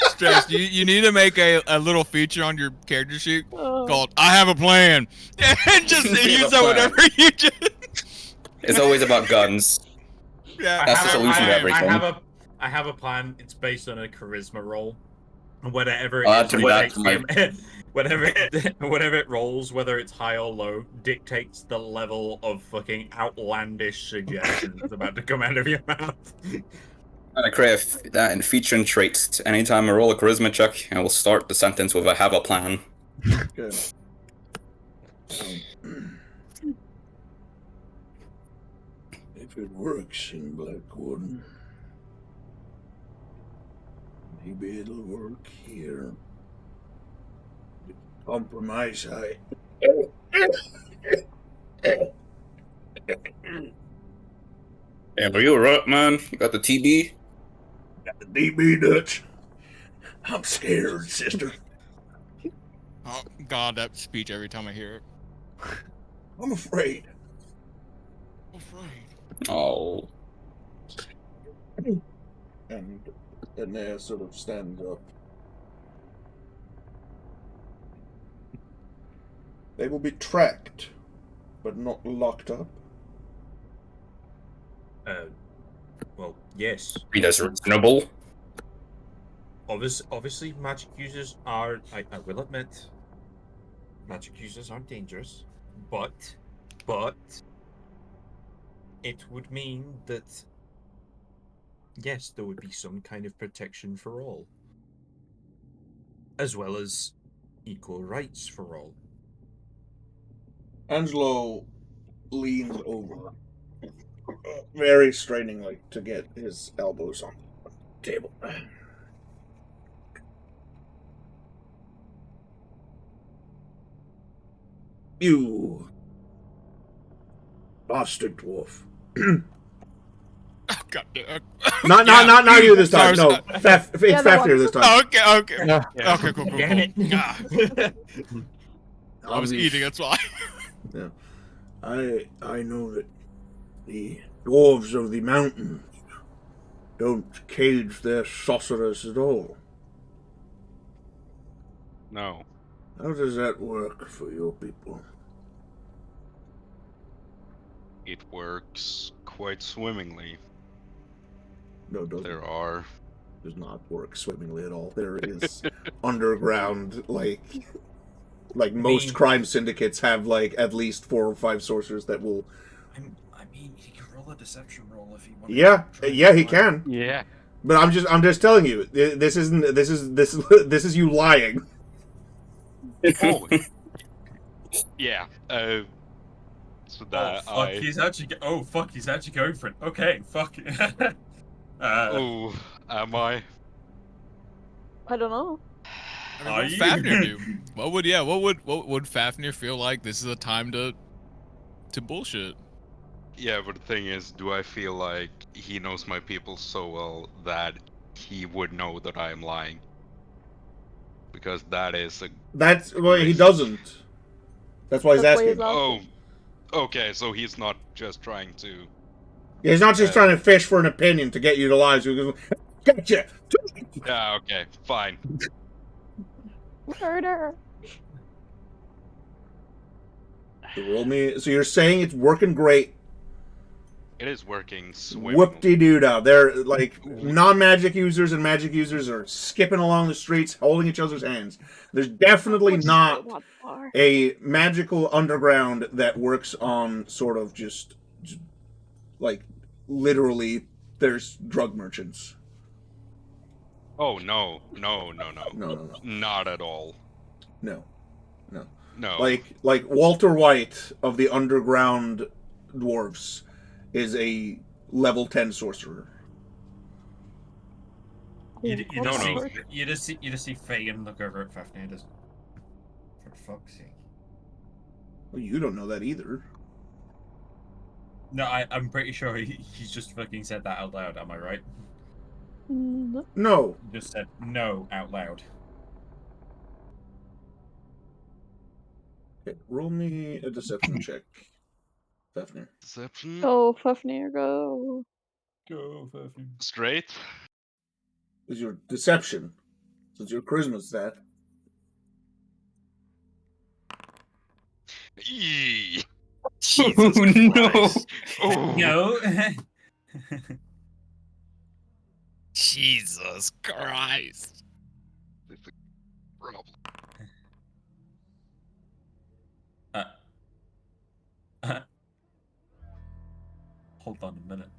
Stress, you need to make a little feature on your character sheet called "I have a plan," and just use that whenever you just. It's always about guns. Yeah, that's the solution to everything. I have a plan. It's based on a charisma roll. Whatever whatever it rolls, whether it's high or low, dictates the level of fucking outlandish suggestions about to come out of your mouth. I create that in feature and traits. Anytime I roll a charisma check, I will start the sentence with "I have a plan." Good. If it works in Blackwood, maybe it'll work here. Compromise, Hey, are you alright, man? You got the TB? Got the DB, Dutch. I'm scared, sister. Oh God, that speech every time I hear it. I'm afraid. Oh. And Nea sort of stands up. They will be tracked, but not locked up. Well, yes. That's reasonable. Obviously, magic users are. I will admit, magic users aren't dangerous, but it would mean that yes, there would be some kind of protection for all, as well as equal rights for all. Angelo leans over, very strainingly, to get his elbows on the table. You bastard dwarf. God damn. Not you this time. Sorry, No, it's Fafnir this time. Oh, okay. Yeah. Okay, cool. Damn it. Ah. I was eating, that's why. Yeah. I know that the dwarves of the mountains don't cage their sorcerers at all. No. How does that work for your people? It works quite swimmingly. No, it doesn't. There are. Does not work swimmingly at all. There is underground, like most crime syndicates have, like, at least 4 or 5 sorcerers that will. I mean, he could roll a deception roll if he wanted. Yeah, he can. Yeah. But I'm just telling you, this is you lying. Oh. Yeah. So that fuck, he's actually. He's actually going for it. Okay, fuck. Oh, am I? I don't know. I mean, what would Fafnir do? What would Fafnir feel like? This is a time to bullshit. Yeah, but the thing is, do I feel like he knows my people so well that he would know that I am lying? Because that is a. That's well, he doesn't. That's why he's asking. Oh, okay. So he's not just trying to. Yeah, he's not just trying to fish for an opinion to get you to lie. So he goes, gotcha. Yeah. Okay. Fine. Murder. So roll me. So you're saying it's working great. It is working swimmingly. Whoop-de-doo-dah. They're like non-magic users and magic users are skipping along the streets, holding each other's hands. There's definitely not a magical underground that works on sort of just like literally. There's drug merchants. Oh no! Not at all. No. No. Like Walter White of the underground dwarves is a level 10 sorcerer. You just see Fagin look over at Fafnir. Just for fuck's sake. Well, you don't know that either. No, I'm pretty sure he's just fucking said that out loud. Am I right? No. He just said no out loud. Okay, roll me a deception check, Fafnir. Deception. Go, Fafnir, go. Go, Fafnir. Straight. Is your deception, since your charisma stat. Eee. Jesus Christ. Oh no. Jesus Christ. It's a problem. Hold on a minute.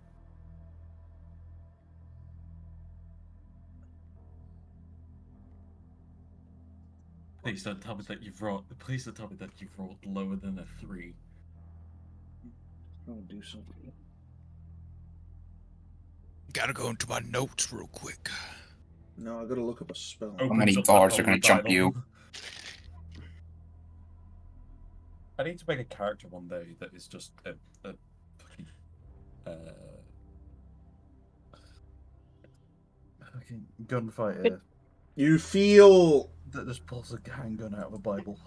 Please don't tell me that you've rolled. Please don't tell me that you've rolled lower than a 3. I'll do something. Gotta go into my notes real quick. No, I gotta look up a spell. How many guards are gonna jump you? I need to make a character one day that is just a fucking fucking gunfighter. You feel that just pulls a handgun out of a Bible.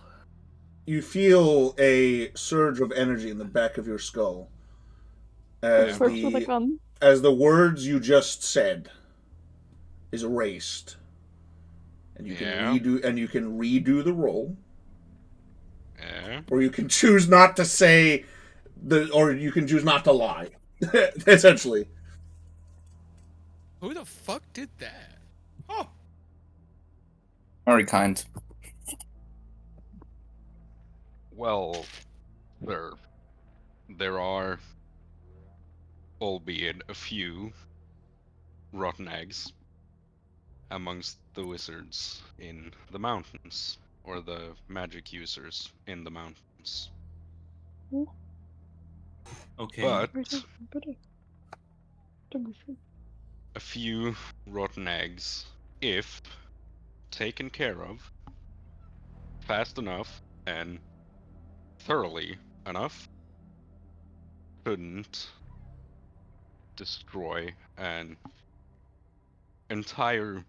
You feel a surge of energy in the back of your skull as First with a gun. as the words you just said is erased, and you can redo the roll. Yeah. Or you can choose not to say or you can choose not to lie. Essentially. Who the fuck did that? Oh. Very kind. Well, there are, albeit a few, rotten eggs amongst the wizards in the mountains, or the magic users in the mountains. Okay. But a few rotten eggs, if taken care of fast enough and thoroughly enough, couldn't destroy an entire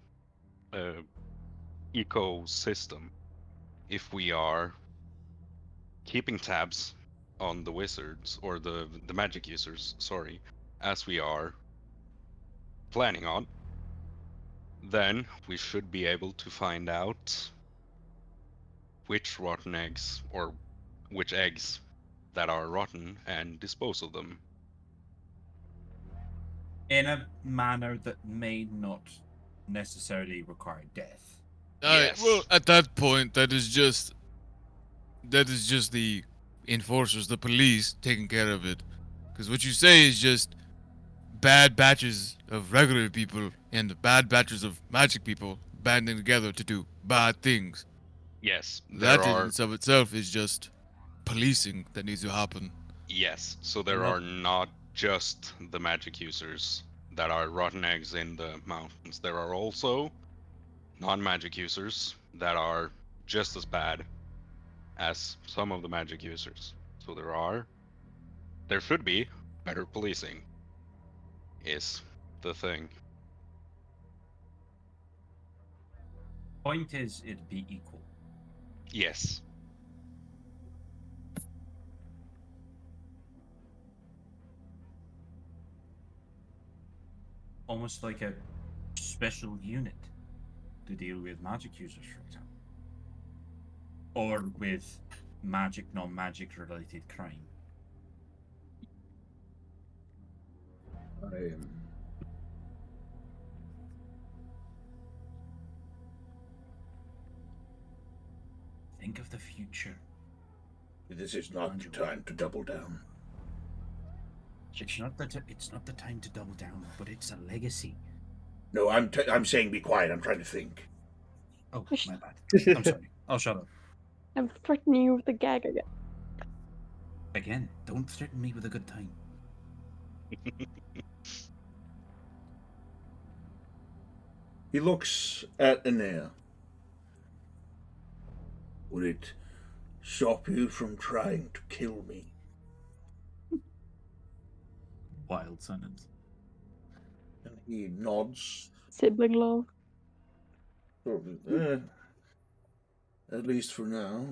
ecosystem if we are keeping tabs on the wizards or the magic users, sorry, as we are planning on, then we should be able to find out which rotten eggs or which eggs that are rotten and dispose of them. In a manner that may not necessarily require death. Well, at that point, that is just the enforcers, the police, taking care of it. Because what you say is just bad batches of regular people and bad batches of magic people banding together to do bad things. Yes, That in of itself is just policing that needs to happen. Yes, so there are not just the magic users that are rotten eggs in the mountains. There are also non-magic users that are just as bad as some of the magic users. So there should be better policing, is the thing. Point is, it'd be equal. Yes. Almost like a special unit to deal with magic users, for example. Or with magic, non-magic related crime. Think of the future. This is not the time to double down. It's not the time to double down, but it's a legacy. No, I'm saying be quiet. I'm trying to think. Oh, my bad. I'm sorry. I'll shut up. I'm threatening you with a gag again. Again, don't threaten me with a good time. He looks at Anea. Would it stop you from trying to kill me? Wild sentence. And he nods. Sibling love. At least for now.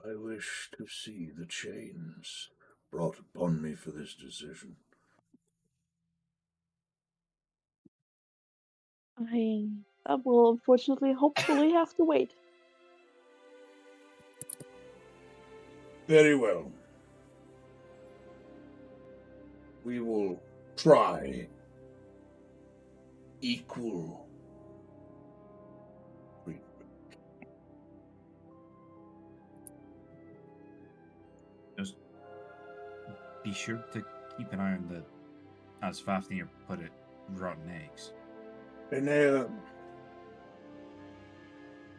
I wish to see the chains brought upon me for this decision. That will unfortunately, hopefully, have to wait. Very well. We will try equal treatment. Just be sure to keep an eye on the, as Fafnir put it, rotten eggs. And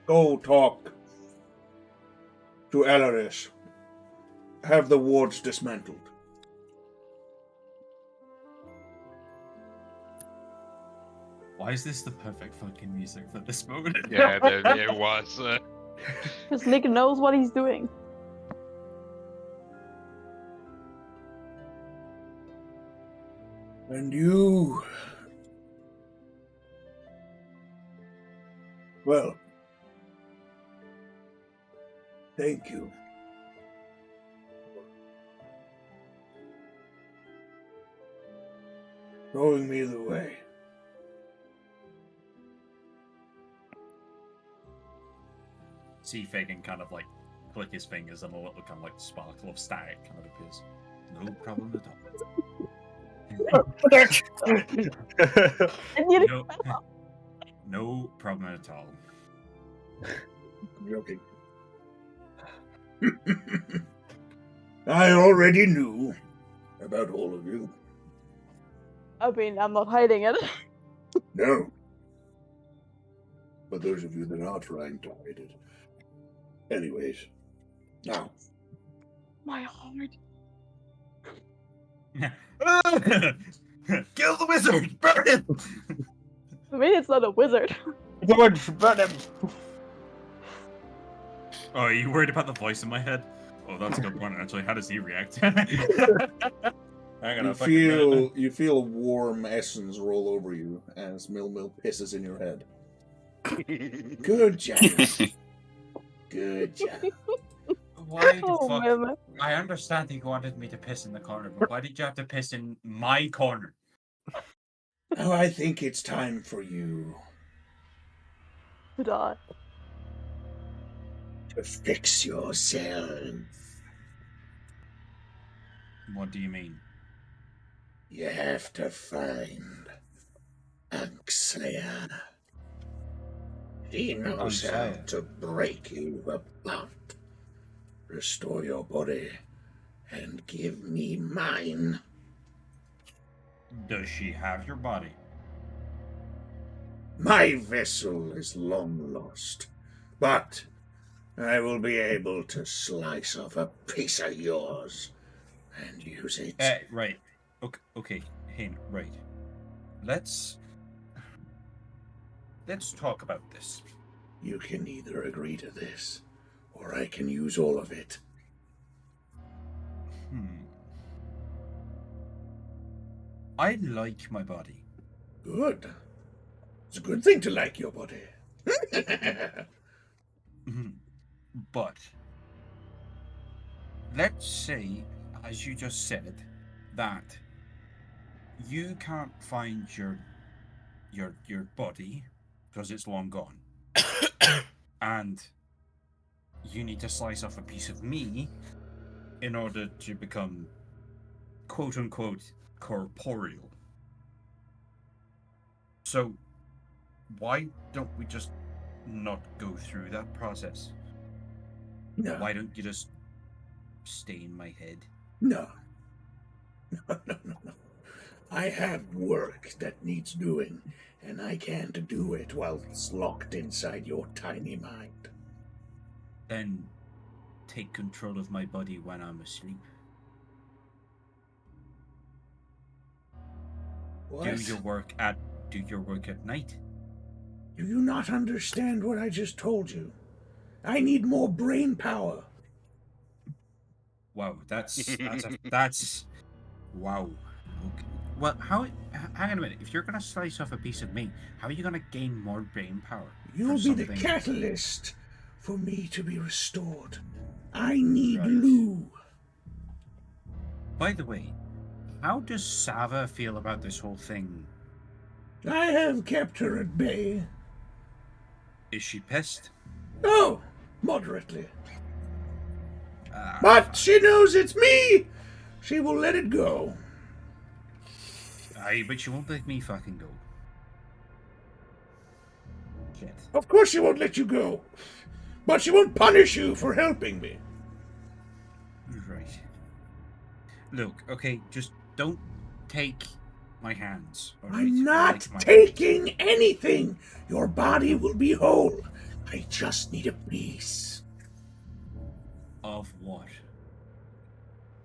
go talk to Alaris. Have the wards dismantled. Why is this the perfect fucking music for this moment? Yeah, it was. Because Nick knows what he's doing. And you... Well, thank you. Showing me the way. See Fagin kind of like click his fingers and a little kind of like sparkle of static kind of appears. No problem at all. No problem at all. I'm joking. I already knew about all of you. I mean, I'm not hiding it. No. But those of you that are trying to hide it. Anyways. Now. My heart. Kill the wizard! Burn him! I mean, it's not a wizard. George, burn him! Oh, are you worried about the voice in my head? Oh, that's a good point, actually. How does he react? Hang on, You feel a warm essence roll over you as Mil pisses in your head. Good job. Good job. Why the Oh, fuck? man. I understand that you wanted me to piss in the corner, but why did you have to piss in my corner? Oh, I think it's time for you to fix yourself. What do you mean? You have to find Anxia. He knows how Anxia? to break you apart, restore your body, and give me mine. Does she have your body? My vessel is long lost, but I will be able to slice off a piece of yours and use it. Right. Okay. Hey, right. Let's talk about this. You can either agree to this, or I can use all of it. I like my body. Good. It's a good thing to like your body. But let's say, as you just said, that you can't find your body because it's long gone, and you need to slice off a piece of me in order to become quote unquote corporeal. So why don't we just not go through that process? No. Why don't you just stay in my head? No. No. I have work that needs doing, and I can't do it while it's locked inside your tiny mind. Then take control of my body when I'm asleep. What? Do your work at night. Do you not understand what I just told you? I need more brain power. Wow, that's wow. Okay. Well, hang on a minute. If you're gonna slice off a piece of me, how are you gonna gain more brain power? You'll be the catalyst for me to be restored. I need Lou. By the way, how does Sava feel about this whole thing? I have kept her at bay. Is she pissed? Oh, moderately. But she knows it's me. She will let it go. Aye, but she won't let me fucking go. Shit. Of course she won't let you go. But she won't punish you for helping me. Right. Look, okay, just don't take my hands. Right? I'm not taking anything. Your body will be whole. I just need a piece. Of what?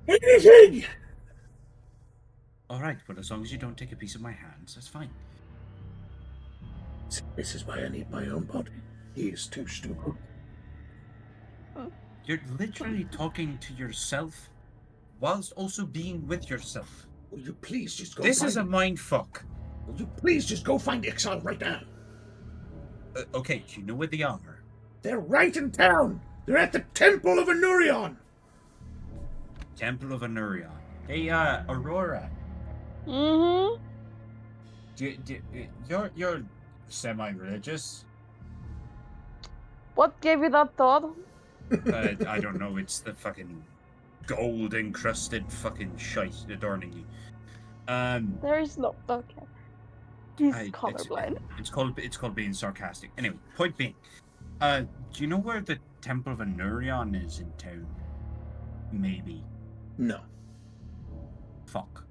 Anything! Alright, but as long as you don't take a piece of my hands, that's fine. This is why I need my own body. He is too stupid. You're literally talking to yourself whilst also being with yourself. Will you please just go This is a mind fuck. Will you please just go find Ixal right now? Okay, do you know where they are? They're right in town. They're at the Temple of Anurion. Temple of Anurion. Hey, Aurora. Mm-hmm. You're semi-religious. What gave you that thought? I don't know. It's the fucking gold-encrusted fucking shite adorning you. There is no. Okay. He's colorblind. It's called being sarcastic. Anyway, point being, do you know where the Temple of Anurion is in town? Maybe. No. Fuck.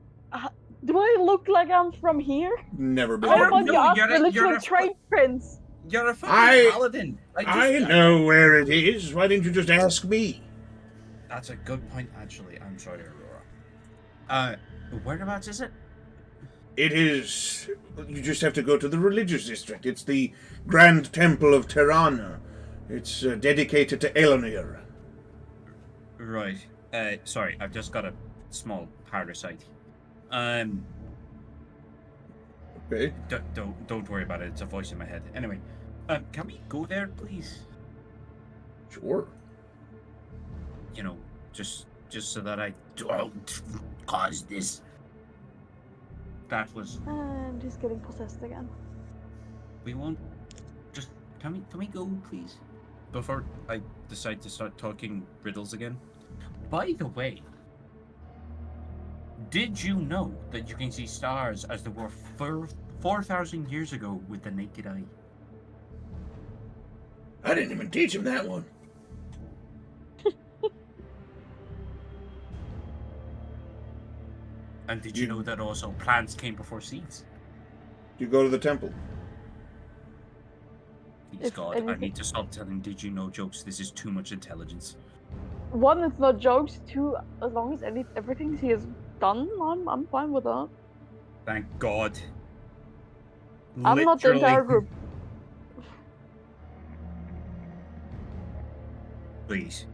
Do I look like I'm from here? Never been. Oh my god, you're the literal a trade prince. You're a fucking paladin. I know where it is. Why didn't you just ask me? That's a good point, actually. I'm sorry, Aurora. Whereabouts is it? It is. You just have to go to the religious district. It's the Grand Temple of Tirana. It's dedicated to Elonir. Right. Sorry, I've just got a small parasite. Okay. Don't worry about it. It's a voice in my head. Anyway, can we go there, please? Sure. You know, just so that I don't cause this. That was. And he's getting possessed again. We won't. Just can we go, please? Before I decide to start talking riddles again. By the way, did you know that you can see stars as they were 4,000 years ago with the naked eye? I didn't even teach him that one. And did you know that also plants came before seeds? You go to the temple. Please If God, I anything- need to stop telling did you know jokes. This is too much intelligence. One, it's not jokes. Two, as long as everything he has done, I'm fine with that. Thank God. I'm not the entire Literally. group. Please,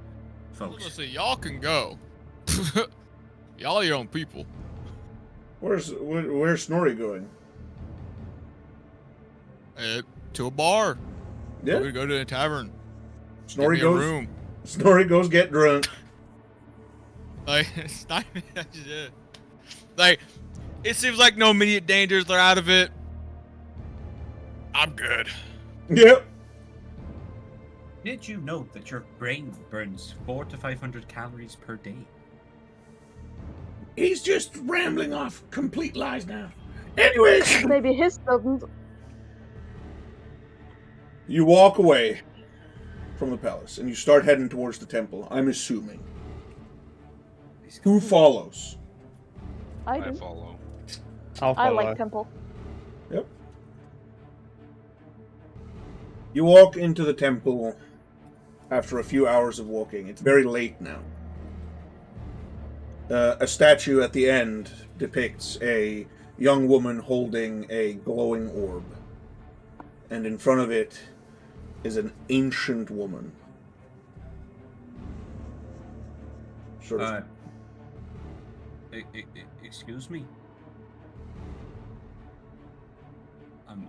I folks. was gonna say, y'all can go. Y'all are your own people. Where's Snorri going? To a bar. Yeah. We're gonna go to a tavern. Snorri Give me a goes. room. Snorri goes get drunk. Like it's not even that shit. Like it seems like no immediate dangers. They're out of it. I'm good. Yep. Did you know that your brain burns 400 to 500 calories per day? He's just rambling off complete lies now. Anyways, Maybe his doesn't. you walk away from the palace and you start heading towards the temple. I'm assuming. Who follows? I do. follow. I like temple. Yep. You walk into the temple after a few hours of walking. It's very late now. A statue at the end depicts a young woman holding a glowing orb. And in front of it is an ancient woman. Sort of. Excuse me. I'm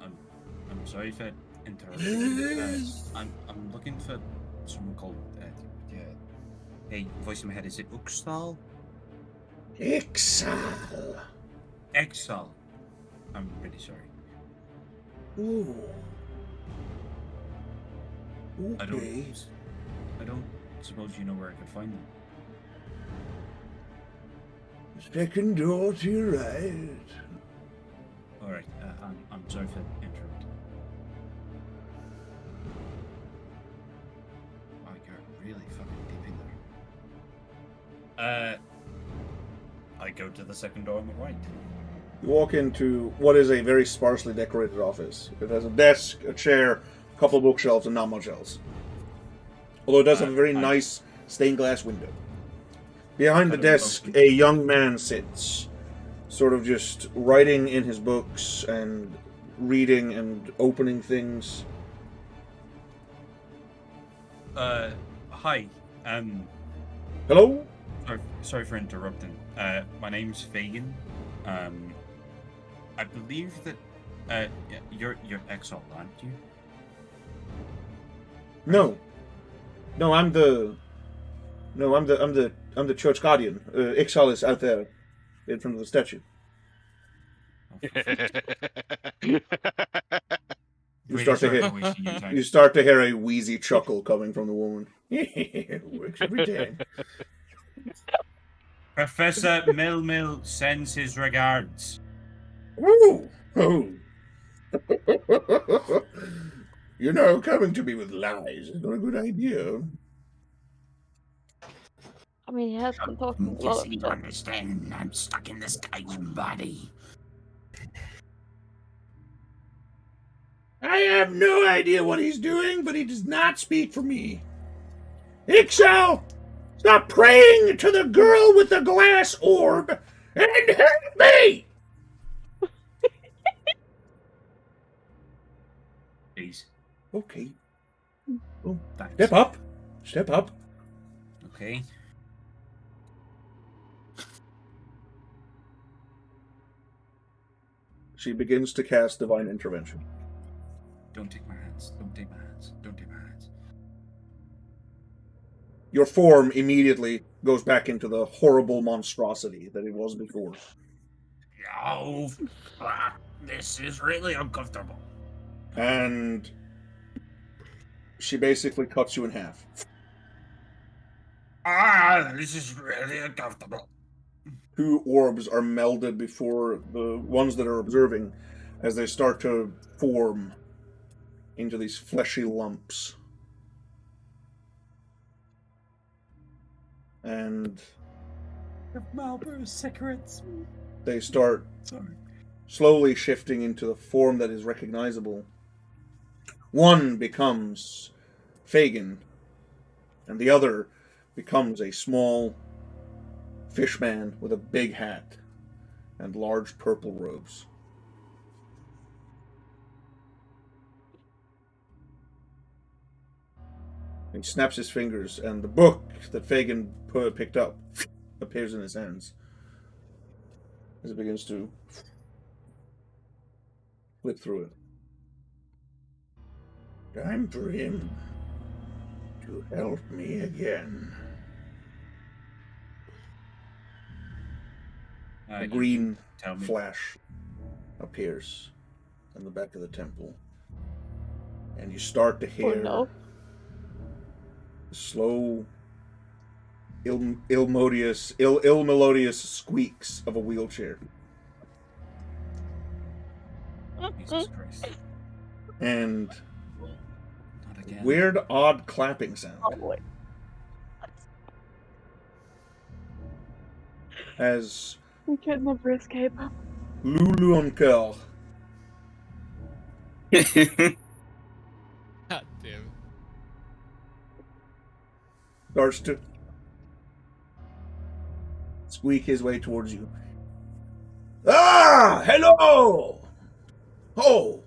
sorry for interrupting. I'm looking for someone called. Hey, voice in my head. Is it Uxtal? Ixal. Exal. I'm really sorry. Ooh. I Okay. don't suppose you know where I could find them. Second door to your right. All right. I'm sorry for interrupting. Oh, you're really fucking deep in there. I go to the second door on the right. You walk into what is a very sparsely decorated office. It has a desk, a chair, a couple of bookshelves, and not much else. Although it does have a very nice stained glass window. Behind the desk, a young man sits, sort of just writing in his books and reading and opening things. Hi. Hello? Sorry for interrupting. My name's Fagin. I believe that you're Exalt, aren't you? No. No, I'm the church guardian. Ixal is out there in front of the statue. You start to hear a wheezy chuckle coming from the woman. Works every day. Professor Mill sends his regards. Ooh. Oh. You know, coming to me with lies is not a good idea. I mean, he has been talking a You lot of seem to understand. I'm stuck in this guy's body. I have no idea what he's doing, but he does not speak for me. Ixal, stop praying to the girl with the glass orb and help me! Please. Okay. Oh, thanks. Step up. Step up. Okay. She begins to cast Divine Intervention. Don't take my hands. Don't take my hands. Don't take my hands. Your form immediately goes back into the horrible monstrosity that it was before. Oh, this is really uncomfortable. And she basically cuts you in half. This is really uncomfortable. 2 orbs are melded before the ones that are observing as they start to form into these fleshy lumps. And Marlboro cigarettes. they start slowly shifting into the form that is recognizable. One becomes Fagin, and the other becomes a small fishman with a big hat and large purple robes. He snaps his fingers, and the book that Fagin picked up appears in his hands as it begins to flip through it. Time for him to help me again. A green flash appears in the back of the temple, and you start to hear the slow, ill-melodious squeaks of a wheelchair. Jesus Christ. And Not again. weird, odd clapping sound. Oh boy. As We can never escape. Lulu Encore God damn it. starts to squeak his way towards you. Ah, hello! Oh,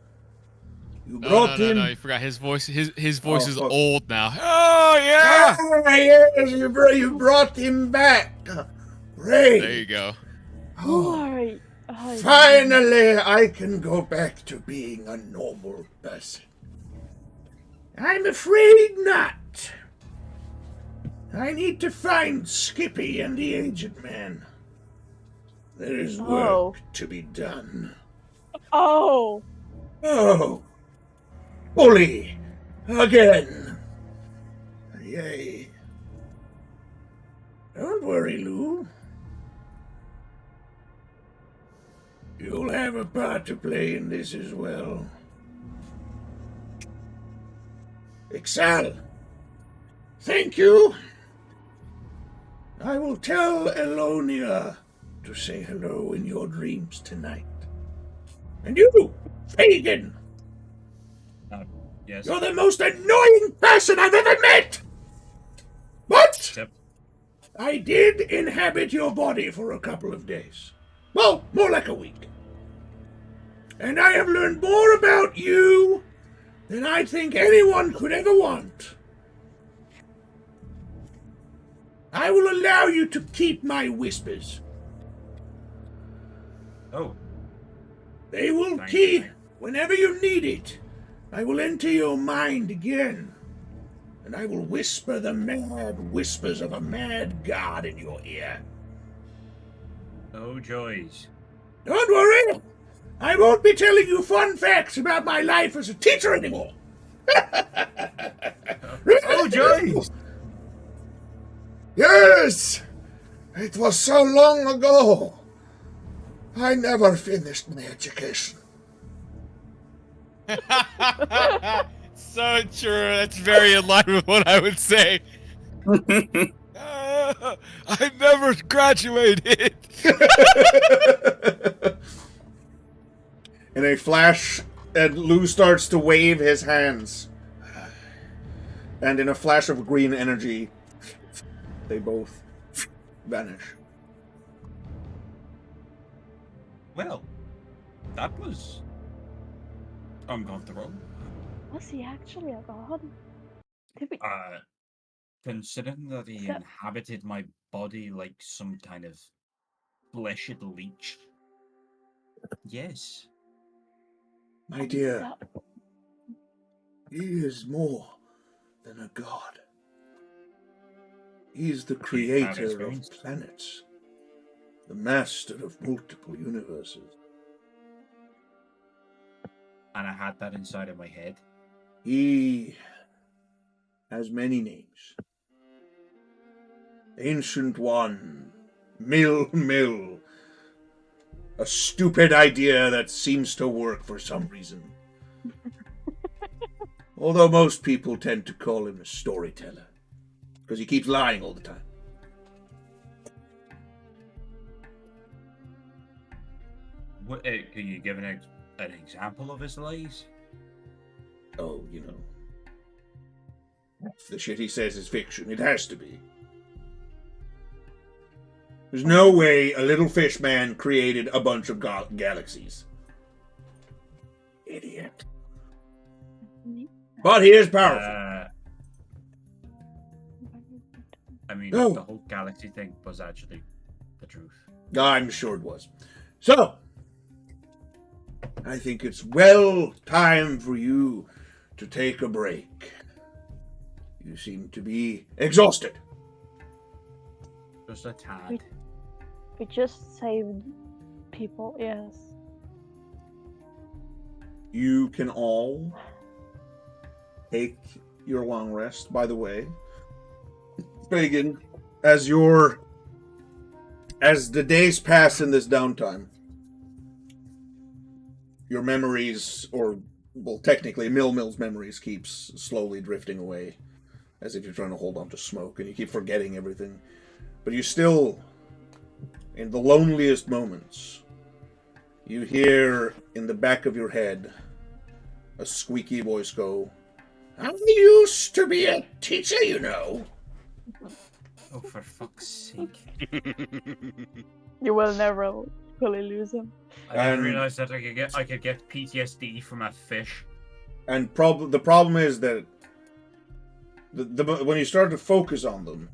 you brought in. No, you forgot his voice. His voice is fuck. old now. Oh yeah! Ah, yes, you brought him back. Great. There you go. Alright. Finally, I can go back to being a normal person. I'm afraid not. I need to find Skippy and the aged man. There is work to be done. Oh. Oh. Bully. Again. Yay. Don't worry, Lou. You'll have a part to play in this as well. Ixal. Thank you. I will tell Elonia to say hello in your dreams tonight. And you, Fagin. Yes. You're the most annoying person I've ever met! But I did inhabit your body for a couple of days. Well, more like a week. And I have learned more about you than I think anyone could ever want. I will allow you to keep my whispers. Oh. They will Thank keep you. whenever you need it. I will enter your mind again, and I will whisper the mad whispers of a mad god in your ear. Oh, joys. Don't worry, I won't be telling you fun facts about my life as a teacher anymore. Oh, joys! Yes, it was so long ago. I never finished my education. So true. That's very in line with what I would say. I never graduated. In a flash, Lou starts to wave his hands. And in a flash of green energy, they both vanish. Well, that was uncomfortable. Was he actually a god? Did we... Considering that he inhabited my body like some kind of fleshed leech. Yes. My dear, he is more than a god. He is the creator of planets, the master of multiple universes. And I had that inside of my head. He has many names. Ancient One, Mill, a stupid idea that seems to work for some reason. Although most people tend to call him a storyteller, because he keeps lying all the time. What, can you give an example of his lies? Oh, if the shit he says is fiction, it has to be. There's no way a little fish man created a bunch of galaxies. Idiot. But he is powerful. I mean, No. the whole galaxy thing was actually the truth. I'm sure it was. So, I think it's well time for you to take a break. You seem to be exhausted. Just a tad. We just saved people, yes. You can all take your long rest. By the way, Pagan, as the days pass in this downtime, your memories, technically Mill's memories, keeps slowly drifting away, as if you're trying to hold on to smoke, and you keep forgetting everything. But you still, in the loneliest moments, you hear in the back of your head a squeaky voice go, "I used to be a teacher, you know." Oh, for fuck's sake. You will never fully lose him. I didn't realize that I could get PTSD from a fish. And the problem is that when you start to focus on them,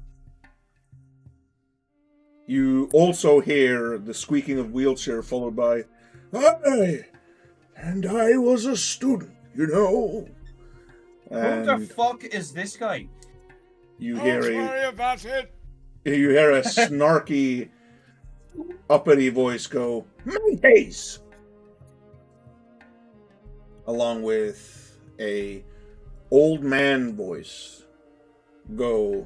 you also hear the squeaking of wheelchair followed by, and I was a student, you know. And Who the fuck is this guy? you hear Sorry about it. you hear a snarky, uppity voice go, "My days," along with a old man voice go,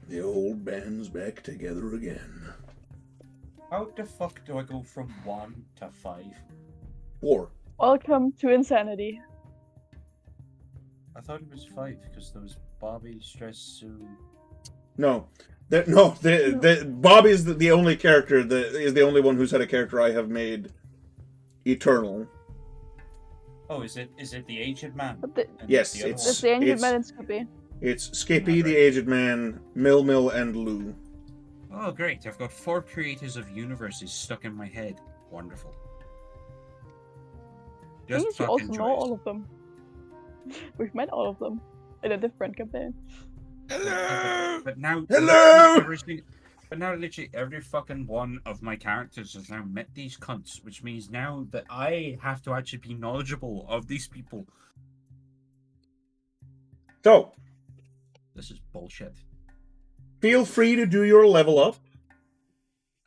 "The old band's back together again." How the fuck do I go from 1 to 5? 4. Welcome to insanity. I thought it was 5 because there was Bobby, Stress, Sue. No. Bob is the only character that is the only one who's had a character I have made eternal. Oh, is it the aged man? Yes, It's the Ancient Man and Skippy. It's Skippy, the aged man, Mill, and Lou. Oh, great. I've got 4 creators of universes stuck in my head. Wonderful. I think you also know all of them. We've met all of them in a different campaign. But now, Hello! But now, literally every fucking one of my characters has now met these cunts, which means now that I have to actually be knowledgeable of these people. So, This is bullshit. feel free to do your level up.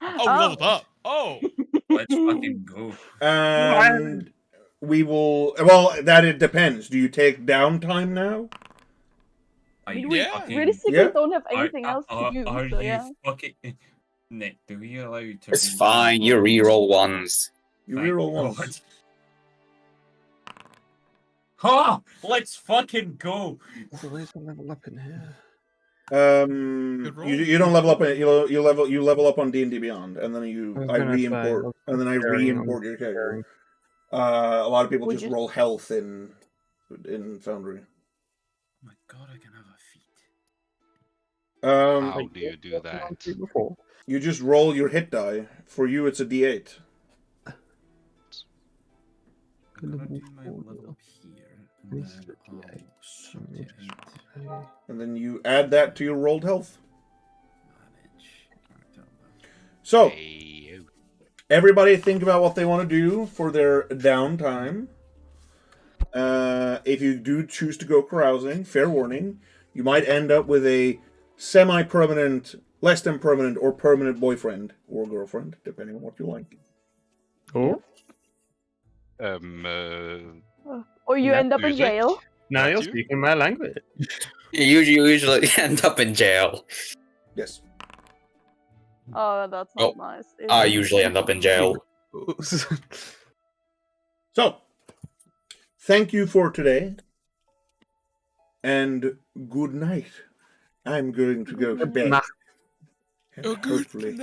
Oh, we leveled up. Oh. Let's fucking go. And we will. Well, it depends. Do you take downtime now? I mean, we realistically don't have anything else to do. Are So, you yeah. fucking Nick? Do we allow you to? It's fine. You reroll ones. You reroll ones. Ha! Let's fucking go. So there's a level up in here. You don't level up. You level up on D&D Beyond, and then I re-import your character. A lot of people just roll health in Foundry. Oh my god, I can have a feat. How do you do that? You just roll your hit die. For you, it's a D8. I'm gonna do my level up here, and then And then you add that to your rolled health. So, everybody think about what they want to do for their downtime. If you do choose to go carousing, fair warning, you might end up with a semi-permanent, less than permanent, or permanent boyfriend or girlfriend, depending on what you like. Oh. Or you end up in music? jail. Now you're Matthew? speaking my language. You usually end up in jail. Yes. Oh, that's not nice. I usually end up in jail. So, thank you for today, and good night. I'm going to go to bed. And hopefully